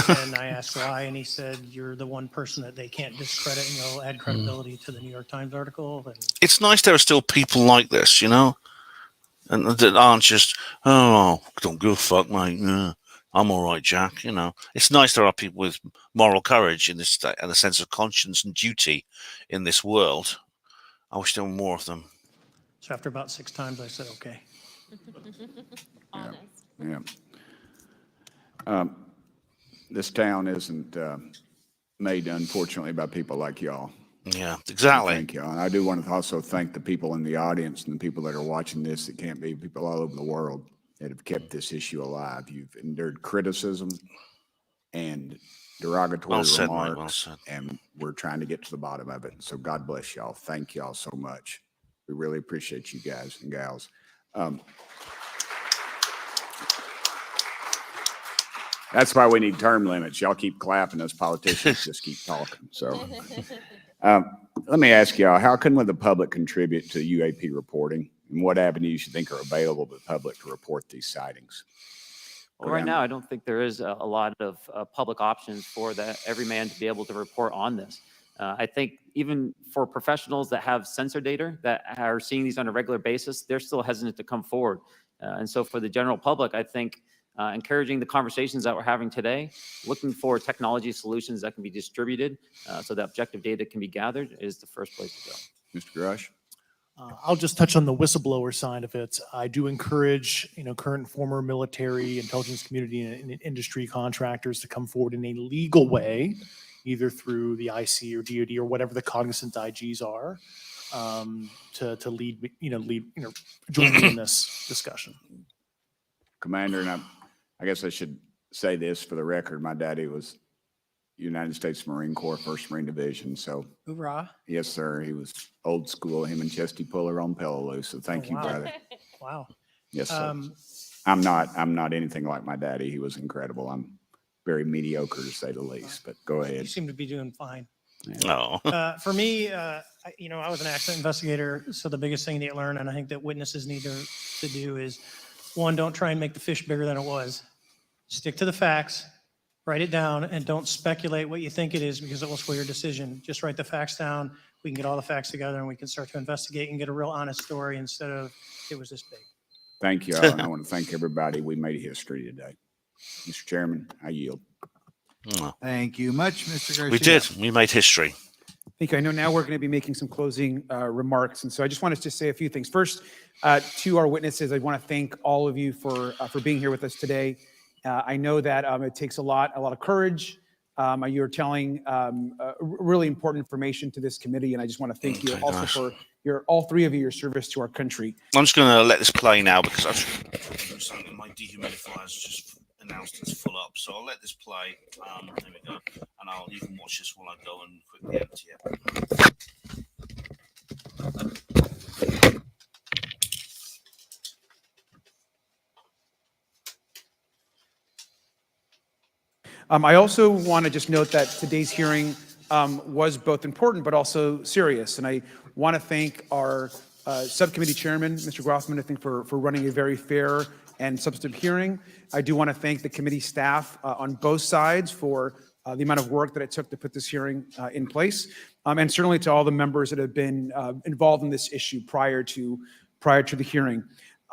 and I asked why, and he said, "You're the one person that they can't discredit, and you'll add credibility to the New York Times article." And It's nice there are still people like this, you know, and that aren't just, oh, don't give a fuck, mate. Yeah, I'm all right, Jack. You know, it's nice there are people with moral courage in this and a sense of conscience and duty in this world. I wish there were more of them. so after about 6 times, I said, "Okay." Yeah. This town isn't made, unfortunately, by people like y'all. Yeah, exactly. Thank y'all. And I do want to also thank the people in the audience and the people that are watching this that can't be, people all over the world that have kept this issue alive. You've endured criticism and derogatory Well said, remarks, mate, well said. and we're trying to get to the bottom of it. So God bless y'all. Thank y'all so much. We really appreciate you guys and gals. That's why we need term limits. Y'all keep clapping, us politicians just keep talking. So let me ask y'all, how can the public contribute to UAP reporting? And what avenues you think are available to the public to report these sightings? Well, right now, I don't think there is a lot of public options for every man to be able to report on this. I think even for professionals that have sensor data that are seeing these on a regular basis, they're still hesitant to come forward. And so for the general public, I think encouraging the conversations that we're having today, looking for technology solutions that can be distributed so that objective data can be gathered is the first place to go. Mr. Grush? I'll just touch on the whistleblower side of it. I do encourage, current and former military, intelligence community, and industry contractors to come forward in a legal way, either through the IC or DoD or whatever the cognizant IGs are, to lead, join me in this discussion. Commander, and I guess I should say this for the record. My daddy was United States Marine Corps, 1st Marine Division. So, Hoorah. Yes, sir. He was old school, him and Chesty Puller on Peleliu. So thank you, wow. brother. Wow. Yes, sir. I'm not anything like my daddy. He was incredible. I'm very mediocre to say the least, but go ahead. You seem to be doing fine. No. For me, I was an accident investigator, so the biggest thing that you learn, and I think that witnesses need to do is, one, don't try and make the fish bigger than it was. Stick to the facts, write it down, and don't speculate what you think it is because it will sway your decision. Just write the facts down. We can get all the facts together and we can start to investigate and get a real honest story instead of it was this big. Thank you. And I want to thank everybody. We made history today. Mr. Chairman, I yield. Oh, Thank you much, Mr. Garcia. we did. We made history. Thank you. I know now we're going to be making some closing remarks, and so I just wanted to say a few things. First, to our witnesses, I want to thank all of you for being here with us today. I know that it takes a lot of courage. You're telling really important information to this committee, and I just want to thank you also for all three of you, your service to our country. I'm just going to let this play now because my dehumidifier is just announced it's full up. So I'll let this play. There we go. And you can watch this while I go and quickly empty it. I also want to just note that today's hearing was both important but also serious. And I want to thank our subcommittee chairman, Mr. Grothman, I think for running a very fair and substantive hearing. I do want to thank the committee staff on both sides for the amount of work that it took to put this hearing in place. And certainly to all the members that have been involved in this issue prior to the hearing.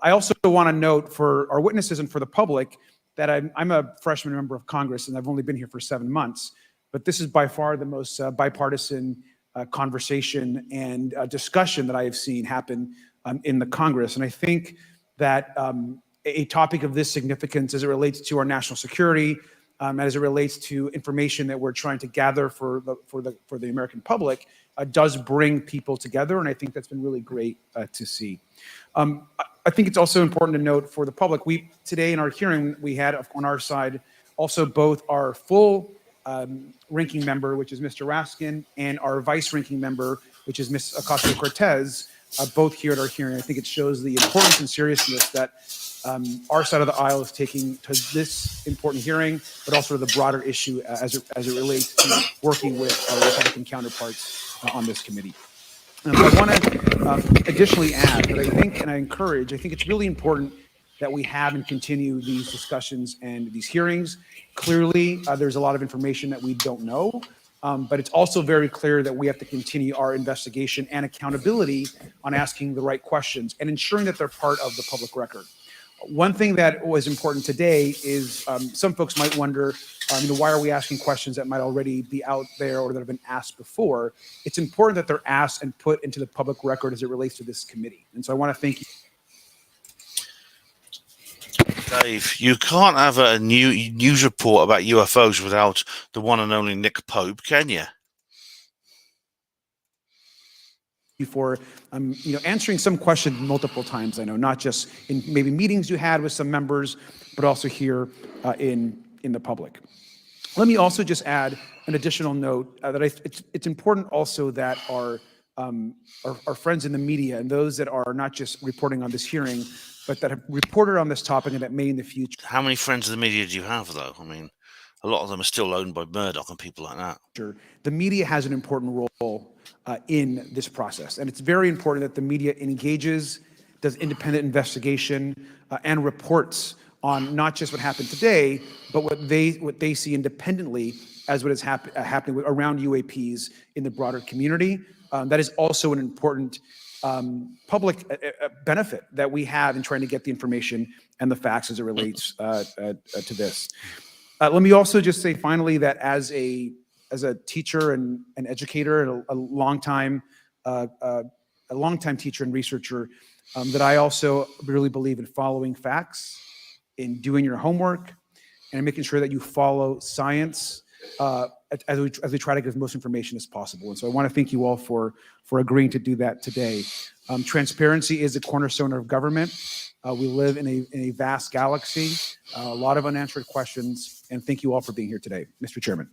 I also want to note for our witnesses and for the public that I'm a freshman member of Congress, and I've only been here for 7 months, but this is by far the most bipartisan conversation and discussion that I have seen happen in the Congress. And I think that a topic of this significance as it relates to our national security, as it relates to information that we're trying to gather for the American public, does bring people together, and I think that's been really great to see. I think it's also important to note for the public, today in our hearing, we had on our side also both our full ranking member, which is Mr. Raskin, and our vice ranking member, which is Ms. Ocasio-Cortez, both here at our hearing. I think it shows the importance and seriousness that our side of the aisle is taking to this important hearing, but also to the broader issue as it relates to working with our Republican counterparts on this committee. I want to additionally add that I think, and I think it's really important that we have and continue these discussions and these hearings. Clearly, there's a lot of information that we don't know, but it's also very clear that we have to continue our investigation and accountability on asking the right questions and ensuring that they're part of the public record. One thing that was important today is some folks might wonder, why are we asking questions that might already be out there or that have been asked before? It's important that they're asked and put into the public record as it relates to this committee. And so I want to thank you. Dave, you can't have a news report about UFOs without the one and only Nick Pope, can you? For answering some questions multiple times. I know not just in maybe meetings you had with some members, but also here in the public. Let me also just add an additional note that it's important also that our friends in the media and those that are not just reporting on this hearing, but that have reported on this topic and that may in the future. How many friends in the media do you have, though? I mean, a lot of them are still owned by Murdoch and people like that. The media has an important role in this process, and it's very important that the media engages, does independent investigation, and reports on not just what happened today, but what they see independently as what is happening around UAPs in the broader community. That is also an important public benefit that we have in trying to get the information and the facts as it relates to this. Let me also just say finally that as a teacher and an educator and a longtime teacher and researcher, that I also really believe in following facts, in doing your homework, and making sure that you follow science as we try to get as much information as possible. And so I want to thank you all for agreeing to do that today. Transparency is a cornerstone of government. We live in a vast galaxy, a lot of unanswered questions, and thank you all for being here today. Mr. Chairman.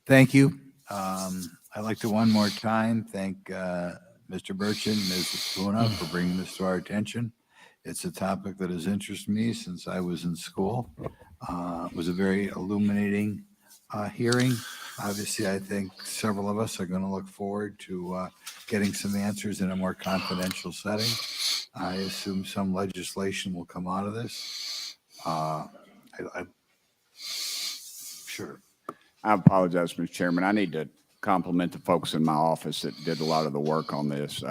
Thank you. I'd like to one more time thank Mr. Burchett and Ms. Luna for bringing this to our attention. It's a topic that has interested me since I was in school. It was a very illuminating hearing. Obviously, I think several of us are going to look forward to getting some answers in a more confidential setting. I assume some legislation will come out of this. Sure. I apologize, Mr. Chairman. I need to compliment the folks in my office that did a lot of the work on this.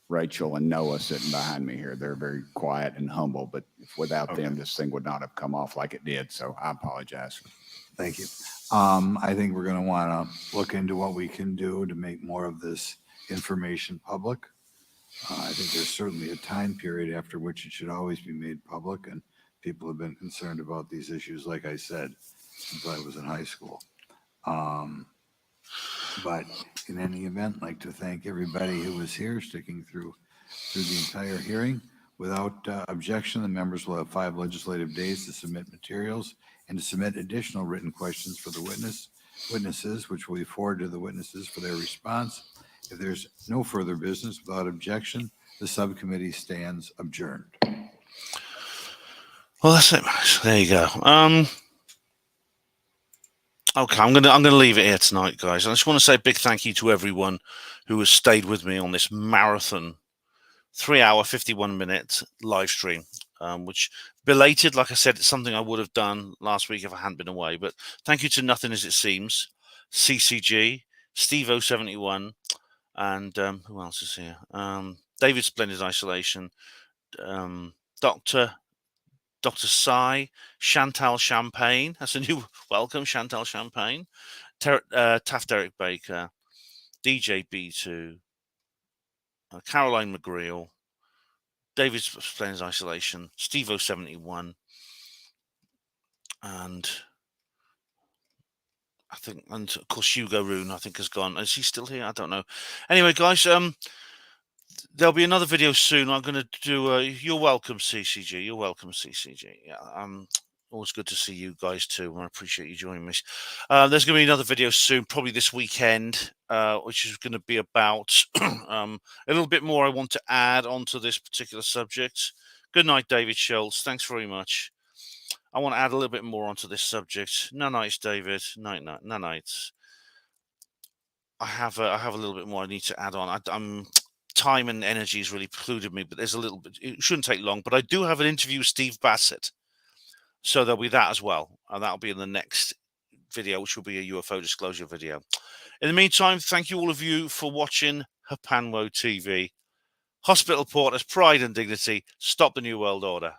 Rachel and Noah sitting behind me here. They're very quiet and humble, but without them, this thing would not have come off like it did. So I apologize. Thank you. I think we're going to want to look into what we can do to make more of this information public. I think there's certainly a time period after which it should always be made public, and people have been concerned about these issues, like I said, since I was in high school. But in any event, I'd like to thank everybody who was here, sticking through the entire hearing. Without objection, the members will have 5 legislative days to submit materials and to submit additional written questions for the witnesses, which will be forwarded to the witnesses for their response. If there's no further business, without objection, the subcommittee stands adjourned. Well, that's it. There you go. Okay, I'm gonna leave it here tonight, guys. I just want to say a big thank you to everyone who has stayed with me on this marathon 3-hour, 51-minute live stream, which belated, like I said, it's something I would have done last week if I hadn't been away. But thank you to Nothing As It Seems, CCG, Steve071, and who else is here? David Splendid Isolation, Dr. Sai, Chantal Champagne. That's a new welcome, Chantal Champagne. Taft Derek Baker, DJ B2, Caroline McGreal, David Splendid Isolation, Steve071, and I think, and of course Hugo Roon, I think, has gone. Is he still here? I don't know. Anyway, guys, there'll be another video soon. I'm going to do. You're welcome, CCG. You're welcome, CCG. Yeah. Always good to see you guys too. I appreciate you joining me. There's going to be another video soon, probably this weekend, which is going to be about a little bit more I want to add onto this particular subject. Good night, David Schultz. Thanks very much. I want to add a little bit more onto this subject. No nights, David. Night. No nights. I have a little bit more I need to add on. I'm time and energy has really precluded me, but there's a little bit. It shouldn't take long. But I do have an interview with Steve Bassett. So there'll be that as well. And that'll be in the next video, which will be a UFO disclosure video. In the meantime, thank you all of you for watching Hapanwo TV. Hospital Porters, pride and dignity. Stop the New World Order.